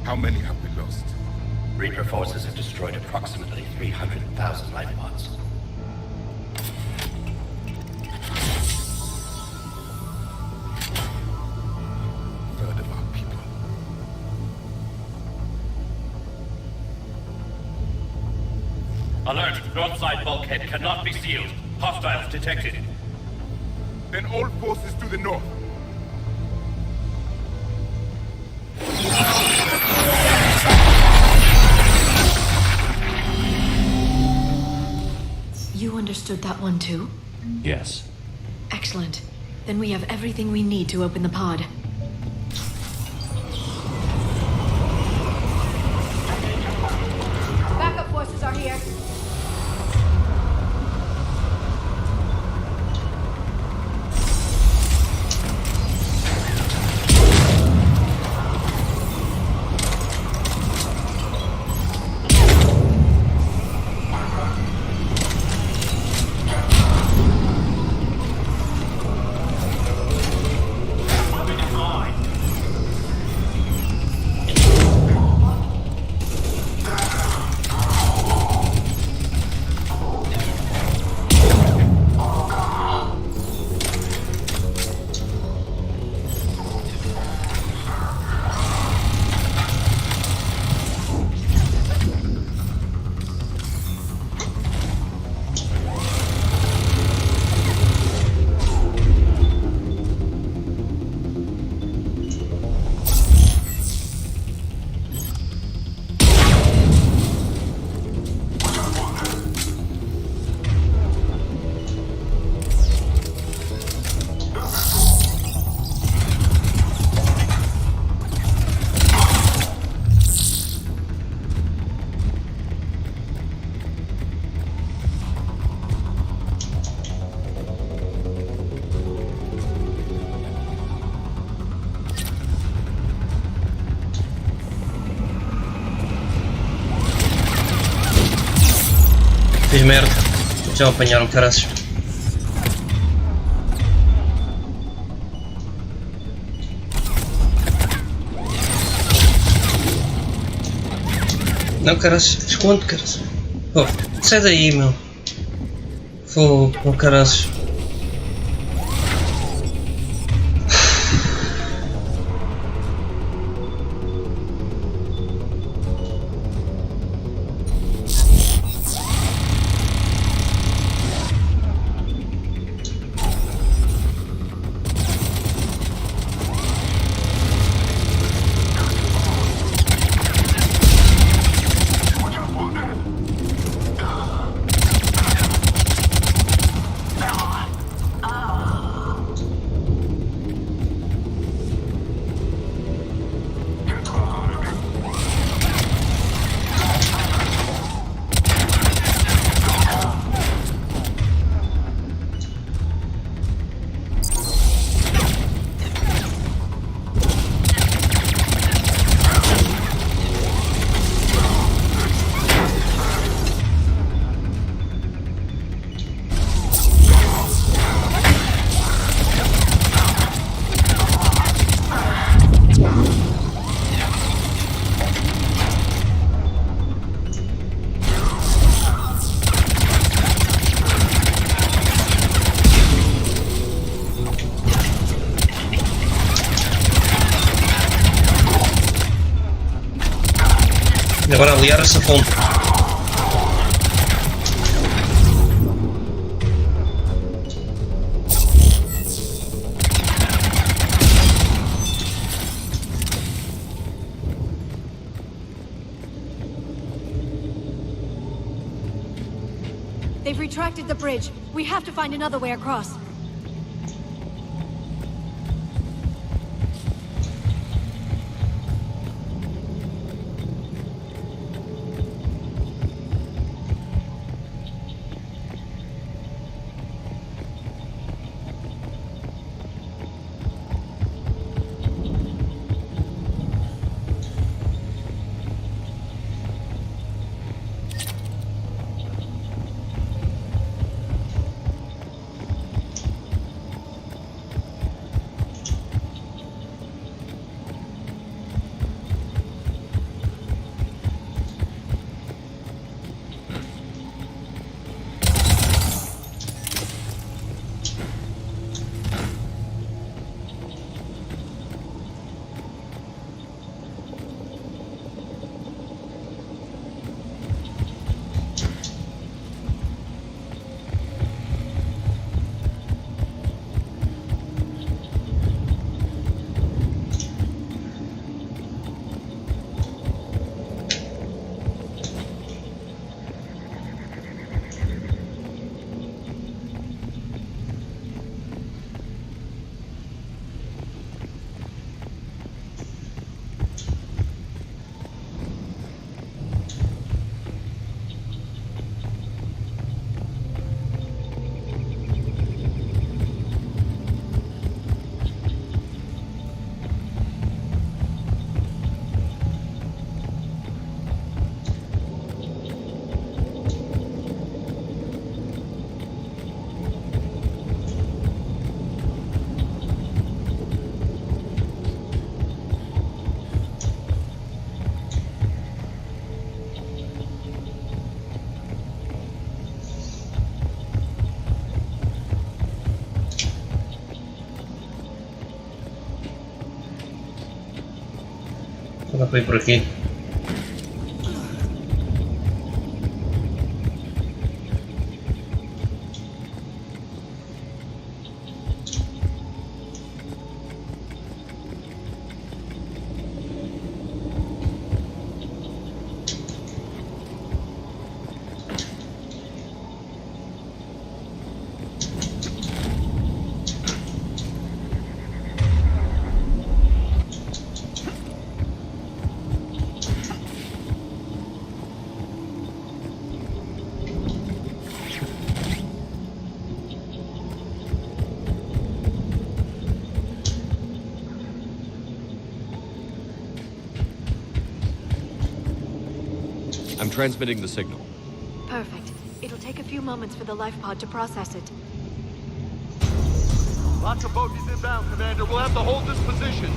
How many have we lost? Reaper forces have destroyed approximately 300,000 life pods. Third of our people. Alert! North side bulkhead cannot be sealed. Hostiles detected. Then all forces to the north. You understood that one too? Yes. Excellent. Then we have everything we need to open the pod. Backup forces are here. Fiz merda. Já apanharam, caraças. Não, caraças. Esconde, caraças. Oh, sai daí, meu. Fogo, caraças. Agora aliar-se a fonte. They've retracted the bridge. We have to find another way across. Dá para ir por aqui. I'm transmitting the signal. Perfect. It'll take a few moments for the life pod to process it. Lots of bogies inbound, Commander. We'll have to hold this position.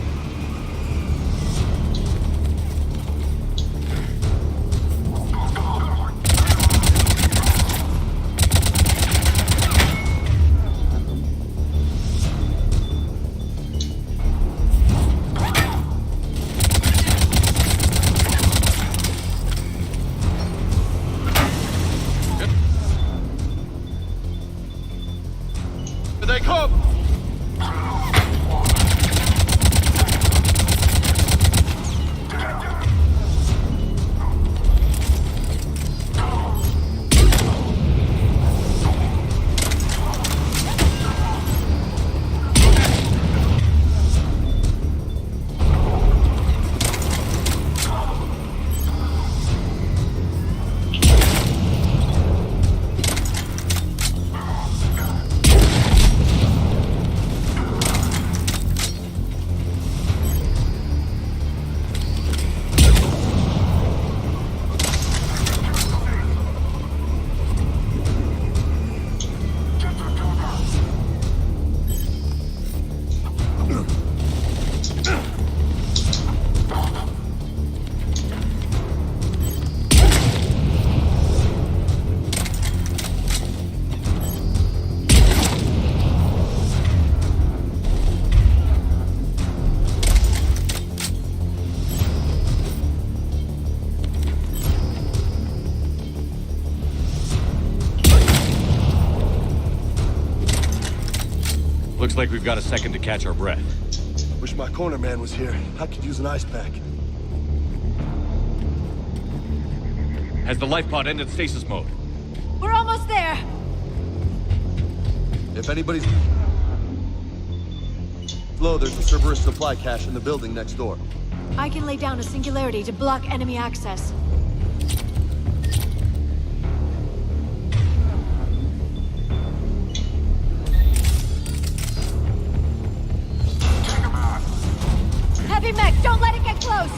They come! Looks like we've got a second to catch our breath. Wish my corner man was here. I could use an ice pack. Has the life pod ended stasis mode? We're almost there! If anybody's... Flo, there's a Cerberus supply cache in the building next door. I can lay down a singularity to block enemy access. Heavy mech, don't let it get close!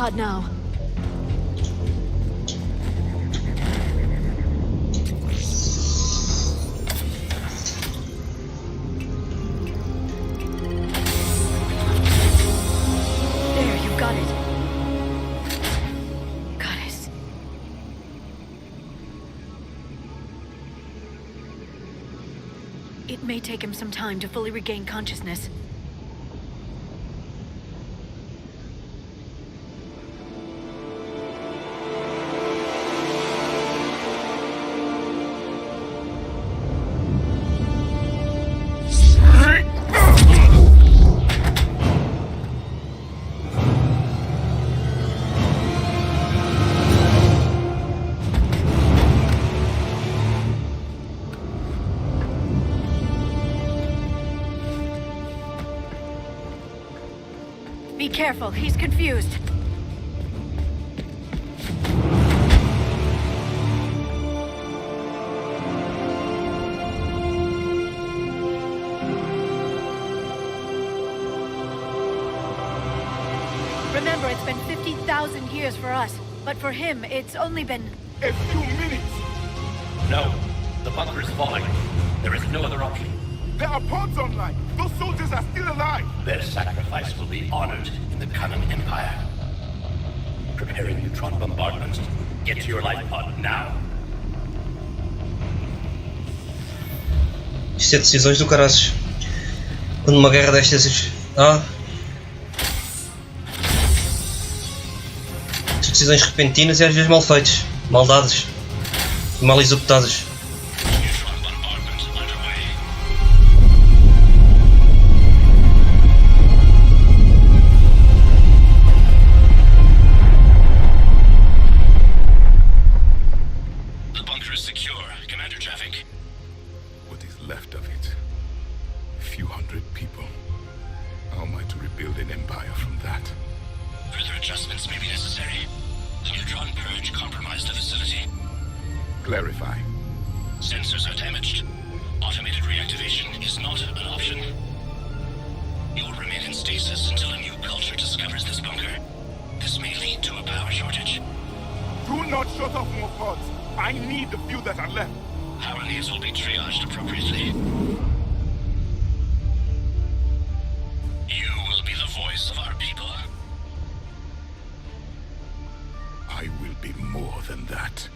pod now. There, you got it. Goddess. It may take him some time to fully regain consciousness. Be careful, he's confused. Remember, it's been 50,000 years for us, but for him, it's only been... A few minutes! No, the bunker is falling. There is no other option. There are pods online! Those soldiers are still alive! Their sacrifice will be honored in the coming Empire. Preparing neutron bombardments. Get to your life pod now. Isto é decisões do caraças. Quando uma guerra destas... Decisões repentinas e às vezes mal feitas, mal dadas, mal executadas. Clarify. Sensors are damaged. Automated reactivation is not an option. You will remain in stasis until a new culture discovers this bunker. This may lead to a power shortage. Do not shut off more pods. I need the few that are left. Power needs will be triaged appropriately. You will be the voice of our people. I will be more than that.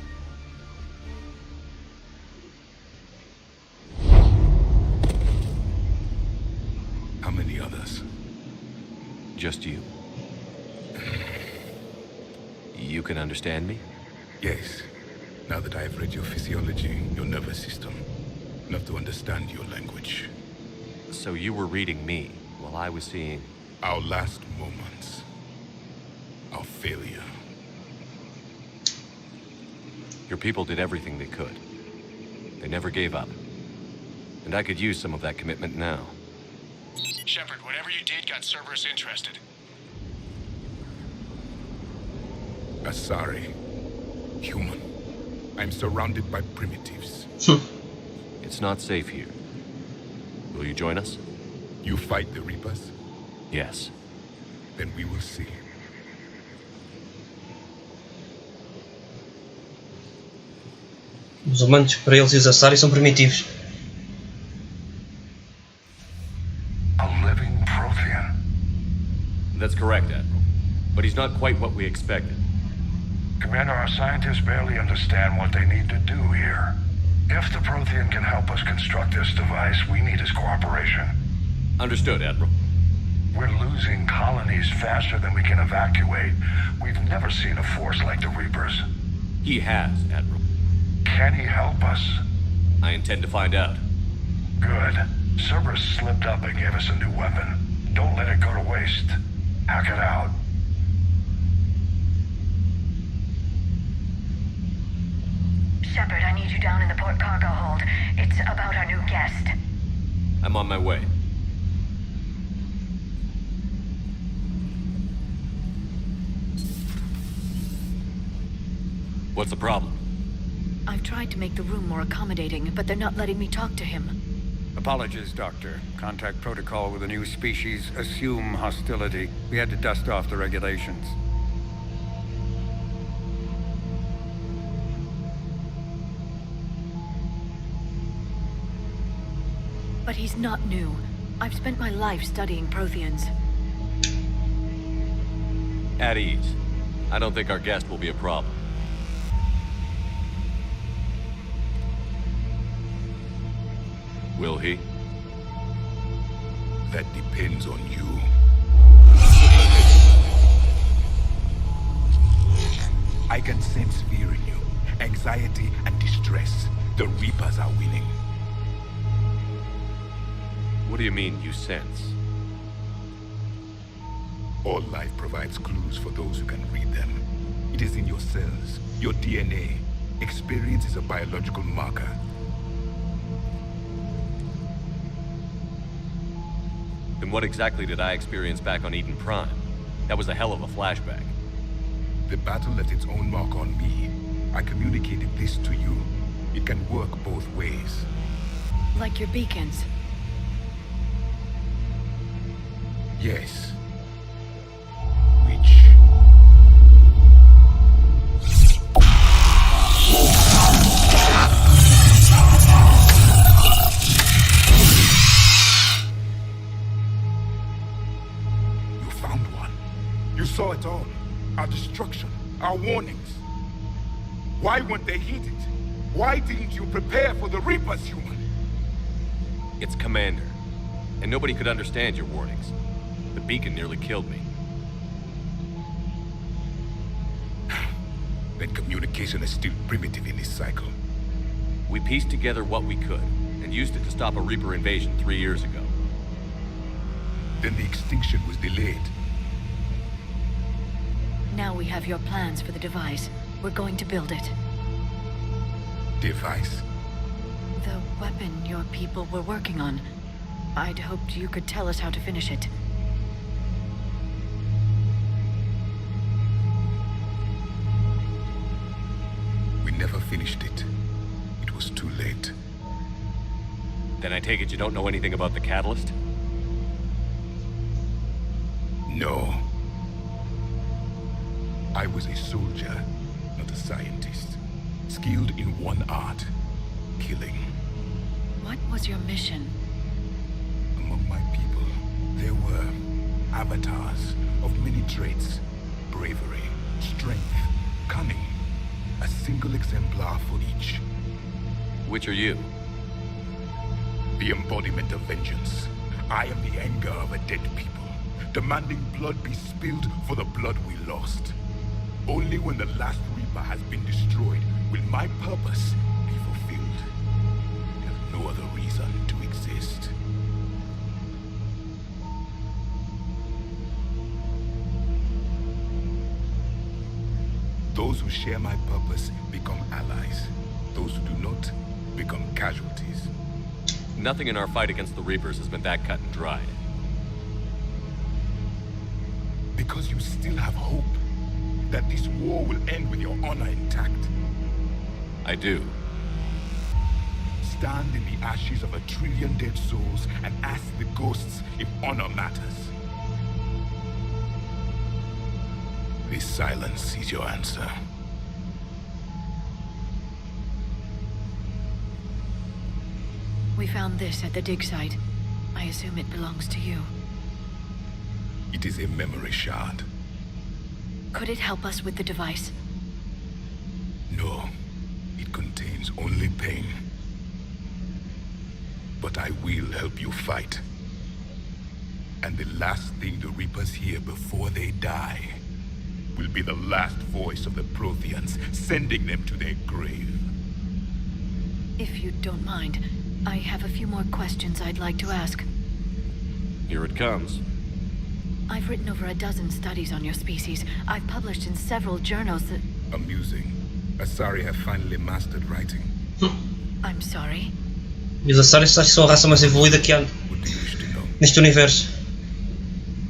How many others? Just you. You can understand me? Yes. Now that I have read your physiology, your nervous system, enough to understand your language. So you were reading me while I was seeing... Our last moments. Our failure. Your people did everything they could. They never gave up. And I could use some of that commitment now. Shepard, whatever you did got Cerberus interested. Sorry. Human. I'm surrounded by primitives. It's not safe here. Will you join us? You fight the Reapers? Yes. Then we will see. Os humanos, para eles e os Asari, são primitivos. A living Prothean. That's correct, Admiral. But he's not quite what we expected. Commander, our scientists barely understand what they need to do here. If the Prothean can help us construct this device, we need his cooperation. Understood, Admiral. We're losing colonies faster than we can evacuate. We've never seen a force like the Reapers. He has, Admiral. Can he help us? I intend to find out. Good. Cerberus slipped up and gave us a new weapon. Don't let it go to waste. Hack it out. Shepard, I need you down in the port cargo hold. It's about our new guest. I'm on my way. What's the problem? I've tried to make the room more accommodating, but they're not letting me talk to him. Apologies, Doctor. Contact protocol with a new species. Assume hostility. We had to dust off the regulations. But he's not new. I've spent my life studying Protheans. At ease. I don't think our guest will be a problem. Will he? That depends on you. I can sense fear in you, anxiety and distress. The Reapers are winning. What do you mean, you sense? All life provides clues for those who can read them. It is in your cells, your DNA. Experience is a biological marker. Then what exactly did I experience back on Eden Prime? That was a hell of a flashback. The battle left its own mark on me. I communicated this to you. It can work both ways. Like your beacons. Yes. Which? You found one. You saw it all. Our destruction, our warnings. Why weren't they heeded? Why didn't you prepare for the Reapers, human? It's Commander. And nobody could understand your warnings. The beacon nearly killed me. Then communication is still primitive in this cycle. We pieced together what we could, and used it to stop a Reaper invasion 3 years ago. Then the extinction was delayed. Now we have your plans for the device. We're going to build it. Device? The weapon your people were working on. I'd hoped you could tell us how to finish it. We never finished it. It was too late. Then I take it you don't know anything about the catalyst? No. I was a soldier, not a scientist. Skilled in one art, killing. What was your mission? Among my people, there were avatars of many traits. Bravery, strength, cunning. A single exemplar for each. Which are you? The embodiment of vengeance. I am the anger of a dead people, demanding blood be spilled for the blood we lost. Only when the last Reaper has been destroyed will my purpose be fulfilled. There's no other reason to exist. Those who share my purpose become allies. Those who do not become casualties. Nothing in our fight against the Reapers has been that cut and dried. Because you still have hope that this war will end with your honor intact. I do. Stand in the ashes of 1 trillion dead souls and ask the ghosts if honor matters. This silence is your answer. We found this at the dig site. I assume it belongs to you. It is a memory shard. Could it help us with the device? No. It contains only pain. But I will help you fight. And the last thing the Reapers hear before they die will be the last voice of the Protheans, sending them to their grave. If you don't mind, I have a few more questions I'd like to ask. Here it comes. I've written over a dozen studies on your species. I've published in several journals that... Amusing. Asari have finally mastered writing. I'm sorry? E os Asari acho que são a raça mais evoluída que há neste universo.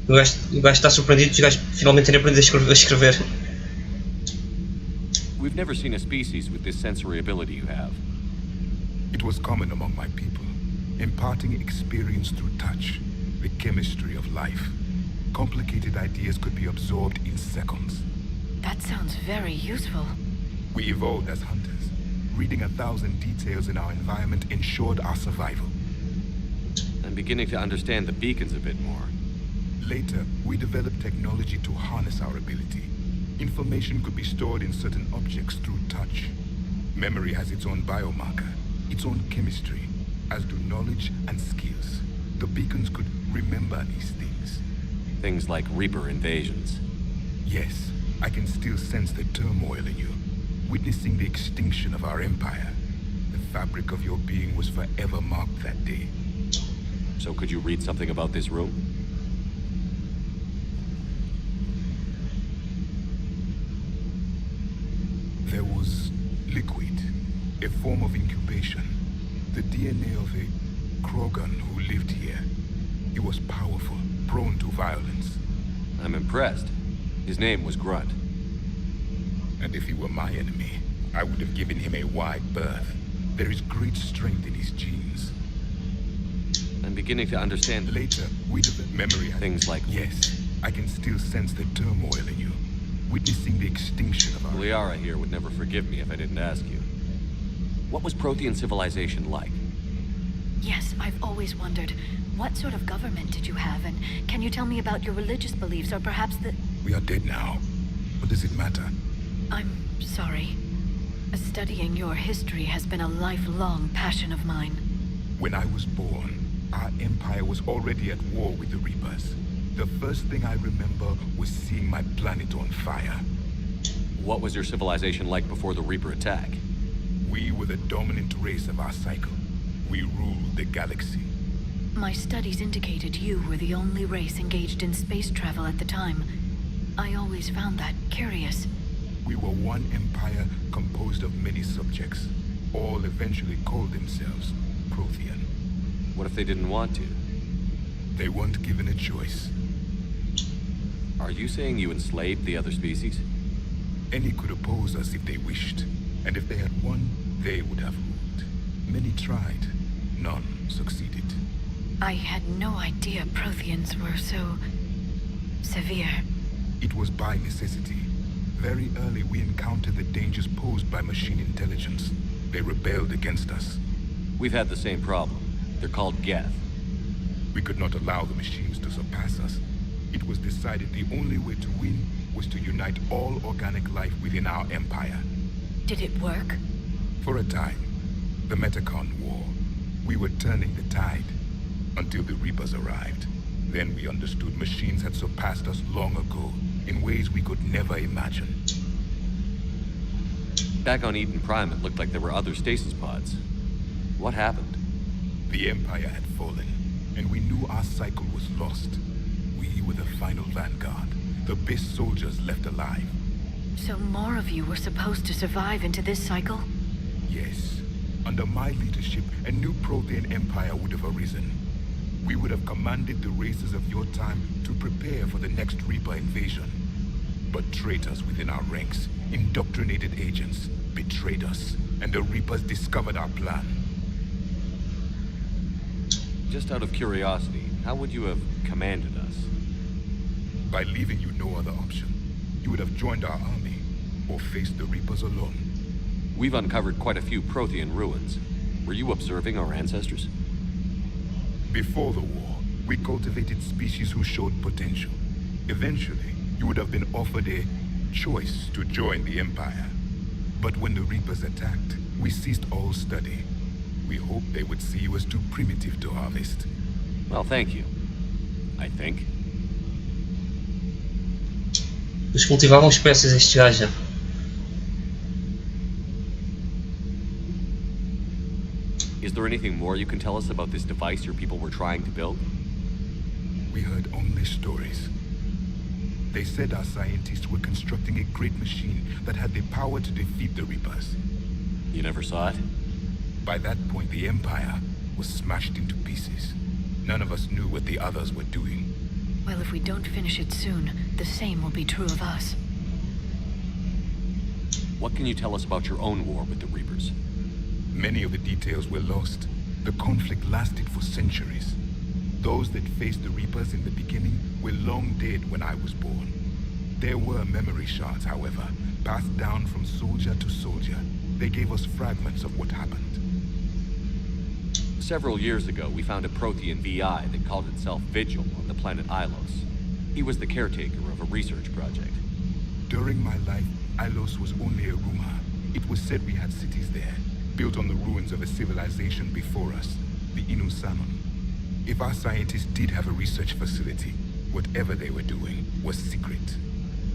O gajo está surpreendido de os gajos finalmente terem aprendido a escrever. We've never seen a species with this sensory ability you have. It was common among my people, imparting experience through touch, the chemistry of life. Complicated ideas could be absorbed in seconds. That sounds very useful. We evolved as hunters. Reading 1,000 details in our environment ensured our survival. I'm beginning to understand the beacons a bit more. Later, we developed technology to harness our ability. Information could be stored in certain objects through touch. Memory has its own biomarker, its own chemistry, as do knowledge and skills. The beacons could remember these things. Things like Reaper invasions. Yes, I can still sense the turmoil in you, witnessing the extinction of our empire. The fabric of your being was forever marked that day. So could you read something about this room? There was liquid, a form of incubation. The DNA of a Krogan who lived here. He was powerful, prone to violence. I'm impressed. His name was Grunt. And if he were my enemy, I would have given him a wide berth. There is great strength in his genes. I'm beginning to understand. Later, we developed memory. Things like... Yes, I can still sense the turmoil in you, witnessing the extinction of our... Liara here would never forgive me if I didn't ask you. What was Prothean civilization like? Yes, I've always wondered. What sort of government did you have, and can you tell me about your religious beliefs, or perhaps the... We are dead now. What does it matter? I'm sorry. Studying your history has been a lifelong passion of mine. When I was born, our empire was already at war with the Reapers. The first thing I remember was seeing my planet on fire. What was your civilization like before the Reaper attack? We were the dominant race of our cycle. We ruled the galaxy. My studies indicated you were the only race engaged in space travel at the time. I always found that curious. We were one empire composed of many subjects. All eventually called themselves Prothean. What if they didn't want to? They weren't given a choice. Are you saying you enslaved the other species? Any could oppose us if they wished. And if they had won, they would have ruled. Many tried. None succeeded. I had no idea Protheans were so... severe. It was by necessity. Very early we encountered the dangers posed by machine intelligence. They rebelled against us. We've had the same problem. They're called Geth. We could not allow the machines to surpass us. It was decided the only way to win was to unite all organic life within our empire. Did it work? For a time. The Metacon War. We were turning the tide. Until the Reapers arrived. Then we understood machines had surpassed us long ago, in ways we could never imagine. Back on Eden Prime, it looked like there were other stasis pods. What happened? The Empire had fallen, and we knew our cycle was lost. We were the final vanguard, the best soldiers left alive. So more of you were supposed to survive into this cycle? Yes. Under my leadership, a new Prothean empire would have arisen. We would have commanded the races of your time to prepare for the next Reaper invasion. But traitors within our ranks, indoctrinated agents, betrayed us, and the Reapers discovered our plan. Just out of curiosity, how would you have commanded us? By leaving you no other option. You would have joined our army, or faced the Reapers alone. We've uncovered quite a few Prothean ruins. Were you observing our ancestors? Before the war, we cultivated species who showed potential. Eventually, you would have been offered a choice to join the Empire. But when the Reapers attacked, we ceased all study. We hoped they would see you as too primitive to harvest. Well, thank you. I think. Eles cultivavam espécies estes gajos. Is there anything more you can tell us about this device your people were trying to build? We heard only stories. They said our scientists were constructing a great machine that had the power to defeat the Reapers. You never saw it? By that point, the Empire was smashed into pieces. None of us knew what the others were doing. Well, if we don't finish it soon, the same will be true of us. What can you tell us about your own war with the Reapers? Many of the details were lost. The conflict lasted for centuries. Those that faced the Reapers in the beginning were long dead when I was born. There were memory shards, however, passed down from soldier to soldier. They gave us fragments of what happened. Several years ago, we found a Prothean VI that called itself Vigil on the planet Ilos. He was the caretaker of a research project. During my life, Ilos was only a rumor. It was said we had cities there, built on the ruins of a civilization before us, the Inusanon. If our scientists did have a research facility, whatever they were doing was secret.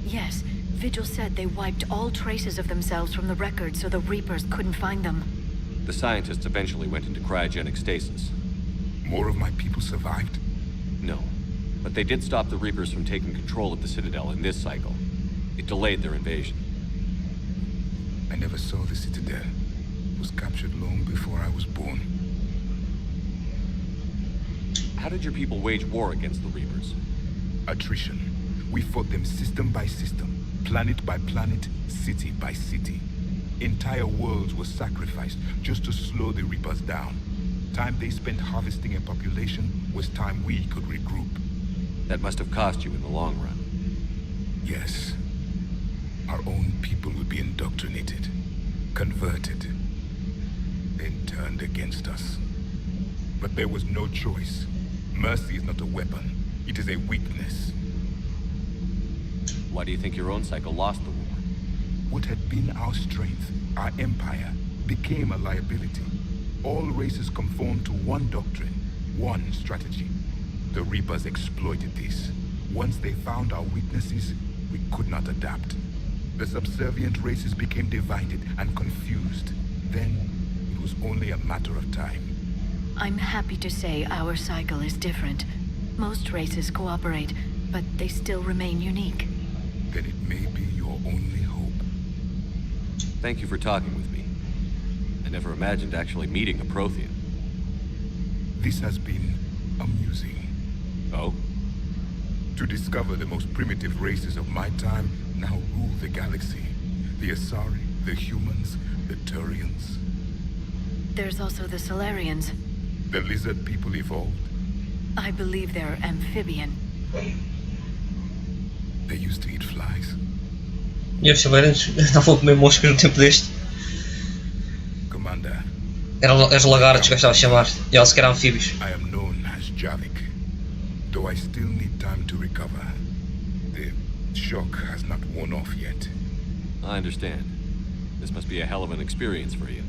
Yes, Vigil said they wiped all traces of themselves from the records so the Reapers couldn't find them. The scientists eventually went into cryogenic stasis. More of my people survived? No, but they did stop the Reapers from taking control of the Citadel in this cycle. It delayed their invasion. I never saw the Citadel. It was captured long before I was born. How did your people wage war against the Reapers? Attrition. We fought them system by system, planet by planet, city by city. Entire worlds were sacrificed just to slow the Reapers down. Time they spent harvesting a population was time we could regroup. That must have cost you in the long run. Yes. Our own people would be indoctrinated, converted, then turned against us. But there was no choice. Mercy is not a weapon. It is a weakness. Why do you think your own cycle lost the war? What had been our strength, our empire, became a liability. All races conformed to one doctrine, one strategy. The Reapers exploited this. Once they found our weaknesses, we could not adapt. The subservient races became divided and confused. Then, it was only a matter of time. I'm happy to say our cycle is different. Most races cooperate, but they still remain unique. Then it may be your only hope. Thank you for talking with me. I never imagined actually meeting a Prothean. This has been amusing. Oh? To discover the most primitive races of my time now rule the galaxy. The Asari, the humans, the Turians. There's also the Solarians. The lizard people evolved? I believe they're amphibian. They used to eat flies. E os Solarians estavam a comer moscas no tempo deste. Commander. Eram os lagartos que eu estava a chamar. E eles que eram anfíbios. I am known as Javik. Though I still need time to recover. The shock has not worn off yet. I understand. This must be a hell of an experience for you.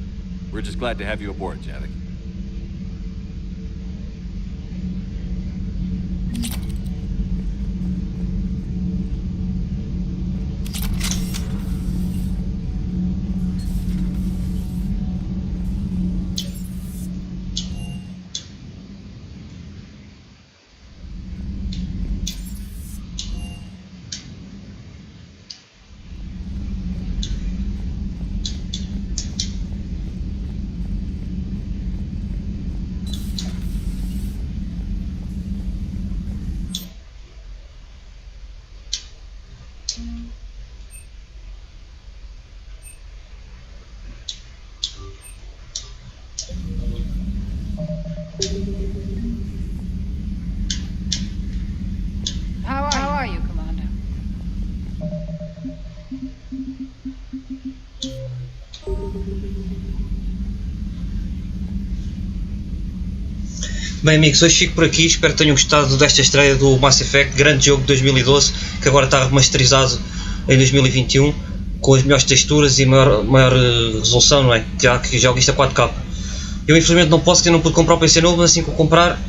We're just glad to have you aboard, Javik. How are you, Commander? Bem amigos, hoje fico por aqui, espero que tenham gostado desta estreia do Mass Effect, grande jogo de 2012, que agora está remasterizado em 2021, com as melhores texturas e maior resolução, não é? Já que jogo isto a 4K. Eu infelizmente não posso, que eu não pude comprar o PC novo, mas assim que eu comprar,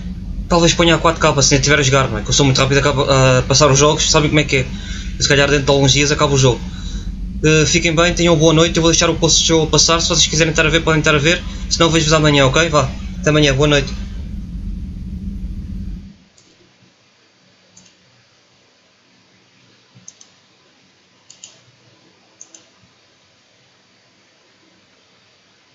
talvez ponha a 4K, se nem tiver a jogar, não é? Que eu sou muito rápido a passar os jogos, sabem como é que é. Se calhar dentro de alguns dias acaba o jogo. Fiquem bem, tenham boa noite, eu vou deixar o post show a passar, se vocês quiserem estar a ver, podem estar a ver, se não vejo-vos amanhã, ok? Vá, até amanhã, boa noite.